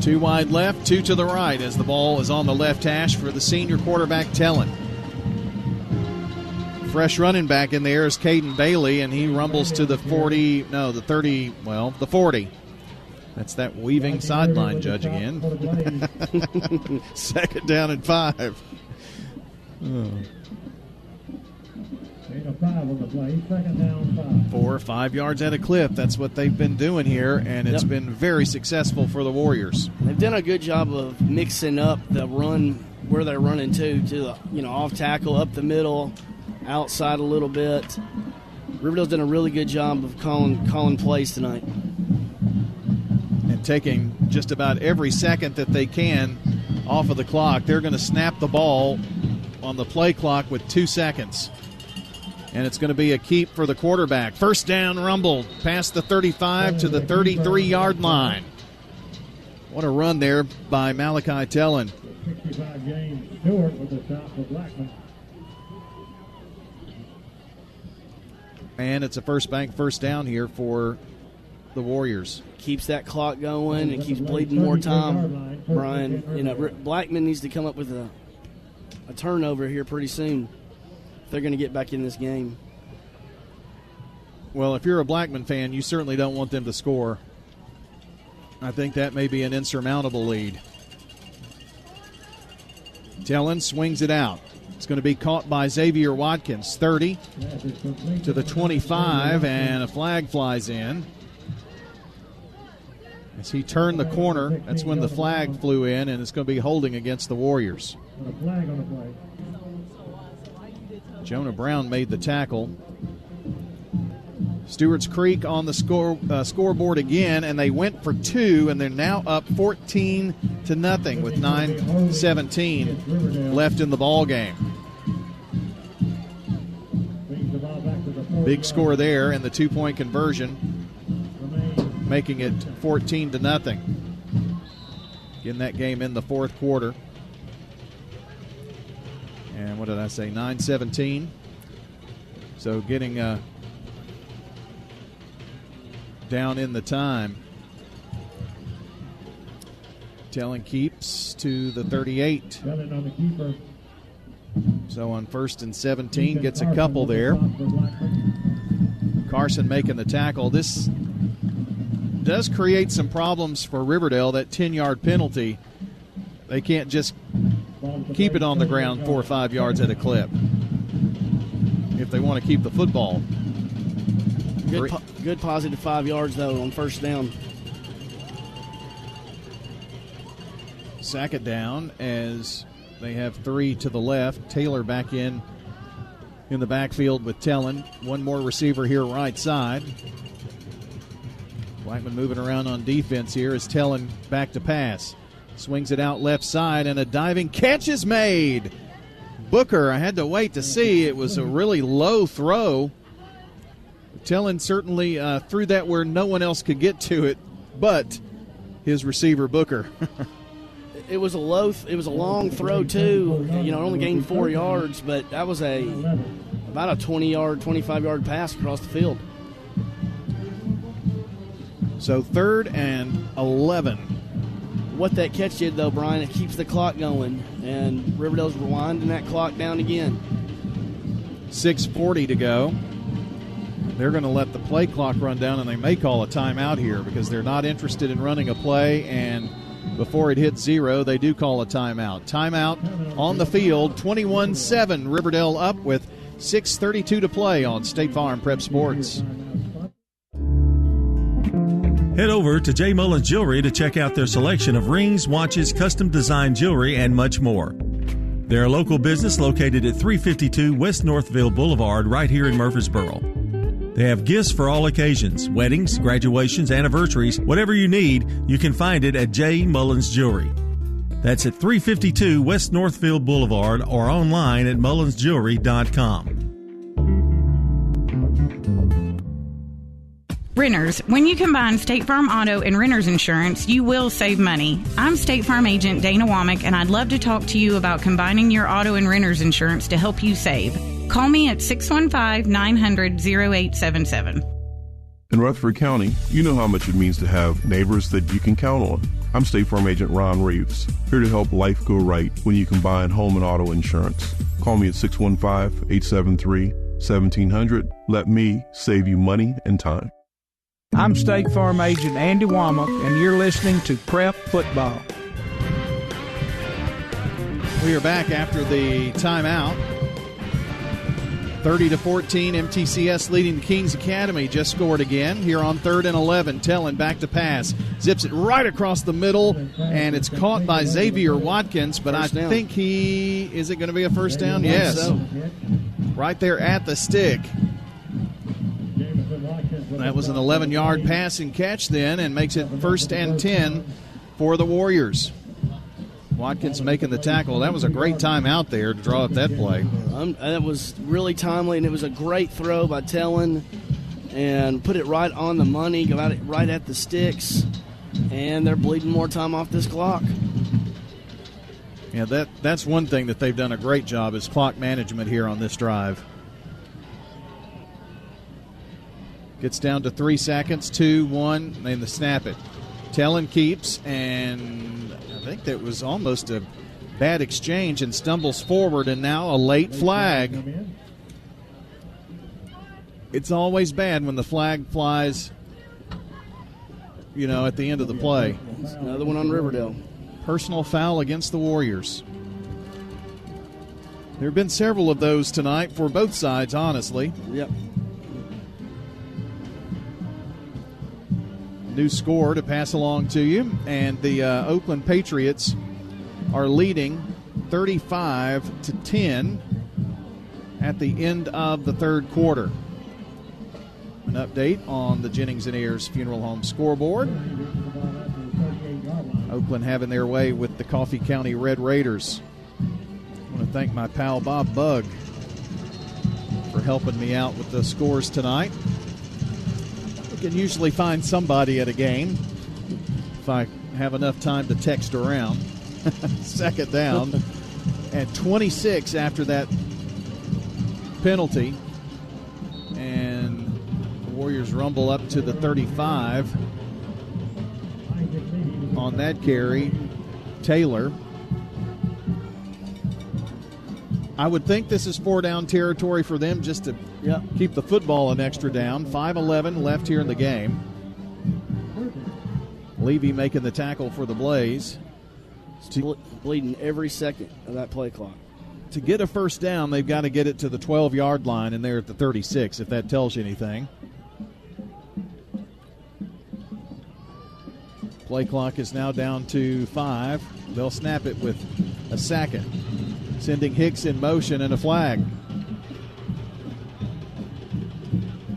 2 wide left, 2 to the right as the ball is on the left hash for the senior quarterback Tellin. fresh running back in there is Caden Bailey, and he rumbles to the 40. The 40. That's that weaving sideline judge again. 2nd down and 5. Oh. 4 or 5 yards at a clip. That's what they've been doing here, and it's been very successful for the Warriors. They've done a good job of mixing up the run where they're running to the off tackle, up the middle, outside a little bit. Riverdale's done a really good job of calling plays tonight. And taking just about every second that they can off of the clock. They're going to snap the ball on the play clock with 2 seconds. And it's going to be a keep for the quarterback. First down rumbled past the 35 to the 33-yard line. What a run there by Malachi Tellin. 65 James Stewart with the stop for Blackman. And it's a first down here for the Warriors. Keeps that clock going and keeps bleeding more time, Brian. Blackman needs to come up with a turnover here pretty soon if they're going to get back in this game. Well, if you're a Blackman fan, you certainly don't want them to score. I think that may be an insurmountable lead. Tellin swings it out. It's going to be caught by Xavier Watkins. 30 to the 25, and a flag flies in. As he turned the corner, that's when the flag flew in, and it's going to be holding against the Warriors. Jonah Brown made the tackle. Stewart's Creek on the scoreboard again, and they went for 2, and they're now up 14-0 with 9:17 left in the ball game. Big score there, and the 2-point conversion, making it 14-0. In that game in the fourth quarter. And what did I say? 9:17. So getting down in the time. Tellin keeps to the 38. So on 1st and 17, gets a couple there. Carson making the tackle. This does create some problems for Riverdale, that 10-yard penalty. They can't just keep it on the ground 4 or 5 yards at a clip if they want to keep the football. Good positive 5 yards, though, on first down. Second down as they have 3 to the left. Taylor back in the backfield with Tellin. One more receiver here right side. Blackman moving around on defense here as Tellin back to pass. Swings it out left side, and a diving catch is made. Booker, I had to wait to see. It was a really low throw. Tellin certainly threw that where no one else could get to it, but his receiver, Booker. It was a long throw, too. It only gained 4 yards, but that was about a 20-yard, 25-yard pass across the field. So 3rd and 11. What that catch did, though, Brian, it keeps the clock going, and Riverdale's rewinding that clock down again. 6:40 to go. They're going to let the play clock run down, and they may call a timeout here because they're not interested in running a play, and before it hits 0, they do call a timeout. Timeout on the field, 21-7. Riverdale up with 6:32 to play on State Farm Prep Sports. Head over to J. Mullins Jewelry to check out their selection of rings, watches, custom design jewelry, and much more. They're a local business located at 352 West Northville Boulevard right here in Murfreesboro. They have gifts for all occasions, weddings, graduations, anniversaries, whatever you need, you can find it at J. Mullins Jewelry. That's at 352 West Northville Boulevard or online at mullinsjewelry.com. Renters, when you combine State Farm Auto and Renters Insurance, you will save money. I'm State Farm Agent Dana Womack, and I'd love to talk to you about combining your auto and Renters Insurance to help you save. Call me at 615-900-0877. In Rutherford County, you know how much it means to have neighbors that you can count on. I'm State Farm Agent Ron Reeves, here to help life go right when you combine home and auto insurance. Call me at 615-873-0877. 1-800-700-1700. Let me save you money and time. I'm State Farm Agent Andy Womack, and you're listening to Prep Football. We are back after the timeout. 30-14, MTCS leading the Kings Academy. Just scored again here on 3rd and 11. Tellin back to pass. Zips it right across the middle, and it's caught by Xavier Watkins, but I think is it going to be a first down? Yes. So. Right there at the stick. That was an 11-yard pass and catch then, and makes it 1st and 10 for the Warriors. Watkins making the tackle. That was a great time out there to draw up that play. That was really timely, and it was a great throw by Tellin, and put it right on the money, got it right at the sticks, and they're bleeding more time off this clock. Yeah, that's one thing that they've done a great job is clock management here on this drive. Gets down to 3 seconds, 2, 1, and the snap it. Tellin keeps, and I think that was almost a bad exchange, and stumbles forward, and now a late flag. It's always bad when the flag flies, at the end of the play. Another one on Riverdale. Personal foul against the Warriors. There have been several of those tonight for both sides, honestly. Yep. New score to pass along to you, and the Oakland Patriots are leading 35-10 at the end of the third quarter. An update on the Jennings and Ayers Funeral Home scoreboard. Oakland having their way with the Coffee County Red Raiders. I want to thank my pal Bob Bugg for helping me out with the scores tonight. Can usually find somebody at a game if I have enough time to text around. Second down and 26 after that penalty, and the Warriors rumble up to the 35 on that carry. Taylor. I would think this is 4-down territory for them just to keep the football an extra down. 5:11 left here in the game. Levy making the tackle for the Blaze. Bleeding every second of that play clock. To get a first down, they've got to get it to the 12-yard line, and they're at the 36, if that tells you anything. Play clock is now down to 5. They'll snap it with a second, sending Hicks in motion and a flag.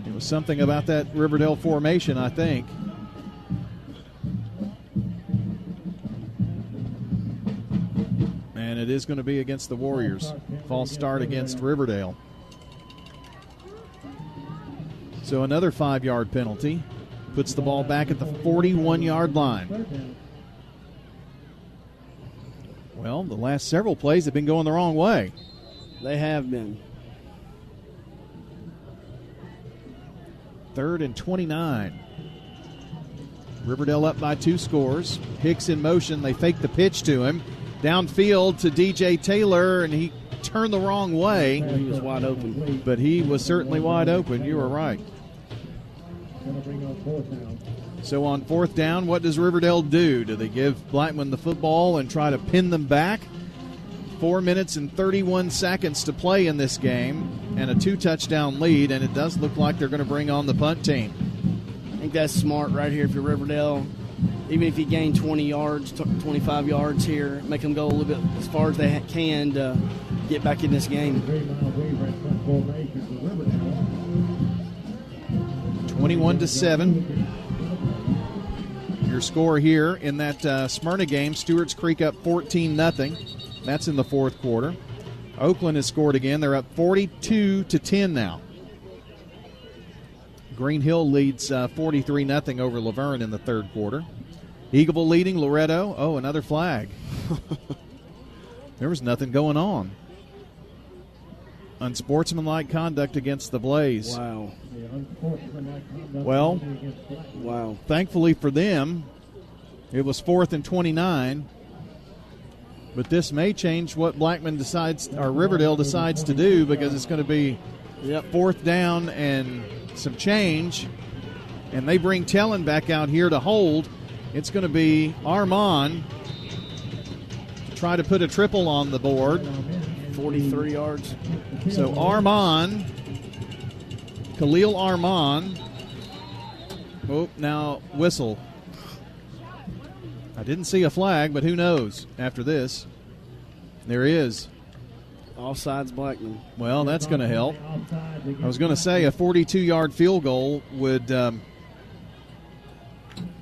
It was something about that Riverdale formation, I think. And it is going to be against the Warriors. False start against Riverdale. So another 5-yard penalty. Puts the ball back at the 41-yard line. Well, the last several plays have been going the wrong way. They have been. 3rd and 29. Riverdale up by 2 scores. Hicks in motion. They fake the pitch to him. Downfield to DJ Taylor, and he turned the wrong way. He was wide open. But he was certainly wide open. You were right. So on 4th down, what does Riverdale do? Do they give Blackman the football and try to pin them back? 4 minutes and 31 seconds to play in this game, and a 2-touchdown lead, and it does look like they're going to bring on the punt team. I think that's smart right here for Riverdale. Even if you gain 20 yards, 25 yards here, make them go a little bit as far as they can to get back in this game. 21-7. Your score here in that Smyrna game, Stewart's Creek up 14-0. That's in the 4th quarter. Oakland has scored again. They're up 42-10 now. Green Hill leads 43-0 over Laverne in the 3rd quarter. Eagleville leading Loretto. Oh, another flag. There was nothing going on. Unsportsmanlike conduct against the Blaze. Wow. Well, thankfully for them, it was 4th and 29. But this may change what Blackman decides, or Riverdale decides to do, because it's going to be Yep. 4th down and some change, and they bring Tellen back out here to hold. It's going to be Armand to try to put a triple on the board. 43 yards. So Khalil Armand. Oh, now whistle. I didn't see a flag, but who knows after this. There is. Offsides Blackman. Well, that's going to help. I was going to say a 42-yard field goal would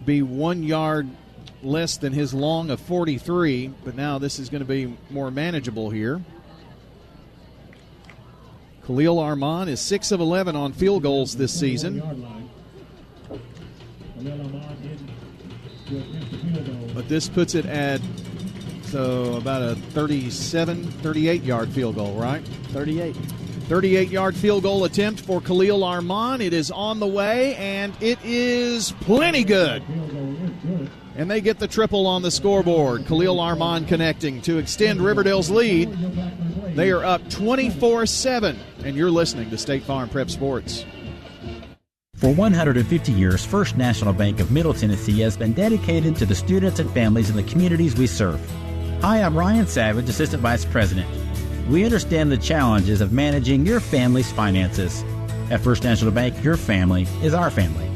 be 1 yard less than his long of 43, but now this is going to be more manageable here. Khalil Armand is 6 of 11 on field goals this season. But this puts it at about a 38-yard field goal, right? 38-yard field goal attempt for Khalil Armand. It is on the way, and it is plenty good. And they get the triple on the scoreboard. Khalil Armand connecting to extend Riverdale's lead. They are up 24-7, and you're listening to State Farm Prep Sports. For 150 years, First National Bank of Middle Tennessee has been dedicated to the students and families in the communities we serve. Hi, I'm Ryan Savage, Assistant Vice President. We understand the challenges of managing your family's finances. At First National Bank, your family is our family.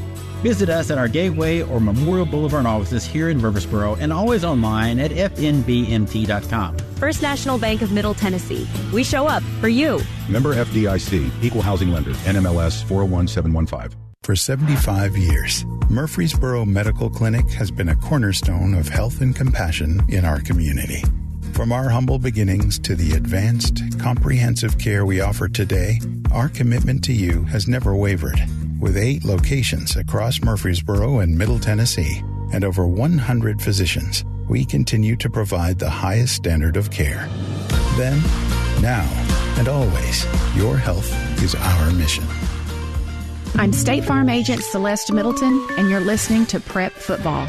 Visit us at our Gateway or Memorial Boulevard offices here in Murfreesboro and always online at fnbmt.com. First National Bank of Middle Tennessee. We show up for you. Member FDIC, Equal Housing Lender, NMLS 401715. For 75 years, Murfreesboro Medical Clinic has been a cornerstone of health and compassion in our community. From our humble beginnings to the advanced, comprehensive care we offer today, our commitment to you has never wavered. With 8 locations across Murfreesboro and Middle Tennessee and over 100 physicians, we continue to provide the highest standard of care. Then, now, and always, your health is our mission. I'm State Farm Agent Celeste Middleton, and you're listening to Prep Football.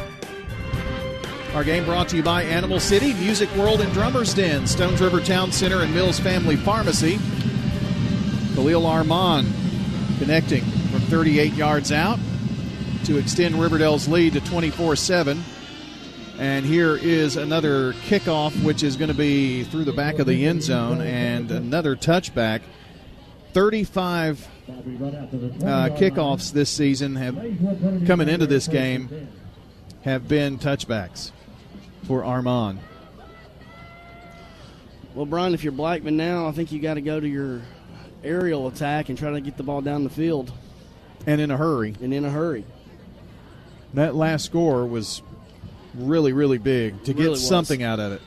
Our game brought to you by Animal City, Music World, and Drummers Den, Stones River Town Center, and Mills Family Pharmacy. Khalil Armand connecting from 38 yards out to extend Riverdale's lead to 24-7. And here is another kickoff, which is going to be through the back of the end zone, and another touchback. 35 kickoffs this season have coming into this game have been touchbacks for Armand. Well, Brian, if you're Blackman now, I think you got to go to your aerial attack and try to get the ball down the field. And in a hurry. That last score was really, really big to get something out of it.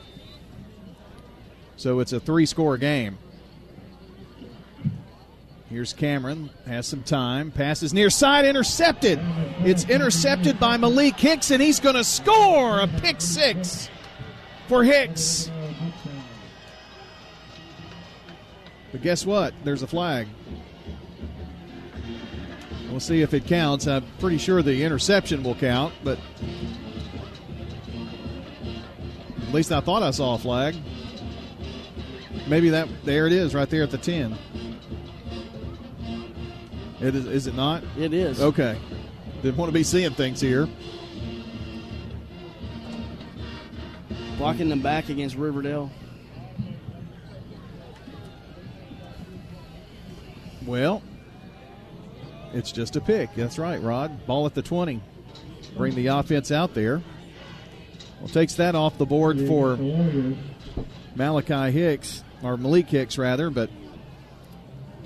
So it's a 3-score game. Here's Cameron, has some time, passes near side, intercepted. It's intercepted by Malik Hicks, and he's going to score a pick 6 for Hicks. But guess what? There's a flag. We'll see if it counts. I'm pretty sure the interception will count, but at least I thought I saw a flag. Maybe there it is right there at the 10. Is it not? It is. Okay. Didn't want to be seeing things here. Blocking them back against Riverdale. Well, it's just a pick. That's right, Rod. Ball at the 20. Bring the offense out there. Well, takes that off the board for Malik Hicks, but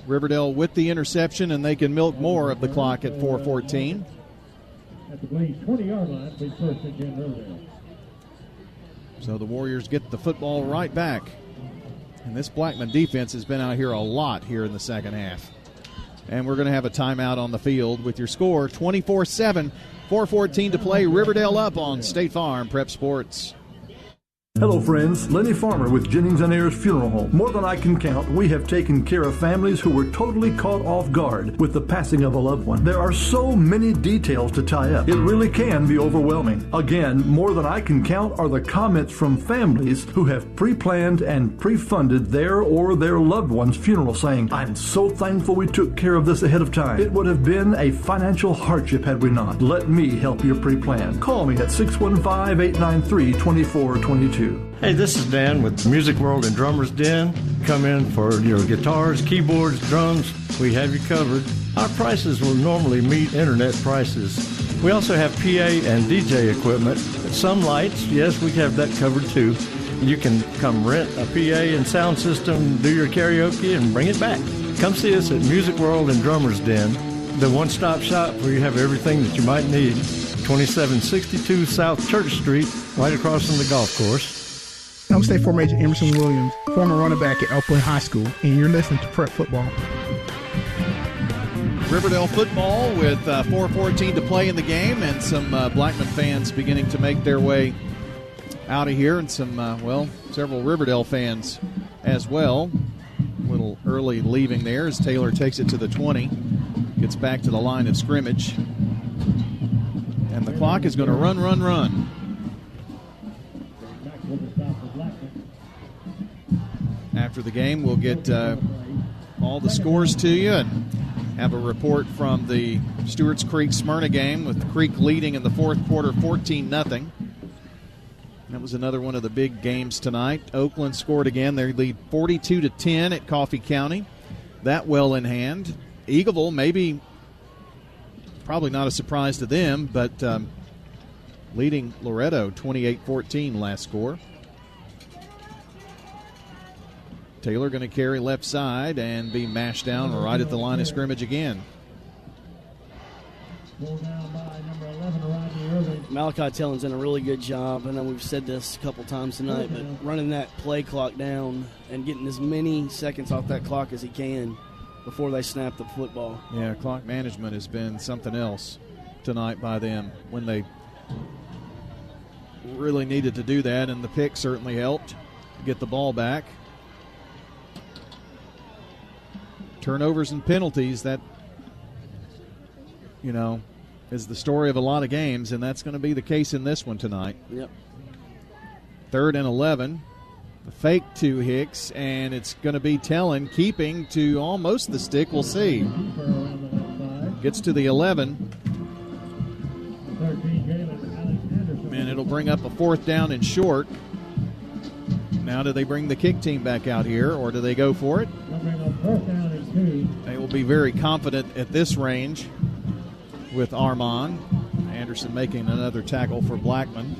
Riverdale with the interception, and they can milk more of the clock at 4:14. At the Blaze 20-yard line, please first and 10 Riverdale. So the Warriors get the football right back. And this Blackman defense has been out here a lot here in the second half. And we're going to have a timeout on the field with your score 24-7, 4:14 to play. Riverdale up on State Farm Prep Sports. Hello friends, Lenny Farmer with Jennings & Ayers Funeral Home. More than I can count, we have taken care of families who were totally caught off guard with the passing of a loved one. There are so many details to tie up. It really can be overwhelming. Again, more than I can count are the comments from families who have pre-planned and pre-funded their or their loved one's funeral, saying, "I'm so thankful we took care of this ahead of time. It would have been a financial hardship had we not. Let me help you pre-plan." Call me at 615-893-2422. Hey, this is Dan with Music World and Drummers Den. Come in for your guitars, keyboards, drums. We have you covered. Our prices will normally meet internet prices. We also have PA and DJ equipment. Some lights, yes, we have that covered too. You can come rent a PA and sound system, do your karaoke, and bring it back. Come see us at Music World and Drummers Den, the one-stop shop where you have everything that you might need. 2762 South Church Street, right across from the golf course. I'm State Farm Agent Emerson Williams, former running back at Oakland High School, and you're listening to Prep Football. Riverdale football with 4:14 to play in the game, and some Blackman fans beginning to make their way out of here, and some, several Riverdale fans as well. A little early leaving there as Taylor takes it to the 20, gets back to the line of scrimmage, and the clock is going to run. After the game, we'll get all the scores to you and have a report from the Stewart's Creek Smyrna game, with Creek leading in the fourth quarter 14-0. That was another one of the big games tonight. Oakland scored again. They lead 42-10 at Coffee County. That well in hand. Eagleville, probably not a surprise to them, but leading Loretto 28-14 last score. Taylor going to carry left side and be mashed down right at the line of scrimmage again. Malachi Tellon's done a really good job. I know we've said this a couple times tonight, but running that play clock down and getting as many seconds off that clock as he can before they snap the football. Yeah, clock management has been something else tonight by them when they really needed to do that, and the pick certainly helped get the ball back. Turnovers and penalties, that, is the story of a lot of games, and that's going to be the case in this one tonight. Yep. 3rd and 11. The fake to Hicks, and it's going to be Tellon keeping to almost the stick. We'll see. Gets to the 11. And it'll bring up a 4th down and short. Now, do they bring the kick team back out here, or do they go for it? They will be very confident at this range with Armand. Anderson making another tackle for Blackman.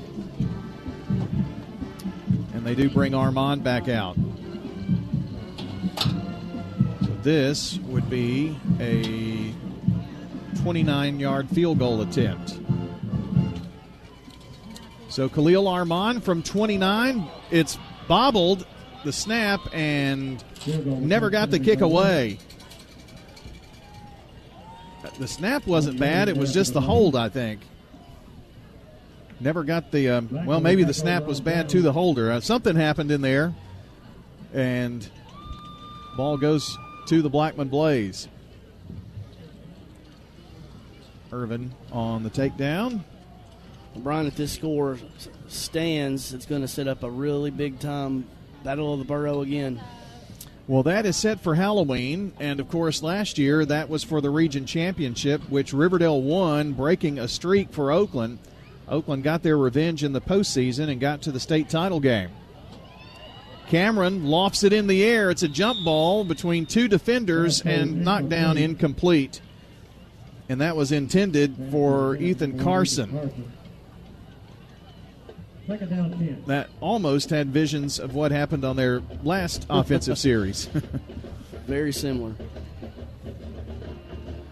And they do bring Armand back out. So this would be a 29-yard field goal attempt. So Khalil Armand from 29. It's bobbled, the snap, and never got the kick away. The snap wasn't bad. It was just the hold, I think. Never got the, maybe the snap was bad to the holder. Something happened in there, and ball goes to the Blackman Blaze. Irvin on the takedown. Brian, if this score stands, it's going to set up a really big-time Battle of the Borough again. Well, that is set for Halloween, and, of course, last year that was for the region championship, which Riverdale won, breaking a streak for Oakland. Oakland got their revenge in the postseason and got to the state title game. Cameron lofts it in the air. It's a jump ball between two defenders and knocked down incomplete. And that was intended for Ethan Carson. That almost had visions of what happened on their last offensive series. Very similar.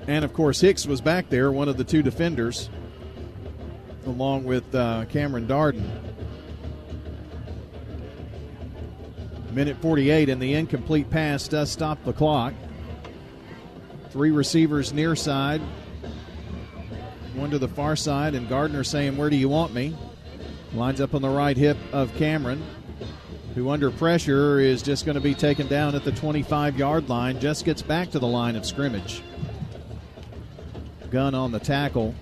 And, of course, Hicks was back there, one of the two defenders, along with Cameron Darden. Minute 48, and the incomplete pass does stop the clock. 3 receivers near side, one to the far side, and Gardner saying, "Where do you want me?" Lines up on the right hip of Cameron. who under pressure is just going to be taken down at the 25-yard line, just gets back to the line of scrimmage. Gunn on the tackle.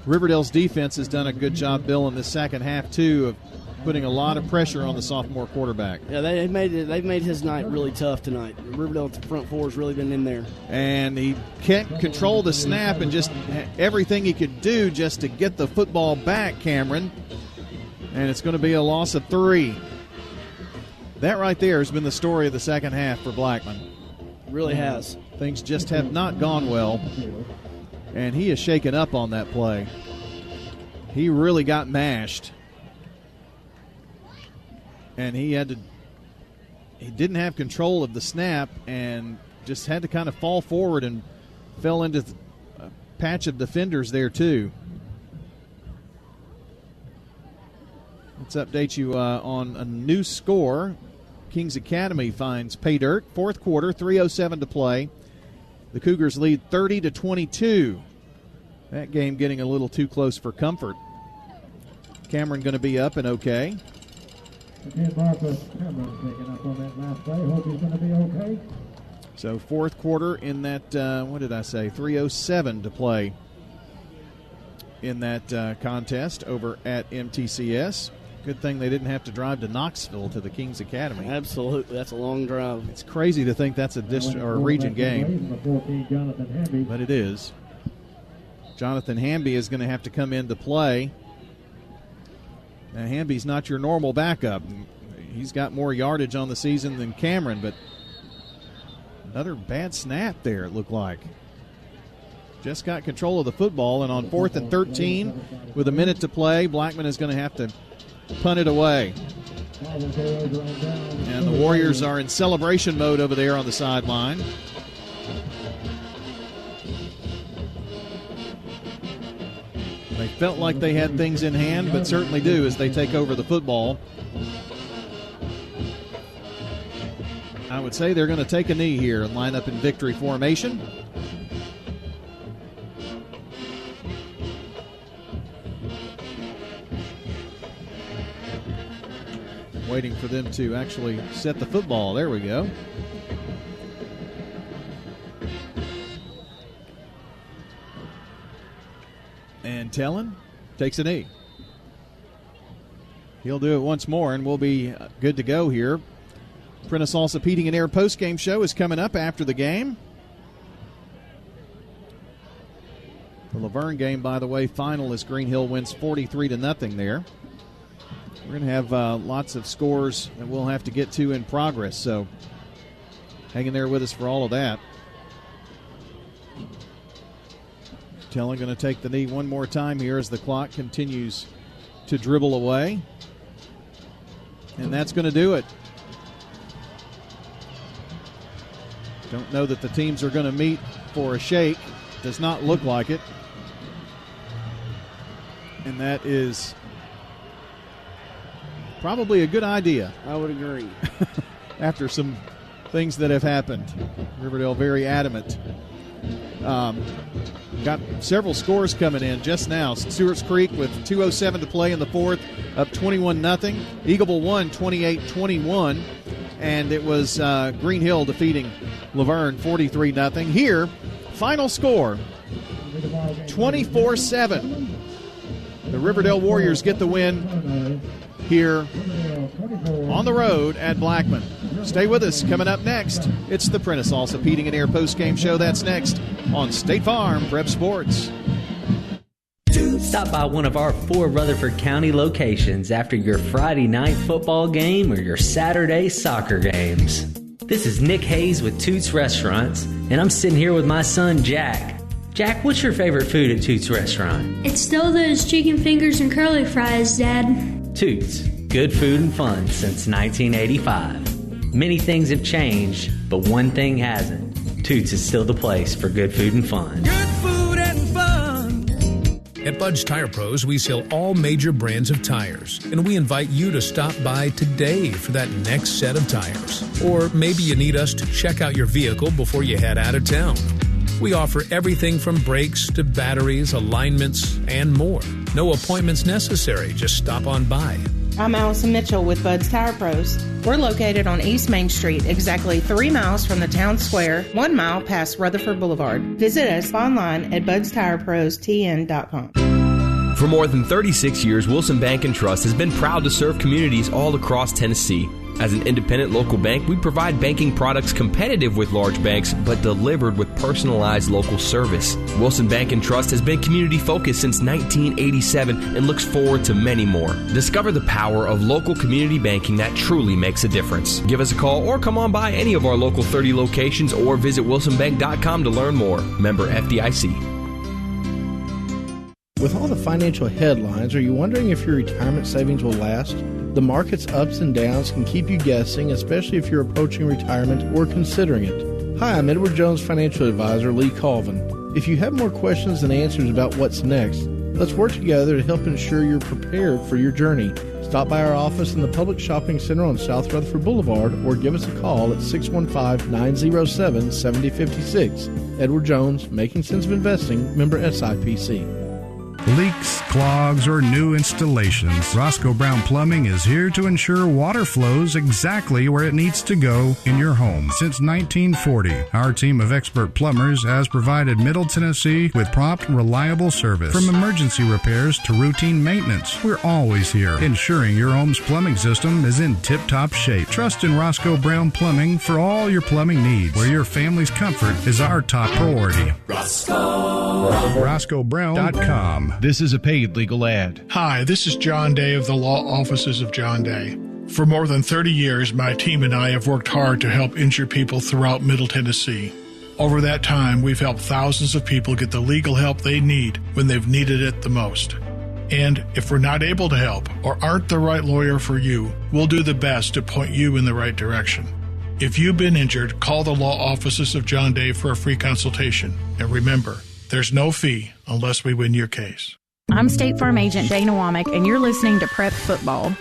Riverdale's defense has done a good job, Bill, in the second half, too, of putting a lot of pressure on the sophomore quarterback. Yeah, they've made his night really tough tonight. Riverdale's front four has really been in there. And he can't control the snap and just everything he could do just to get the football back, Cameron. And it's going to be a loss of 3. That right there has been the story of the second half for Blackman. It really has. Things just have not gone well. And he is shaken up on that play. He really got mashed. And he didn't have control of the snap and just had to kind of fall forward and fell into a patch of defenders there too. Let's update you on a new score. Kings Academy finds pay dirt. Fourth quarter, 3:07 to play. The Cougars lead 30-22. That game getting a little too close for comfort. Cameron going to be up and okay. Again, Marcus Cameron picking up on that last play. Hope he's going to be okay. So fourth quarter in that, 3:07 to play in that contest over at MTCS. Good thing they didn't have to drive to Knoxville to the Kings Academy. Absolutely. That's a long drive. It's crazy to think that's a district or a region game, but it is. Jonathan Hamby is going to have to come in to play. Now, Hamby's not your normal backup. He's got more yardage on the season than Cameron, but another bad snap there, it looked like. Just got control of the football, and on 4th and 13, with a minute to play, Blackman is going to have to punt it away. And the Warriors are in celebration mode over there on the sideline. They felt like they had things in hand, but certainly do as they take over the football. I would say they're going to take a knee here and line up in victory formation. Waiting for them to actually set the football. There we go. And Tellin takes a knee. He'll do it once more, and we'll be good to go here. Prentice Salsa Heating and Air postgame show is coming up after the game. The Laverne game, by the way, final as Green Hill wins 43-0 there. We're going to have lots of scores that we'll have to get to in progress, so hang in there with us for all of that. Tellin going to take the knee one more time here as the clock continues to dribble away. And that's going to do it. Don't know that the teams are going to meet for a shake. Does not look like it. And that is probably a good idea. I would agree. After some things that have happened. Riverdale very adamant. Got several scores coming in just now. Stewart's Creek with 2:07 to play in the fourth, up 21-0. Eagleville won 28-21. And it was Green Hill defeating Laverne 43-0. Here, final score, 24-7. The Riverdale Warriors get the win here on the road at Blackman. Stay with us. Coming up next, it's the Prentice Salsa Heating and Air postgame show. That's next on State Farm Prep Sports. Stop by one of our 4 Rutherford County locations after your Friday night football game or your Saturday soccer games. This is Nick Hayes with Toots Restaurants, and I'm sitting here with my son, Jack. Jack, what's your favorite food at Toots Restaurant? It's still those chicken fingers and curly fries, Dad. Toots, good food and fun since 1985. Many things have changed, but one thing hasn't. Toots is still the place for good food and fun. Good food and fun. At Bud's Tire Pros, we sell all major brands of tires, and we invite you to stop by today for that next set of tires. Or maybe you need us to check out your vehicle before you head out of town. We offer everything from brakes to batteries, alignments, and more. No appointments necessary. Just stop on by. I'm Allison Mitchell with Bud's Tire Pros. We're located on East Main Street, exactly 3 miles from the town square, 1 mile past Rutherford Boulevard. Visit us online at budstirepros.tn.com. For more than 36 years, Wilson Bank & Trust has been proud to serve communities all across Tennessee. As an independent local bank, we provide banking products competitive with large banks, but delivered with personalized local service. Wilson Bank & Trust has been community-focused since 1987 and looks forward to many more. Discover the power of local community banking that truly makes a difference. Give us a call or come on by any of our local 30 locations or visit wilsonbank.com to learn more. Member FDIC. With all the financial headlines, are you wondering if your retirement savings will last? The market's ups and downs can keep you guessing, especially if you're approaching retirement or considering it. Hi, I'm Edward Jones Financial Advisor Lee Colvin. If you have more questions than answers about what's next, let's work together to help ensure you're prepared for your journey. Stop by our office in the Public Shopping Center on South Rutherford Boulevard or give us a call at 615-907-7056. Edward Jones, Making Sense of Investing, member SIPC. Leaks, clogs, or new installations, Roscoe Brown Plumbing is here to ensure water flows exactly where it needs to go in your home. Since 1940, our team of expert plumbers has provided Middle Tennessee with prompt, reliable service. From emergency repairs to routine maintenance, we're always here, ensuring your home's plumbing system is in tip-top shape. Trust in Roscoe Brown Plumbing for all your plumbing needs, where your family's comfort is our top priority. RoscoeBrown.com. This is a paid legal ad. Hi, this is John Day of the Law Offices of John Day. For more than 30 years, my team and I have worked hard to help injured people throughout Middle Tennessee. Over that time, we've helped thousands of people get the legal help they need when they've needed it the most. And if we're not able to help or aren't the right lawyer for you, we'll do the best to point you in the right direction. If you've been injured, call the Law Offices of John Day for a free consultation. And remember, there's no fee unless we win your case. I'm State Farm Agent Dana Womack, and you're listening to Prep Football.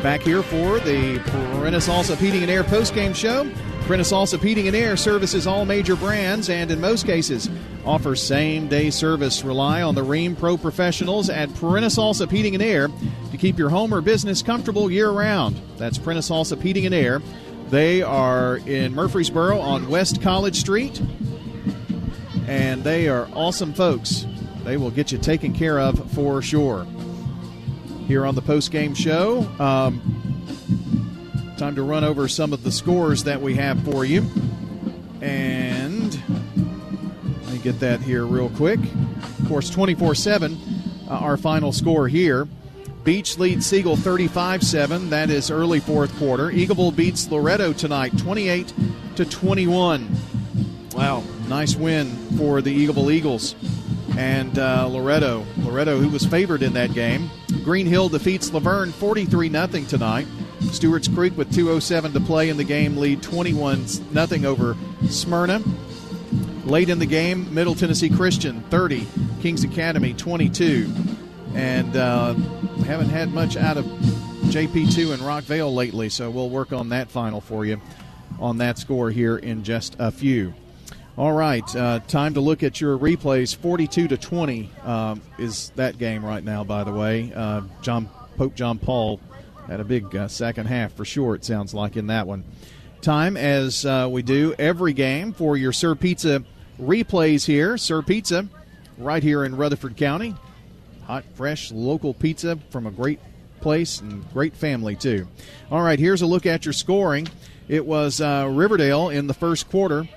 Back here for the Prentice Allsup Heating and Air postgame show. Prentice Allsup Heating and Air services all major brands and, in most cases, offers same-day service. Rely on the Rheem Pro professionals at Prentice Allsup Heating and Air to keep your home or business comfortable year-round. That's Prentice Allsup Heating and Air. They are in Murfreesboro on West College Street. And they are awesome folks. They will get you taken care of for sure. Here on the post-game show, time to run over some of the scores that we have for you. And let me get that here real quick. Of course, 24-7, our final score here. Beach leads Siegel 35-7. That is early fourth quarter. Eagleville beats Loretto tonight 28-21. Wow, nice win for the Eagleville Eagles. And Loretto, who was favored in that game. Green Hill defeats Laverne 43-0 tonight. Stewart's Creek with 2:07 to play in the game lead 21-0 over Smyrna. Late in the game, Middle Tennessee Christian 30, Kings Academy 22. And haven't had much out of JP2 and Rockvale lately, so we'll work on that final for you on that score here in just a few. All right, time to look at your replays. 42-20 is that game right now, by the way. Pope John Paul had a big second half for sure, it sounds like, in that one. Time, as we do every game, for your Sir Pizza replays here. Sir Pizza, right here in Rutherford County. Hot, fresh, local pizza from a great place and great family, too. All right, here's a look at your scoring. It was Riverdale in the first quarter.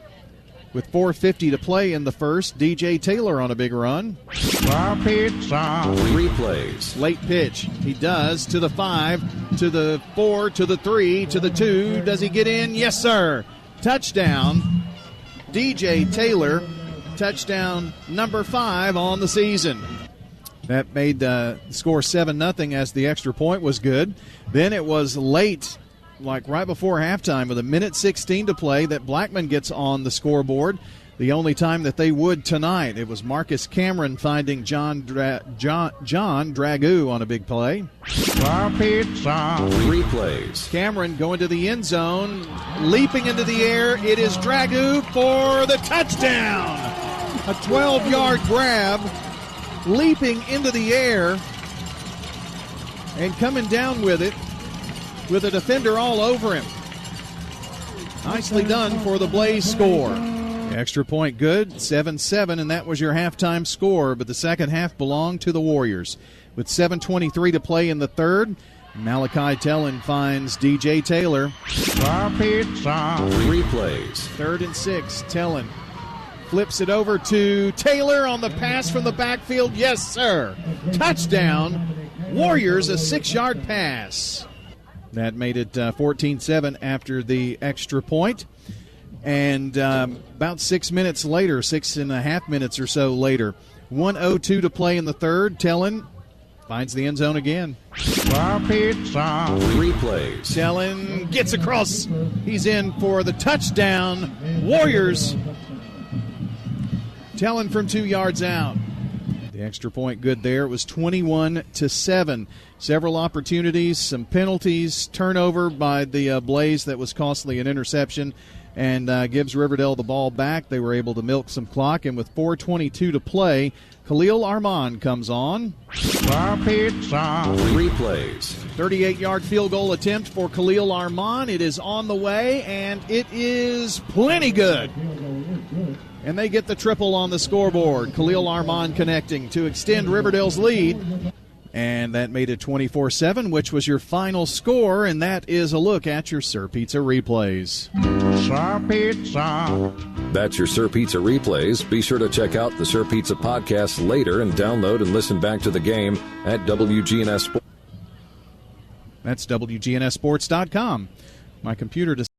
With 4:50 to play in the first, DJ Taylor on a big run. Replays. Late pitch. He does to the 5, to the 4, to the 3, to the 2. Does he get in? Yes, sir. Touchdown. DJ Taylor, touchdown number 5 on the season. That made the score 7-0 as the extra point was good. Then it was late, like right before halftime, with 1:16 to play, that Blackman gets on the scoreboard. The only time that they would tonight. It was Marcus Cameron finding John Dragoo on a big play. Replays. Cameron going to the end zone, leaping into the air. It is Dragoo for the touchdown. A 12-yard grab, leaping into the air. and coming down with it with a defender all over him. Nicely done for the Blaze score. Extra point good, 7-7, and that was your halftime score, but the second half belonged to the Warriors. With 7:23 to play in the third, Malachi Tellin finds DJ Taylor. Replays. 3rd and 6, Tellin flips it over to Taylor on the pass from the backfield. Yes, sir. Touchdown. Warriors, a 6-yard pass. That made it 14-7 after the extra point. And about 6 minutes later, 6.5 minutes or so later, 1:02 to play in the third, Tellin finds the end zone again. Replays. Tellin gets across. He's in for the touchdown. Warriors. Tellin from 2 yards out. The extra point good there. It was 21-7. Several opportunities, some penalties, turnover by the Blaze that was costly, an interception, and gives Riverdale the ball back. They were able to milk some clock, and with 4:22 to play, Khalil Armand comes on. Replays. 38-yard field goal attempt for Khalil Armand. It is on the way, and it is plenty good. And they get the triple on the scoreboard. Khalil Armand connecting to extend Riverdale's lead. And that made it 24-7, which was your final score, and that is a look at your Sir Pizza replays. Sir Pizza. That's your Sir Pizza replays. Be sure to check out the Sir Pizza podcast later and download and listen back to the game at WGNS Sports. That's WGNSSports.com. My computer